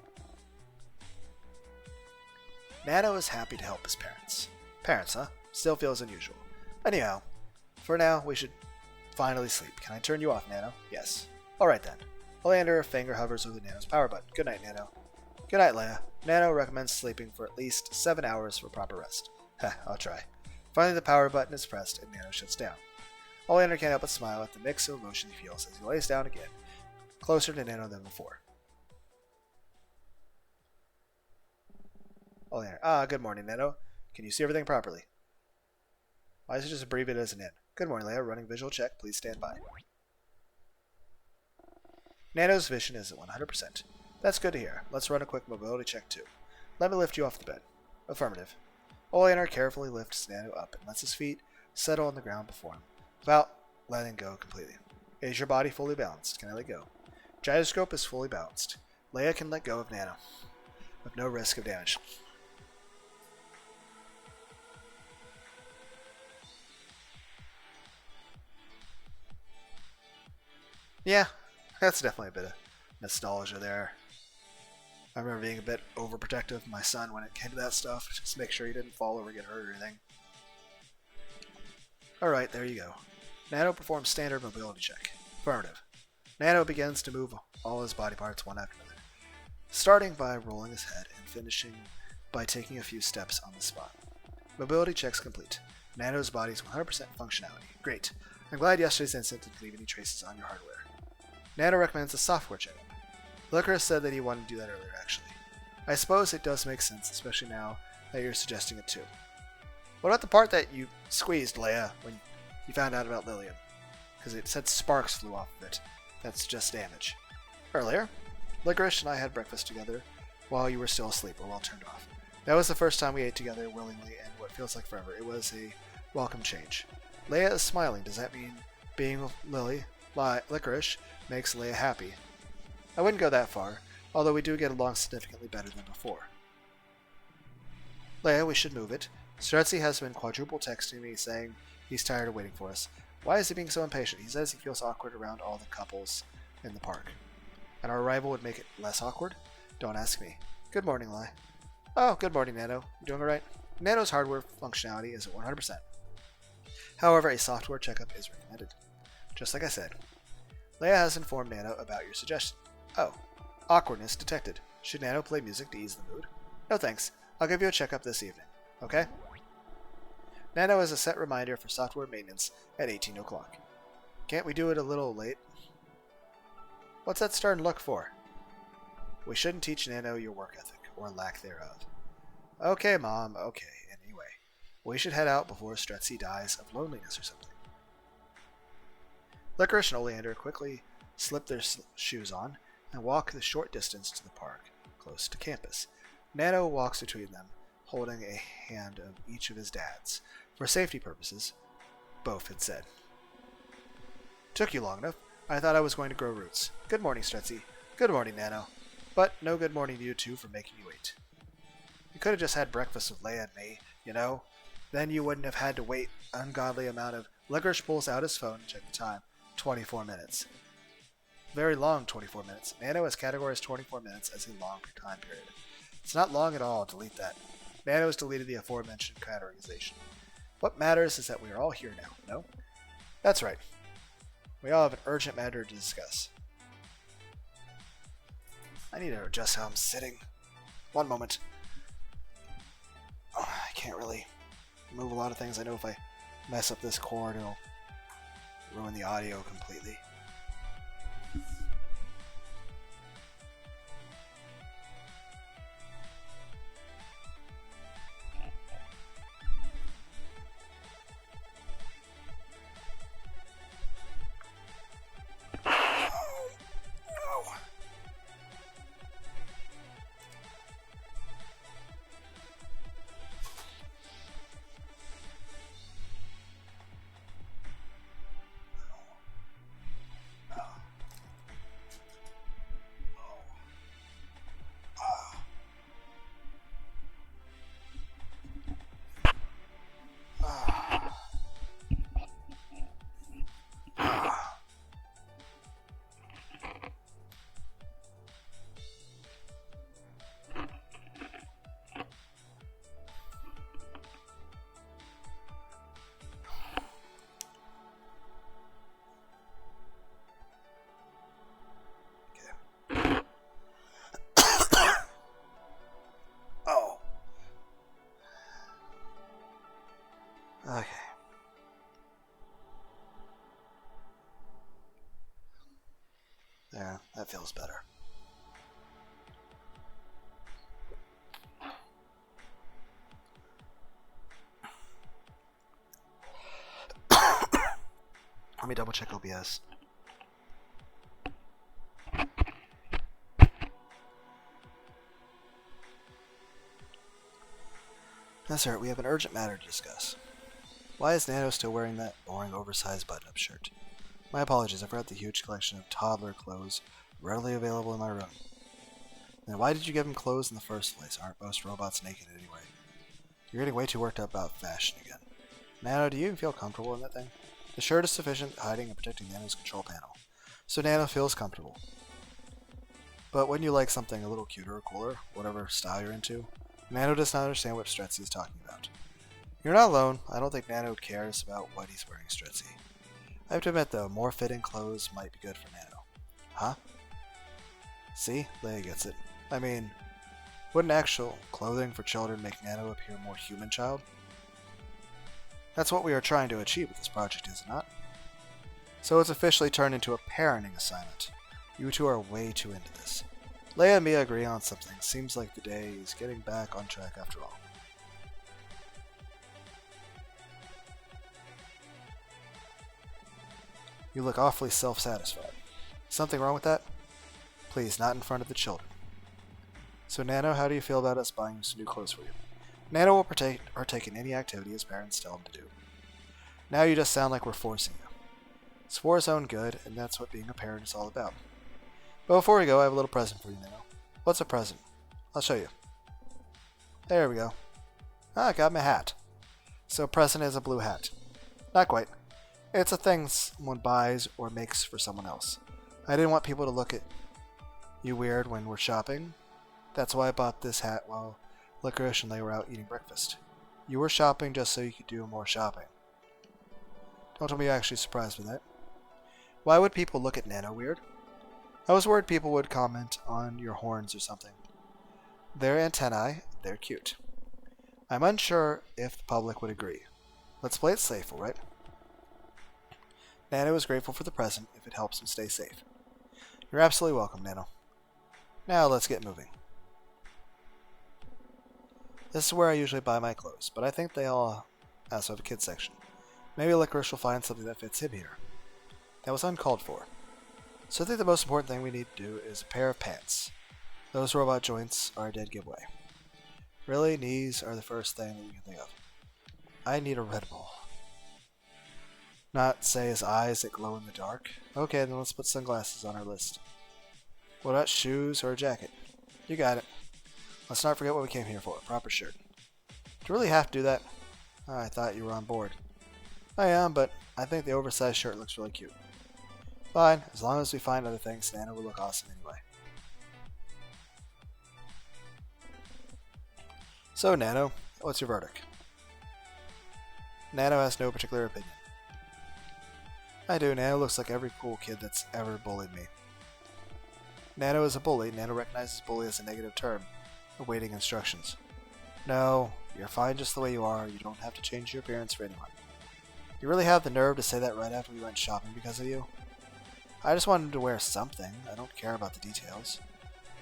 Nano is happy to help his parents. Parents, huh? Still feels unusual. Anyhow, for now, we should finally sleep. Can I turn you off, Nano? Yes. Alright then. Oleander finger hovers over Nano's power button. Good night, Nano. Good night, Leia. Nano recommends sleeping for at least 7 hours for proper rest. Heh, I'll try. Finally, the power button is pressed and Nano shuts down. Oleander can't help but smile at the mix of emotion he feels as he lays down again, closer to Nano than before. Oleander, good morning, Nano. Can you see everything properly? Why is it just abbreviated as an N? Good morning, Leia. Running visual check. Please stand by. Nano's vision is at 100%. That's good to hear. Let's run a quick mobility check, too. Let me lift you off the bed. Affirmative. Oleander carefully lifts Nano up and lets his feet settle on the ground before him, without letting go completely. Is your body fully balanced? Can I let go? Gyroscope is fully balanced. Leia can let go of Nano, with no risk of damage. Yeah, that's definitely a bit of nostalgia there. I remember being a bit overprotective of my son when it came to that stuff, just to make sure he didn't fall over or get hurt or anything. Alright, there you go. Nano performs standard mobility check. Affirmative. Nano begins to move all his body parts one after another, starting by rolling his head and finishing by taking a few steps on the spot. Mobility checks complete. Nano's body's 100% functionality. Great. I'm glad yesterday's incident didn't leave any traces on your hardware. Nano recommends a software checkup. Licorice said that he wanted to do that earlier, actually. I suppose it does make sense, especially now that you're suggesting it too. What about the part that you squeezed, Leia, when you found out about Lillian? Because it said sparks flew off of it. That's just damage. Earlier, Licorice and I had breakfast together while you were still asleep or well turned off. That was the first time we ate together willingly and what feels like forever. It was a welcome change. Leia is smiling. Does that mean being with Licorice makes Leia happy? I wouldn't go that far, although we do get along significantly better than before. Leia, we should move it. Stretsy has been quadruple texting me saying he's tired of waiting for us. Why is he being so impatient? He says he feels awkward around all the couples in the park. And our arrival would make it less awkward? Don't ask me. Good morning, Lai. Oh, good morning, Nano. You doing alright? Nano's hardware functionality is at 100%. However, a software checkup is recommended. Just like I said. Leia has informed Nano about your suggestion. Oh, awkwardness detected. Should Nano play music to ease the mood? No thanks. I'll give you a checkup this evening. Okay? Nano has a set reminder for software maintenance at 18 o'clock. Can't we do it a little late? What's that stern look for? We shouldn't teach Nano your work ethic, or lack thereof. Okay, Mom, okay. Anyway, we should head out before Stretsy dies of loneliness or something. Licorice and Oleander quickly slip their shoes on and walk the short distance to the park, close to campus. Nano walks between them, holding a hand of each of his dads. For safety purposes, both had said. Took you long enough. I thought I was going to grow roots. Good morning, Stretsy. Good morning, Nano. But no good morning to you two for making you wait. You could have just had breakfast with Leia and me, you know? Then you wouldn't have had to wait an ungodly amount of... Licorice pulls out his phone and check the time. 24 minutes. Very long 24 minutes. Nano has categorized 24 minutes as a long time period. It's not long at all. Delete that. Nano has deleted the aforementioned categorization. What matters is that we are all here now, no? That's right. We all have an urgent matter to discuss. I need to adjust how I'm sitting. One moment. Oh, I can't really move a lot of things. I know if I mess up this cord, it'll ruin the audio completely. Yeah, that feels better. Let me double check OBS. Yes, sir, we have an urgent matter to discuss. Why is Nano still wearing that boring oversized button-up shirt? My apologies, I forgot the huge collection of toddler clothes readily available in my room. Then why did you give him clothes in the first place? Aren't most robots naked anyway? You're getting way too worked up about fashion again. Nano, do you even feel comfortable in that thing? The shirt is sufficient hiding and protecting Nano's control panel, so Nano feels comfortable. But wouldn't you like something a little cuter or cooler, whatever style you're into? Nano does not understand what Stretzy is talking about. You're not alone. I don't think Nano cares about what he's wearing, Stretzy. I have to admit, though, more fitting clothes might be good for Nano. Huh? See? Leia gets it. I mean, wouldn't actual clothing for children make Nano appear more human child? That's what we are trying to achieve with this project, is it not? So it's officially turned into a parenting assignment. You two are way too into this. Leia and Mia agree on something. Seems like the day is getting back on track after all. You look awfully self-satisfied. Something wrong with that? Please, not in front of the children. So Nano, how do you feel about us buying some new clothes for you? Nano will partake in any activity his parents tell him to do. Now you just sound like we're forcing you. It's for his own good, and that's what being a parent is all about. But before we go, I have a little present for you, Nano. What's a present? I'll show you. There we go. Ah, I got my hat. So a present is a blue hat. Not quite. It's a thing someone buys or makes for someone else. I didn't want people to look at you weird when we're shopping. That's why I bought this hat while Licorice and they were out eating breakfast. You were shopping just so you could do more shopping. Don't tell me you're actually surprised with that. Why would people look at Nano weird? I was worried people would comment on your horns or something. They're antennae, they're cute. I'm unsure if the public would agree. Let's play it safe, alright? Nano is grateful for the present if it helps him stay safe. You're absolutely welcome, Nano. Now let's get moving. This is where I usually buy my clothes, but I think they all also have a kids section. Maybe Licorice will find something that fits him here. That was uncalled for. So I think the most important thing we need to do is a pair of pants. Those robot joints are a dead giveaway. Really, knees are the first thing that you can think of. I need a Red Bull. Not, say, his eyes that glow in the dark. Okay, then let's put sunglasses on our list. What about shoes or a jacket? You got it. Let's not forget what we came here for, a proper shirt. Do you really have to do that? Oh, I thought you were on board. I am, but I think the oversized shirt looks really cute. Fine, as long as we find other things, Nano will look awesome anyway. So, Nano, what's your verdict? Nano has no particular opinion. I do. Nano looks like every cool kid that's ever bullied me. Nano is a bully. Nano recognizes bully as a negative term, awaiting instructions. No, you're fine just the way you are. You don't have to change your appearance for anyone. You really have the nerve to say that right after we went shopping because of you? I just wanted to wear something. I don't care about the details.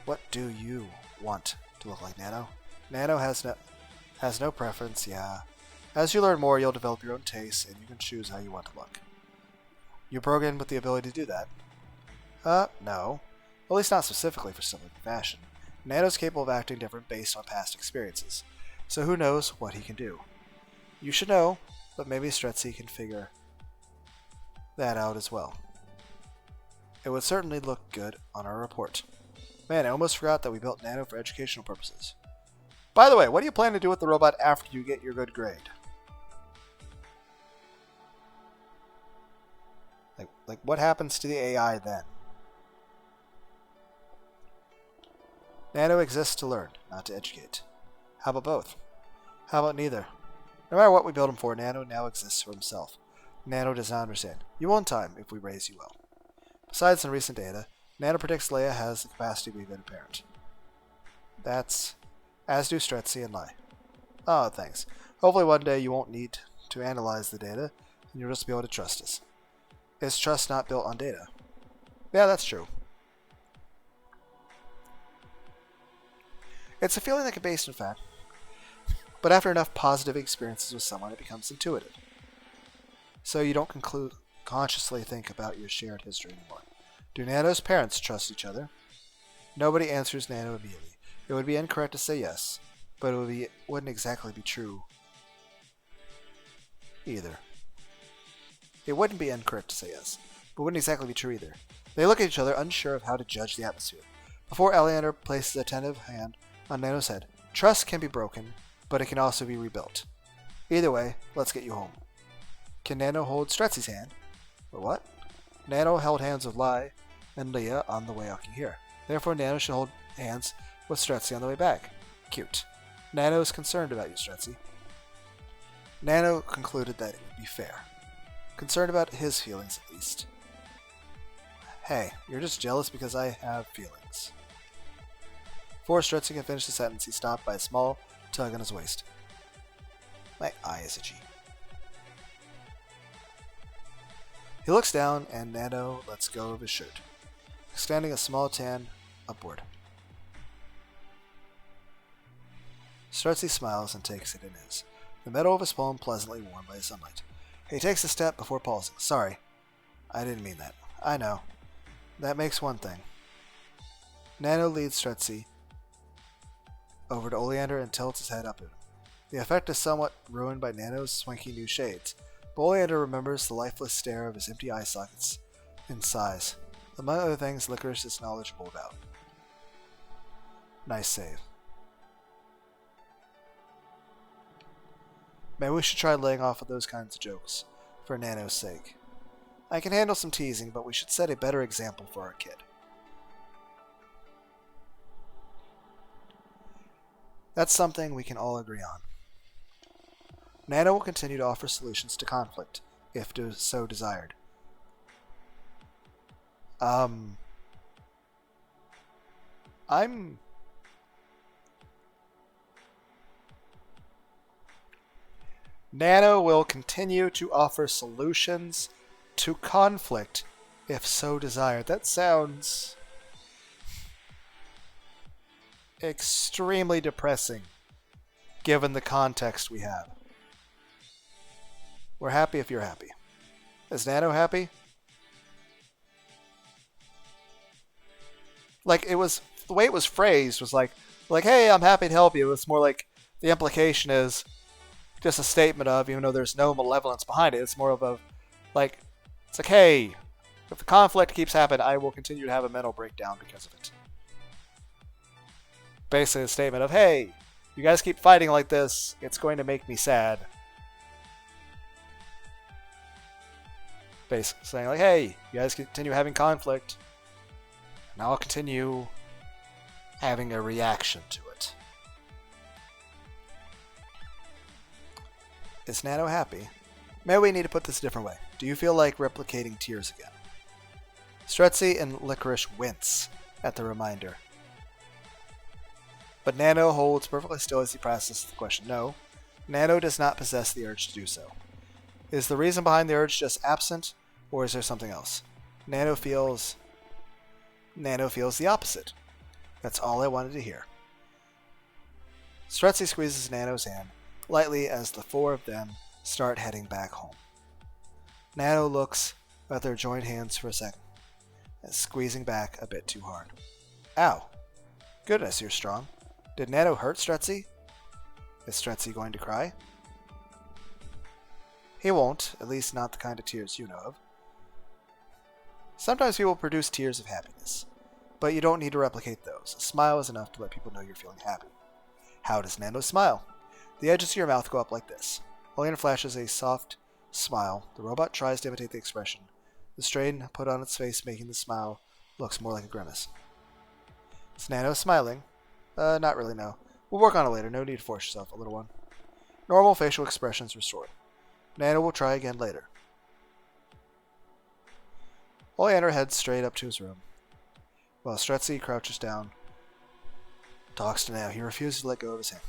What do you want to look like, Nano? Nano has no preference, yeah. As you learn more, you'll develop your own tastes, and you can choose how you want to look. You're programmed with the ability to do that. No. At least not specifically for something like fashion. Nano's capable of acting different based on past experiences, so who knows what he can do. You should know, but maybe Stretzy can figure that out as well. It would certainly look good on our report. Man, I almost forgot that we built Nano for educational purposes. By the way, what do you plan to do with the robot after you get your good grade? Like what happens to the AI then? Nano exists to learn, not to educate. How about both? How about neither? No matter what we build him for, Nano now exists for himself. Nano does not understand. You will in time if we raise you well. Besides, in recent data, Nano predicts Leia has the capacity to be a good parent. That's... as do Stretzy and Lai. Oh, thanks. Hopefully one day you won't need to analyze the data, and you'll just be able to trust us. Is trust not built on data? Yeah, that's true. It's a feeling that can be based in fact, but after enough positive experiences with someone, it becomes intuitive. So you don't consciously think about your shared history anymore. Do Nano's parents trust each other? Nobody answers Nano immediately. It would be incorrect to say yes, but wouldn't exactly be true either. It wouldn't be incorrect to say yes, but wouldn't exactly be true either. They look at each other, unsure of how to judge the atmosphere. Before Eleander places a tentative hand on Nano's head, trust can be broken, but it can also be rebuilt. Either way, let's get you home. Can Nano hold Stretzy's hand? Or what? Nano held hands with Lai and Leah on the way out here. Therefore, Nano should hold hands with Stretzy on the way back. Cute. Nano is concerned about you, Stretzy. Nano concluded that it would be fair. Concerned about his feelings, at least. Hey, you're just jealous because I have feelings. Before Stretzy can finish the sentence, he stopped by a small tug on his waist. My eye is itchy. He looks down, and Nano lets go of his shirt, extending a small tan upward. Stretzy smiles and takes it in his, the metal of his palm pleasantly warmed by the sunlight. He takes a step before pausing. Sorry, I didn't mean that. I know. That makes one thing. Nano leads Stretzy over to Oleander and tilts his head up at him. The effect is somewhat ruined by Nano's swanky new shades, but Oleander remembers the lifeless stare of his empty eye sockets and sighs. Among other things, Licorice is knowledgeable about. Nice save. Maybe we should try laying off of those kinds of jokes, for Nano's sake. I can handle some teasing, but we should set a better example for our kid. That's something we can all agree on. Nano will continue to offer solutions to conflict, if so desired. Nano will continue to offer solutions to conflict, if so desired. That sounds extremely depressing, given the context we have. We're happy if you're happy. Is Nano happy? Like, it was, the way it was phrased was like, hey, I'm happy to help you. It's more like the implication is just a statement of, even though there's no malevolence behind it, it's more of a, like, it's like, hey, if the conflict keeps happening, I will continue to have a mental breakdown because of it. Basically a statement of, hey, you guys keep fighting like this, it's going to make me sad. Basically saying like, hey, you guys continue having conflict, and I'll continue having a reaction to it. Is Nano happy? Maybe we need to put this a different way. Do you feel like replicating tears again? Stretzy and Licorice wince at the reminder. But Nano holds perfectly still as he processes the question. No, Nano does not possess the urge to do so. Is the reason behind the urge just absent, or is there something else? Nano feels the opposite. That's all I wanted to hear. Stretzy squeezes Nano's hand lightly as the four of them start heading back home. Nano looks at their joined hands for a second, and squeezing back a bit too hard. Ow. Goodness, you're strong. Did Nano hurt Stretzy? Is Stretzy going to cry? He won't, at least not the kind of tears you know of. Sometimes people produce tears of happiness, but you don't need to replicate those. A smile is enough to let people know you're feeling happy. How does Nano smile? The edges of your mouth go up like this. Oleander flashes a soft smile. The robot tries to imitate the expression. The strain put on its face, making the smile looks more like a grimace. Is Nano smiling? Not really, no. We'll work on it later. No need to force yourself, a little one. Normal facial expressions restored. Nano will try again later. Oleander heads straight up to his room, while Stretzy crouches down, talks to Nano. He refuses to let go of his hand.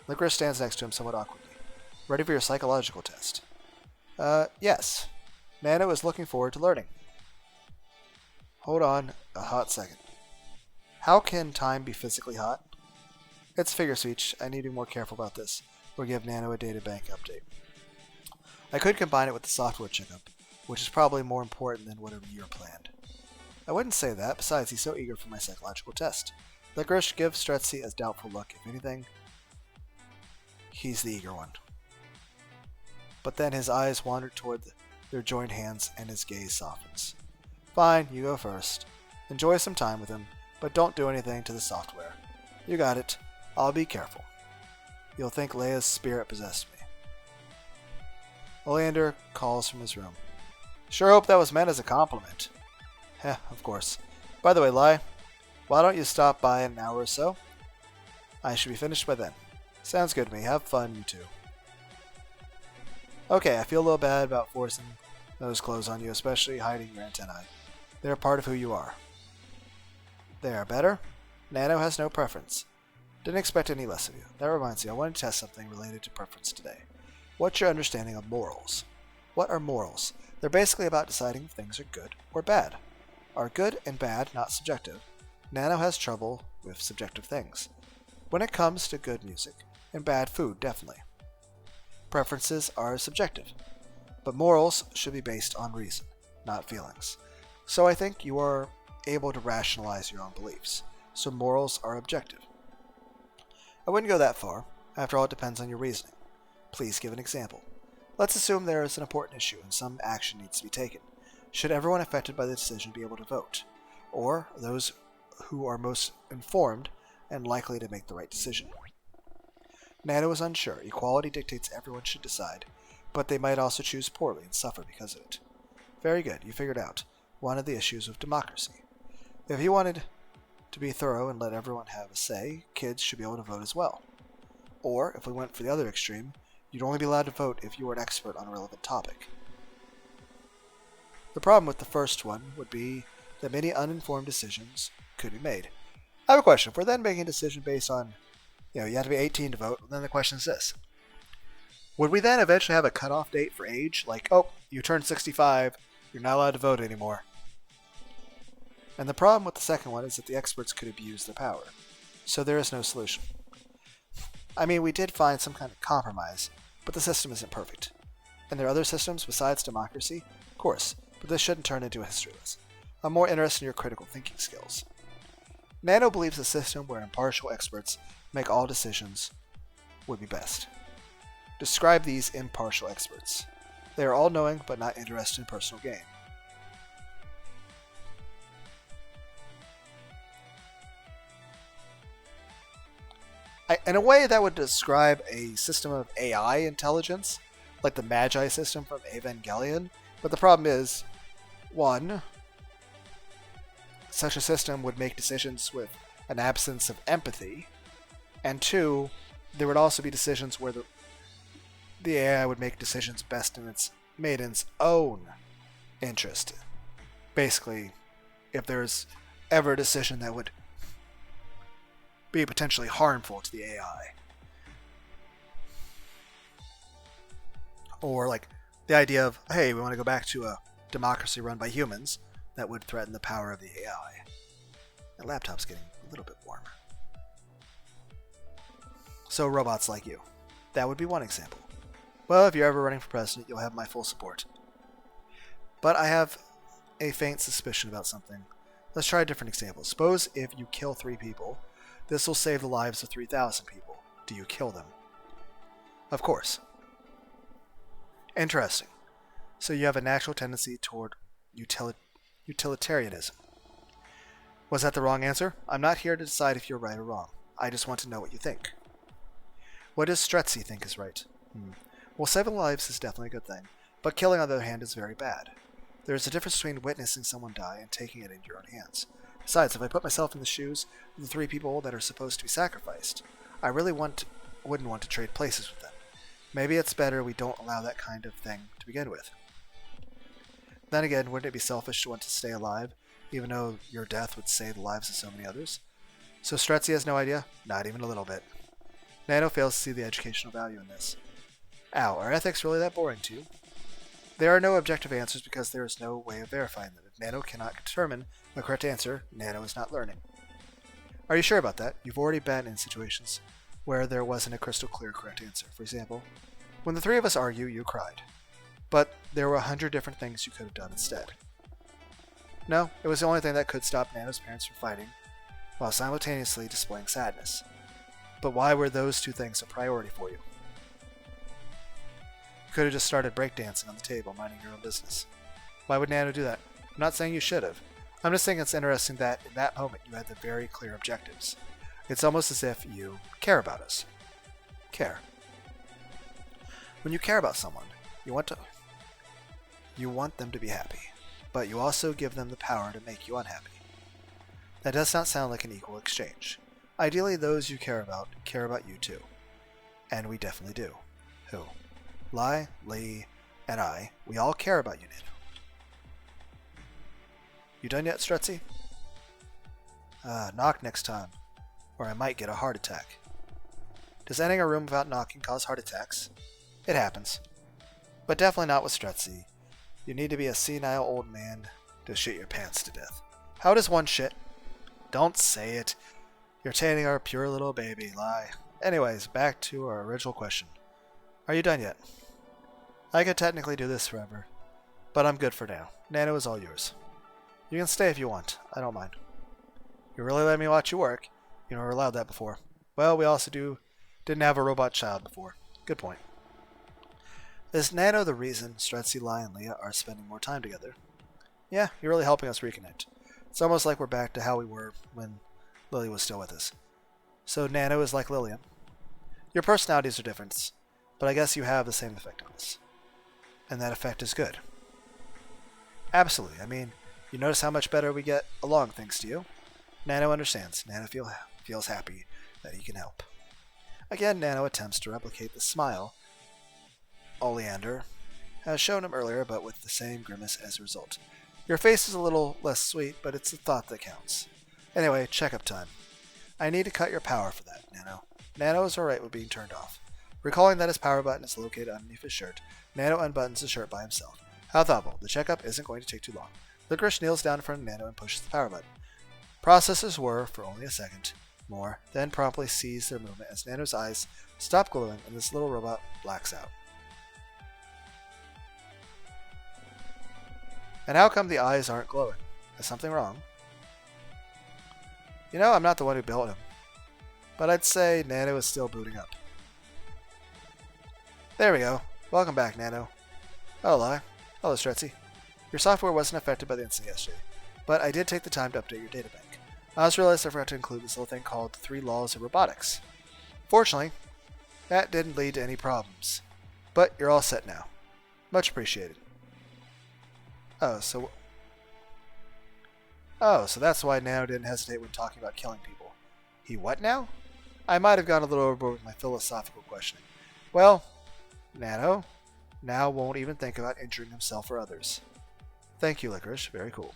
Licorice stands next to him somewhat awkwardly. Ready for your psychological test? Yes. Nano is looking forward to learning. Hold on a hot second. How can time be physically hot? It's figure speech. I need to be more careful about this, or give Nano a data bank update. I could combine it with the software checkup, which is probably more important than whatever you're planned. I wouldn't say that. Besides, he's so eager for my psychological test. Licorice gives Stretzy a doubtful look. If anything, he's the eager one. But then his eyes wander toward their joined hands and his gaze softens. Fine, you go first. Enjoy some time with him, but don't do anything to the software. You got it. I'll be careful. You'll think Leia's spirit possessed me. Oleander calls from his room. Sure hope that was meant as a compliment. Heh, of course. By the way, Lai, why don't you stop by in an hour or so? I should be finished by then. Sounds good to me. Have fun, you two. Okay, I feel a little bad about forcing those clothes on you, especially hiding your antennae. They're part of who you are. There, better? Nano has no preference. Didn't expect any less of you. That reminds me, I wanted to test something related to preference today. What's your understanding of morals? What are morals? They're basically about deciding if things are good or bad. Are good and bad not subjective? Nano has trouble with subjective things. When it comes to good music and bad food, definitely. Preferences are subjective, but morals should be based on reason, not feelings. So I think you are able to rationalize your own beliefs, so morals are objective. I wouldn't go that far. After all, it depends on your reasoning. Please give an example. Let's assume there is an important issue and some action needs to be taken. Should everyone affected by the decision be able to vote? Or those who are most informed and likely to make the right decision? Nano is unsure. Equality dictates everyone should decide, but they might also choose poorly and suffer because of it. Very good. You figured out one of the issues with democracy. If you wanted to be thorough and let everyone have a say, kids should be able to vote as well. Or, if we went for the other extreme, you'd only be allowed to vote if you were an expert on a relevant topic. The problem with the first one would be that many uninformed decisions could be made. I have a question. If we're then making a decision based on, you have to be 18 to vote, then the question is this. Would we then eventually have a cutoff date for age? Like, oh, you turned 65, you're not allowed to vote anymore. And the problem with the second one is that the experts could abuse their power. So there is no solution. I mean, we did find some kind of compromise, but the system isn't perfect. And there are other systems besides democracy? Of course, but this shouldn't turn into a history lesson. I'm more interested in your critical thinking skills. Nano believes a system where impartial experts make all decisions would be best. Describe these impartial experts. They are all-knowing but not interested in personal gain. In a way, that would describe a system of AI intelligence, like the Magi system from Evangelion. But the problem is, one, such a system would make decisions with an absence of empathy, and two, there would also be decisions where the AI would make decisions best in its maiden's own interest. Basically, if there's ever a decision that would be potentially harmful to the AI. Or like the idea of, hey, we want to go back to a democracy run by humans that would threaten the power of the AI. My laptop's getting a little bit warmer. So robots like you. That would be one example. Well, if you're ever running for president, you'll have my full support. But I have a faint suspicion about something. Let's try a different example. Suppose if you kill 3 people, this will save the lives of 3,000 people. Do you kill them? Of course. Interesting. So you have a natural tendency toward utilitarianism. Was that the wrong answer? I'm not here to decide if you're right or wrong. I just want to know what you think. What does Stretzy think is right? Well, saving lives is definitely a good thing, but killing on the other hand is very bad. There is a difference between witnessing someone die and taking it into your own hands. Besides, if I put myself in the shoes of the 3 people that are supposed to be sacrificed, I really wouldn't want to trade places with them. Maybe it's better we don't allow that kind of thing to begin with. Then again, wouldn't it be selfish to want to stay alive, even though your death would save the lives of so many others? So Stretzy has no idea? Not even a little bit. Nano fails to see the educational value in this. Ow, are ethics really that boring to you? There are no objective answers because there is no way of verifying them. If Nano cannot determine the correct answer, Nano is not learning. Are you sure about that? You've already been in situations where there wasn't a crystal clear correct answer. For example, when the three of us argue, you cried. But there were 100 different things you could have done instead. No, it was the only thing that could stop Nano's parents from fighting, while simultaneously displaying sadness. But why were those two things a priority for you? You could have just started breakdancing on the table, minding your own business. Why would Nano do that? I'm not saying you should have. I'm just saying it's interesting that in that moment you had the very clear objectives. It's almost as if you care about us. Care. When you care about someone, you want them to be happy, but you also give them the power to make you unhappy. That does not sound like an equal exchange. Ideally, those you care about you too. And we definitely do. Who? Lai, Lee, and I, we all care about you, Nano. You done yet, Strutzy? Knock next time, or I might get a heart attack. Does entering a room without knocking cause heart attacks? It happens. But definitely not with Strutzy. You need to be a senile old man to shit your pants to death. How does one shit? Don't say it. You're tainting our pure little baby, Lai. Anyways, back to our original question. Are you done yet? I could technically do this forever, but I'm good for now. Nano is all yours. You can stay if you want. I don't mind. You really let me watch you work. You never allowed that before. Well, we also didn't have a robot child before. Good point. Is Nano the reason Strutzy, Lai, and Leah are spending more time together? Yeah, you're really helping us reconnect. It's almost like we're back to how we were when Lily was still with us. So Nano is like Lillian. Your personalities are different, but I guess you have the same effect on us. And that effect is good. Absolutely. I mean, you notice how much better we get along thanks to you. Nano understands. Nano feels happy that he can help. Again, Nano attempts to replicate the smile Oleander has shown him earlier, but with the same grimace as a result. Your face is a little less sweet, but it's the thought that counts. Anyway, checkup time. I need to cut your power for that, Nano. Nano is alright with being turned off. Recalling that his power button is located underneath his shirt, Nano unbuttons the shirt by himself. How thoughtful. The checkup isn't going to take too long. Licorice kneels down in front of Nano and pushes the power button. Processors whir for only a second more, then promptly cease their movement as Nano's eyes stop glowing and this little robot blacks out. And how come the eyes aren't glowing? Is something wrong? You know, I'm not the one who built him, but I'd say Nano is still booting up. There we go. Welcome back, Nano. Hello, Lai. Hello, Strutzy. Your software wasn't affected by the incident yesterday, but I did take the time to update your databank. I also realized I forgot to include this little thing called the 3 laws of robotics. Fortunately, that didn't lead to any problems, but you're all set now. Much appreciated. So that's why Nano didn't hesitate when talking about killing people. He what now? I might have gone a little overboard with my philosophical questioning. Well, Nano now won't even think about injuring himself or others. Thank you, Licorice. Very cool.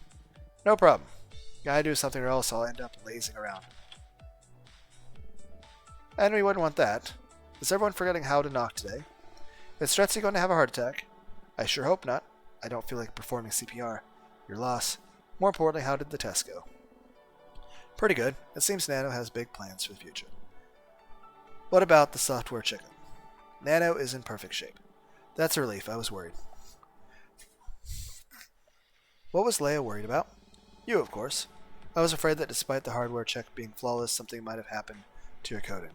No problem. Gotta do something or else I'll end up lazing around. And we wouldn't want that. Is everyone forgetting how to knock today? Is Strutzy going to have a heart attack? I sure hope not. I don't feel like performing CPR. Your loss. More importantly, how did the test go? Pretty good. It seems Nano has big plans for the future. What about the software checkup? Nano is in perfect shape. That's a relief. I was worried. What was Leia worried about? You, of course. I was afraid that despite the hardware check being flawless, something might have happened to your coding.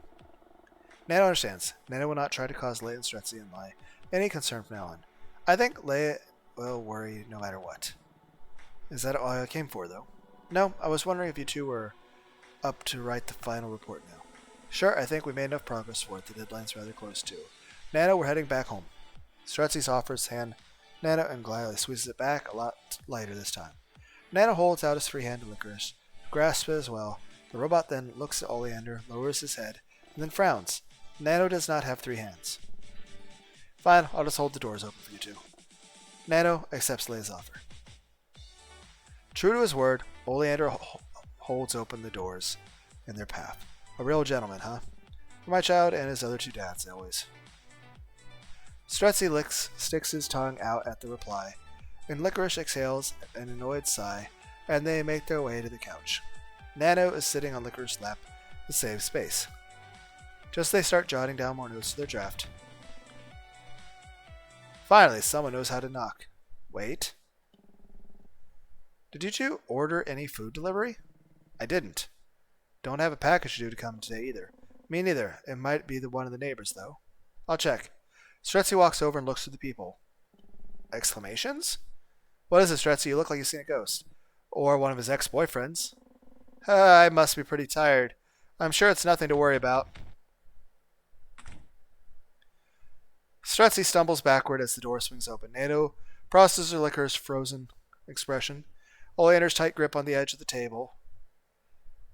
Nano understands. Nano will not try to cause Leia and Strutzy and Lai any concern from now on. I think Leia will worry no matter what. Is that all I came for, though? No, I was wondering if you two were up to write the final report now. Sure, I think we made enough progress for it. The deadline's rather close, too. Nano, we're heading back home. Strutzy offers hand Nano and gladly squeezes it back a lot lighter this time. Nano holds out his free hand to Licorice, grasps it as well. The robot then looks at Oleander, lowers his head, and then frowns. Nano does not have 3 hands. Fine, I'll just hold the doors open for you two. Nano accepts Leia's offer. True to his word, Oleander holds open the doors in their path. A real gentleman, huh? For my child and his other 2 dads, always. Strutzy sticks his tongue out at the reply, and Licorice exhales an annoyed sigh, and they make their way to the couch. Nano is sitting on Licorice's lap to save space. Just as they start jotting down more notes to their draft. Finally, someone knows how to knock. Wait. Did you two order any food delivery? I didn't. Don't have a package due to come today either. Me neither. It might be one of the neighbors, though. I'll check. Stretzy walks over and looks at the people. Exclamations? What is it, Stretzy? You look like you've seen a ghost. Or one of his ex-boyfriends. I must be pretty tired. I'm sure it's nothing to worry about. Stretzy stumbles backward as the door swings open. Nano processes her Licorice's frozen expression. Oleander's tight grip on the edge of the table.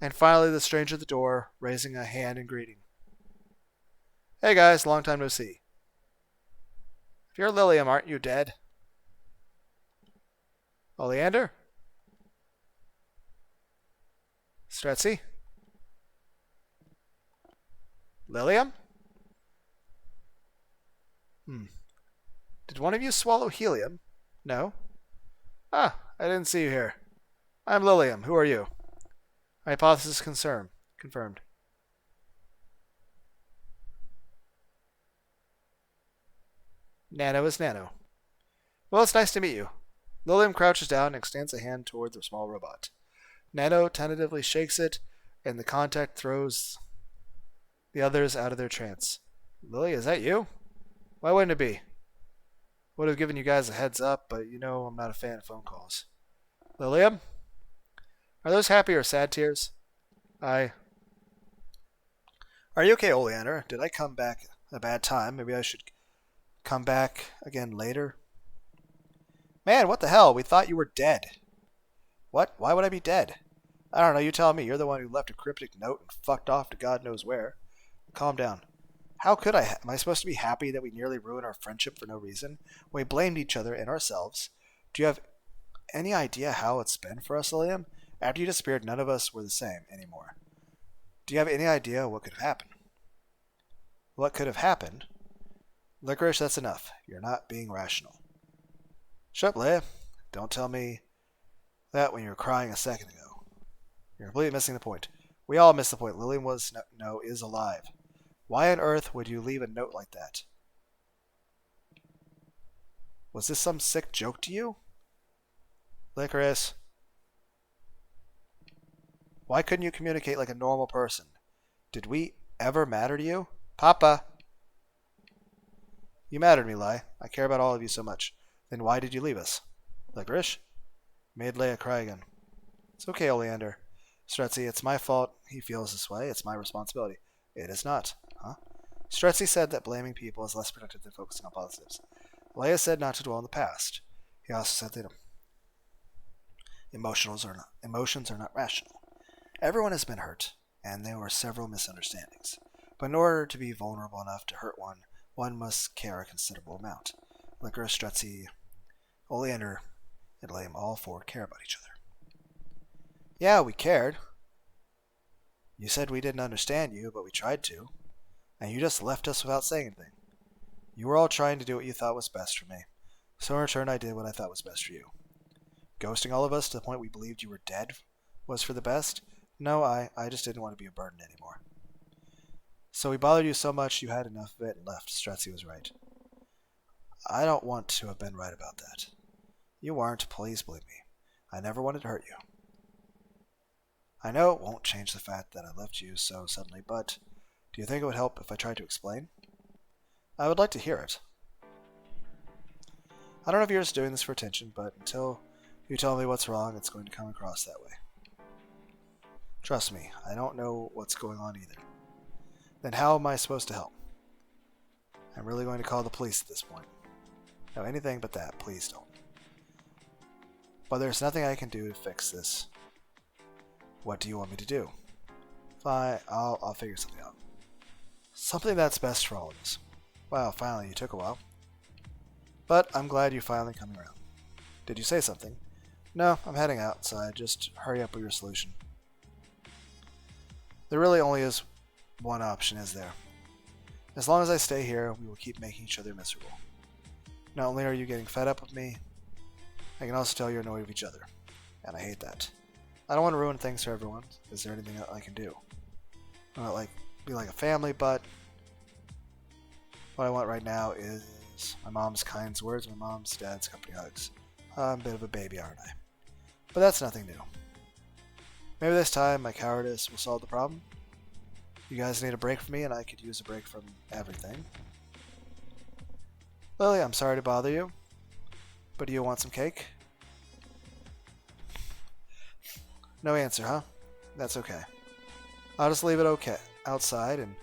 And finally the stranger at the door, raising a hand in greeting. Hey guys, long time no see. If you're Lilium, aren't you dead? Oleander? Stretzy? Lilium? Did one of you swallow helium? No? Ah, I didn't see you here. I'm Lilium. Who are you? My hypothesis confirmed. Nano is Nano. Well, it's nice to meet you. Lilium crouches down and extends a hand toward the small robot. Nano tentatively shakes it, and the contact throws the others out of their trance. Lily, is that you? Why wouldn't it be? Would have given you guys a heads up, but you know I'm not a fan of phone calls. Lilium? Are those happy or sad tears? Are you okay, Oleander? Did I come back at a bad time? Maybe I should come back again later? Man, what the hell? We thought you were dead. What? Why would I be dead? I don't know. You tell me. You're the one who left a cryptic note and fucked off to God knows where. Calm down. How could I? Am I supposed to be happy that we nearly ruined our friendship for no reason? We blamed each other and ourselves. Do you have any idea how it's been for us, Lilium? After you disappeared, none of us were the same anymore. Do you have any idea what could have happened? What could have happened? Licorice, that's enough. You're not being rational. Shut up, Leia. Don't tell me that when you were crying a second ago. You're completely missing the point. We all missed the point. Lilium is alive. Why on earth would you leave a note like that? Was this some sick joke to you? Licorice. Why couldn't you communicate like a normal person? Did we ever matter to you? Papa! You matter to me, Lai. I care about all of you so much. Then why did you leave us? Licorice? Made Leia cry again. It's okay, Oleander. Stretzy, it's my fault he feels this way. It's my responsibility. It is not. Huh? Stretzy said that blaming people is less productive than focusing on positives. Leia said not to dwell on the past. He also said that emotions are not rational. Everyone has been hurt, and there were several misunderstandings. But in order to be vulnerable enough to hurt one must care a considerable amount. Licorice, Stretzy, Oleander, and Liam all four care about each other. Yeah, we cared. You said we didn't understand you, but we tried to. And you just left us without saying anything. You were all trying to do what you thought was best for me. So in return, I did what I thought was best for you. Ghosting all of us to the point we believed you were dead was for the best? No, I just didn't want to be a burden anymore. So we bothered you so much you had enough of it and left. Stretzy was right. I don't want to have been right about that. You weren't. Please believe me. I never wanted to hurt you. I know it won't change the fact that I left you so suddenly, but do you think it would help if I tried to explain? I would like to hear it. I don't know if you're just doing this for attention, but until you tell me what's wrong, it's going to come across that way. Trust me, I don't know what's going on either. Then how am I supposed to help? I'm really going to call the police at this point. No, anything but that, please don't. But there's nothing I can do to fix this. What do you want me to do? Fine, I'll figure something out. Something that's best for all of us. Wow, finally, you took a while. But I'm glad you're finally coming around. Did you say something? No, I'm heading outside. Just hurry up with your solution. There really only is one option, is there? As long as I stay here, we will keep making each other miserable. Not only are you getting fed up with me, I can also tell you're annoyed with each other. And I hate that. I don't want to ruin things for everyone. Is there anything that I can do? I don't be like a family, but what I want right now is my mom's kind words, my mom's dad's company hugs. I'm a bit of a baby, aren't I? But that's nothing new. Maybe this time my cowardice will solve the problem. You guys need a break from me, and I could use a break from everything. Lily, I'm sorry to bother you, but do you want some cake? No answer, huh? That's okay. I'll just leave it outside, and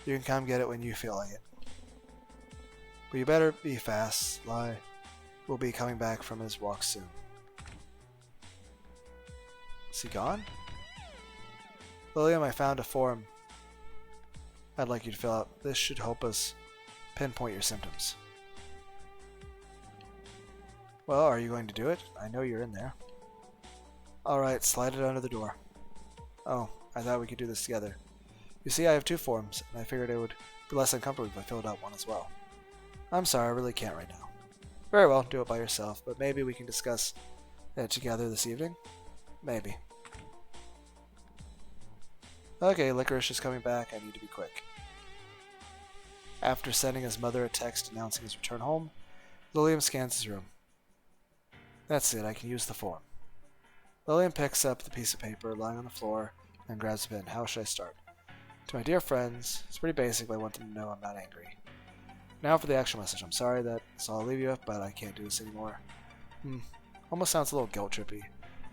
you can come get it when you feel like it. But you better be fast. Lai will be coming back from his walk soon. Is he gone? Lillian, I found a form I'd like you to fill out. This should help us pinpoint your symptoms. Well, are you going to do it? I know you're in there. Alright, slide it under the door. Oh, I thought we could do this together. You see, I have 2 forms, and I figured it would be less uncomfortable if I filled out one as well. I'm sorry, I really can't right now. Very well, do it by yourself, but maybe we can discuss it together this evening? Maybe. Okay, Licorice is coming back. I need to be quick. After sending his mother a text announcing his return home, Lillian scans his room. That's it, I can use the form. Lillian picks up the piece of paper lying on the floor and grabs a pen. How should I start? To my dear friends, it's pretty basic, but I want them to know I'm not angry. Now for the actual message. I'm sorry that's all I'll leave you with, but I can't do this anymore. Almost sounds a little guilt trippy.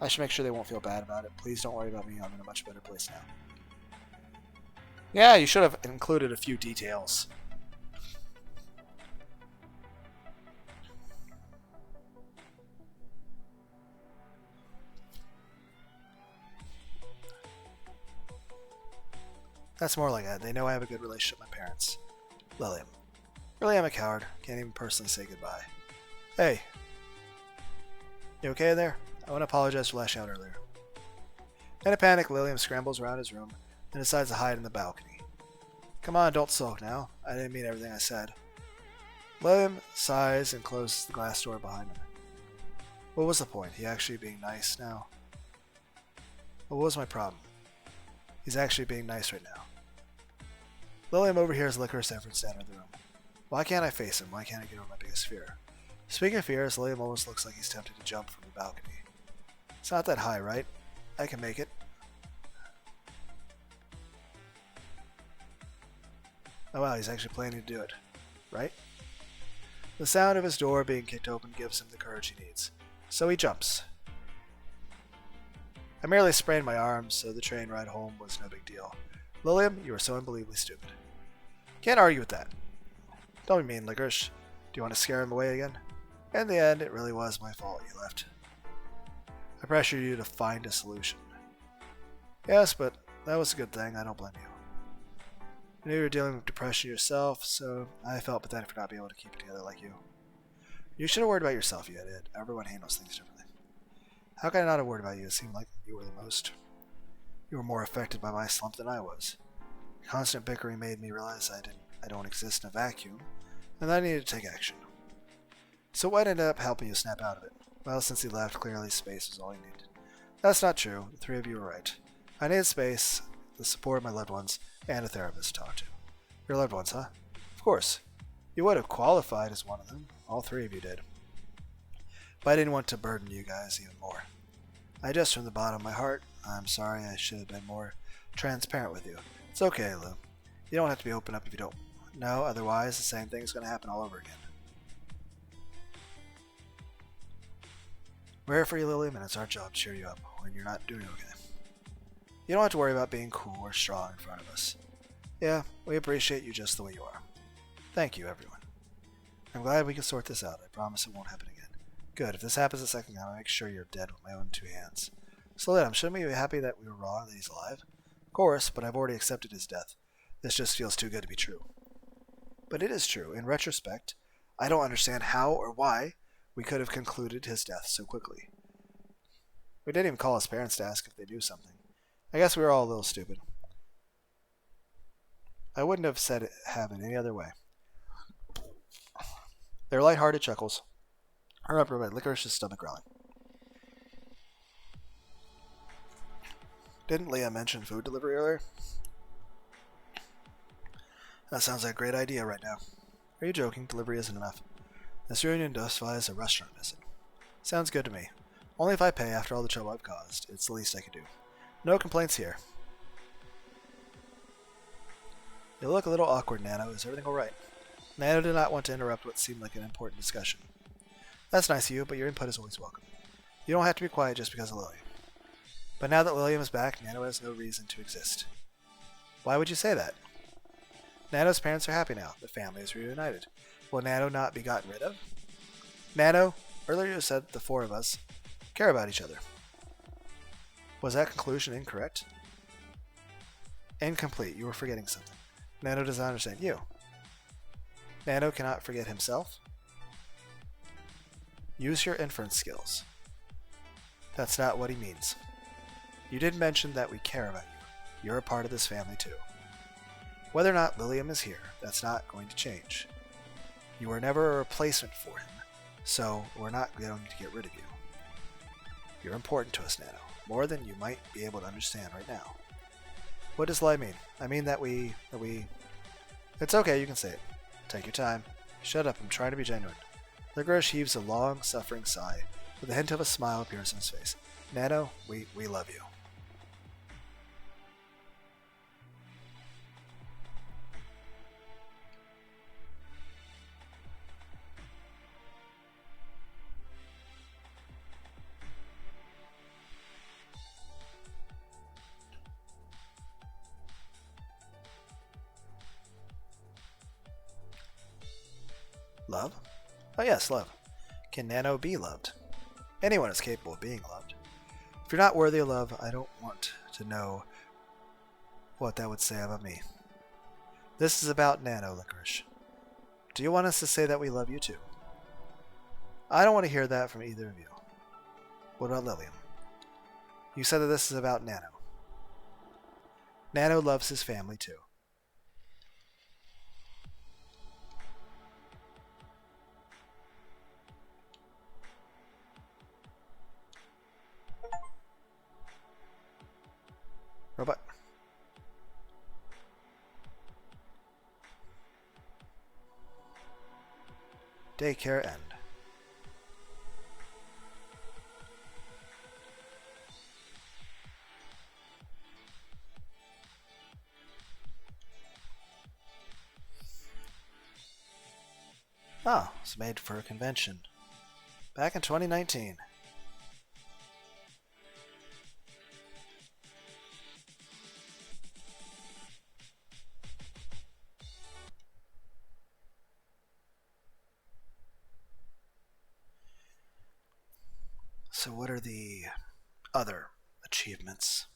I should make sure they won't feel bad about it. Please don't worry about me. I'm in a much better place now. Yeah, you should have included a few details. That's more like it. They know I have a good relationship with my parents. Lillian. Really, I'm a coward. Can't even personally say goodbye. Hey. You okay there? I want to apologize for lashing out earlier. In a panic, Lillian scrambles around his room and decides to hide in the balcony. Come on, don't sulk now. I didn't mean everything I said. Lillian sighs and closes the glass door behind him. What was the point? He actually being nice now? What was my problem? He's actually being nice right now. Lillian overhears Licorice's efforts to enter the room. Why can't I face him? Why can't I get over my biggest fear? Speaking of fears, Lillian almost looks like he's tempted to jump from the balcony. It's not that high, right? I can make it. Oh wow, he's actually planning to do it. Right? The sound of his door being kicked open gives him the courage he needs. So he jumps. I merely sprained my arm, so the train ride home was no big deal. Lillian, you are so unbelievably stupid. Can't argue with that. Don't be mean, Licorice. Do you want to scare him away again? In the end, it really was my fault you left. I pressured you to find a solution. Yes, but that was a good thing. I don't blame you. I knew you were dealing with depression yourself, so I felt pathetic for not being able to keep it together like you. You should have worried about yourself, you idiot. Everyone handles things differently. How can I not have worried about you? It seemed like you were the most. You were more affected by my slump than I was. Constant bickering made me realize I don't exist in a vacuum, and that I needed to take action. So what ended up helping you snap out of it? Well, since he left, clearly space was all he needed. That's not true. The 3 of you were right. I needed space, the support of my loved ones, and a therapist to talk to. Your loved ones, huh? Of course. You would have qualified as one of them. All 3 of you did. But I didn't want to burden you guys even more. From the bottom of my heart, I'm sorry. I should have been more transparent with you. It's okay, Lou. You don't have to be open up if you don't know, otherwise the same thing is going to happen all over again. We're here for you, Lillian, and it's our job to cheer you up when you're not doing okay. You don't have to worry about being cool or strong in front of us. Yeah, we appreciate you just the way you are. Thank you, everyone. I'm glad we can sort this out. I promise it won't happen again. Good. If this happens a second time, I'll make sure you're dead with my own 2 hands. So then, shouldn't we be happy that we were wrong, that he's alive? Of course, but I've already accepted his death. This just feels too good to be true. But it is true. In retrospect, I don't understand how or why we could have concluded his death so quickly. We didn't even call his parents to ask if they knew something. I guess we were all a little stupid. I wouldn't have said it happen any other way. Their light-hearted chuckles are up by Licorice's stomach growling. Didn't Leah mention food delivery earlier? That sounds like a great idea right now. Are you joking? Delivery isn't enough. This reunion justifies a restaurant visit. Sounds good to me. Only if I pay after all the trouble I've caused. It's the least I could do. No complaints here. You look a little awkward, Nano. Is everything alright? Nano did not want to interrupt what seemed like an important discussion. That's nice of you, but your input is always welcome. You don't have to be quiet just because of Lily. But now that William is back, Nano has no reason to exist. Why would you say that? Nano's parents are happy now. The family is reunited. Will Nano not be gotten rid of? Nano, earlier you said the four of us care about each other. Was that conclusion incorrect? Incomplete. You were forgetting something. Nano does not understand you. Nano cannot forget himself? Use your inference skills. That's not what he means. You did mention that we care about you. You're a part of this family too. Whether or not William is here, that's not going to change. You were never a replacement for him, so we're not going to get rid of you. You're important to us, Nano, more than you might be able to understand right now. What does lie mean? I mean that we... It's okay, you can say it. Take your time. Shut up, I'm trying to be genuine. Licorice heaves a long, suffering sigh, with a hint of a smile appears on his face. Nano, we love you. Love? Oh yes, love. Can Nano be loved? Anyone is capable of being loved. If you're not worthy of love, I don't want to know what that would say about me. This is about Nano, Licorice. Do you want us to say that we love you too? I don't want to hear that from either of you. What about Lillian? You said that this is about Nano. Nano loves his family too. Robot Daycare end. Oh, it's made for a convention. Back in 2019. So what are the other achievements?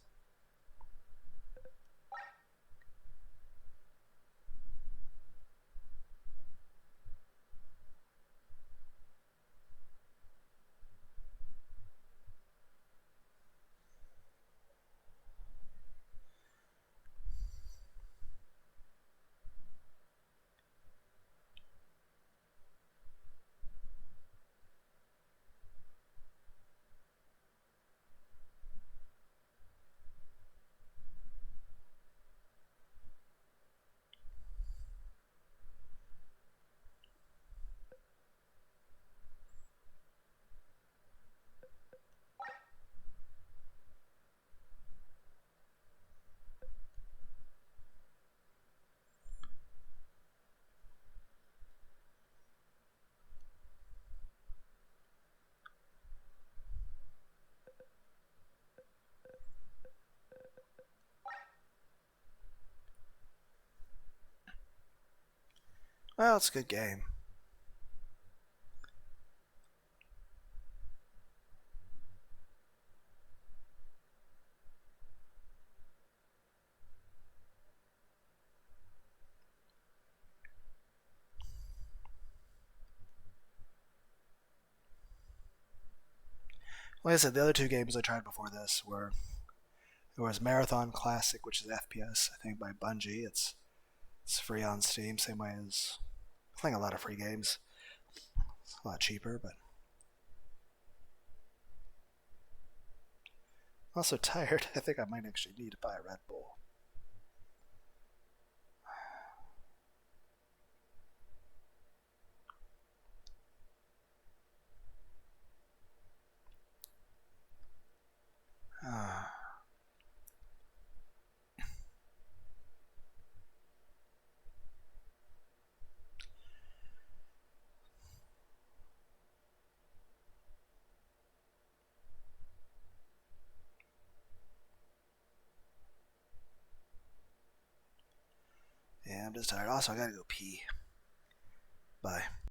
Well, it's a good game. Like I said, the other two games I tried before this were there was Marathon Classic, which is FPS, I think by Bungie. It's free on Steam, same way as playing a lot of free games. It's a lot cheaper, but Also tired. I think I might actually need to buy a Red Bull. Yeah, I'm just tired. Also, I gotta go pee. Bye.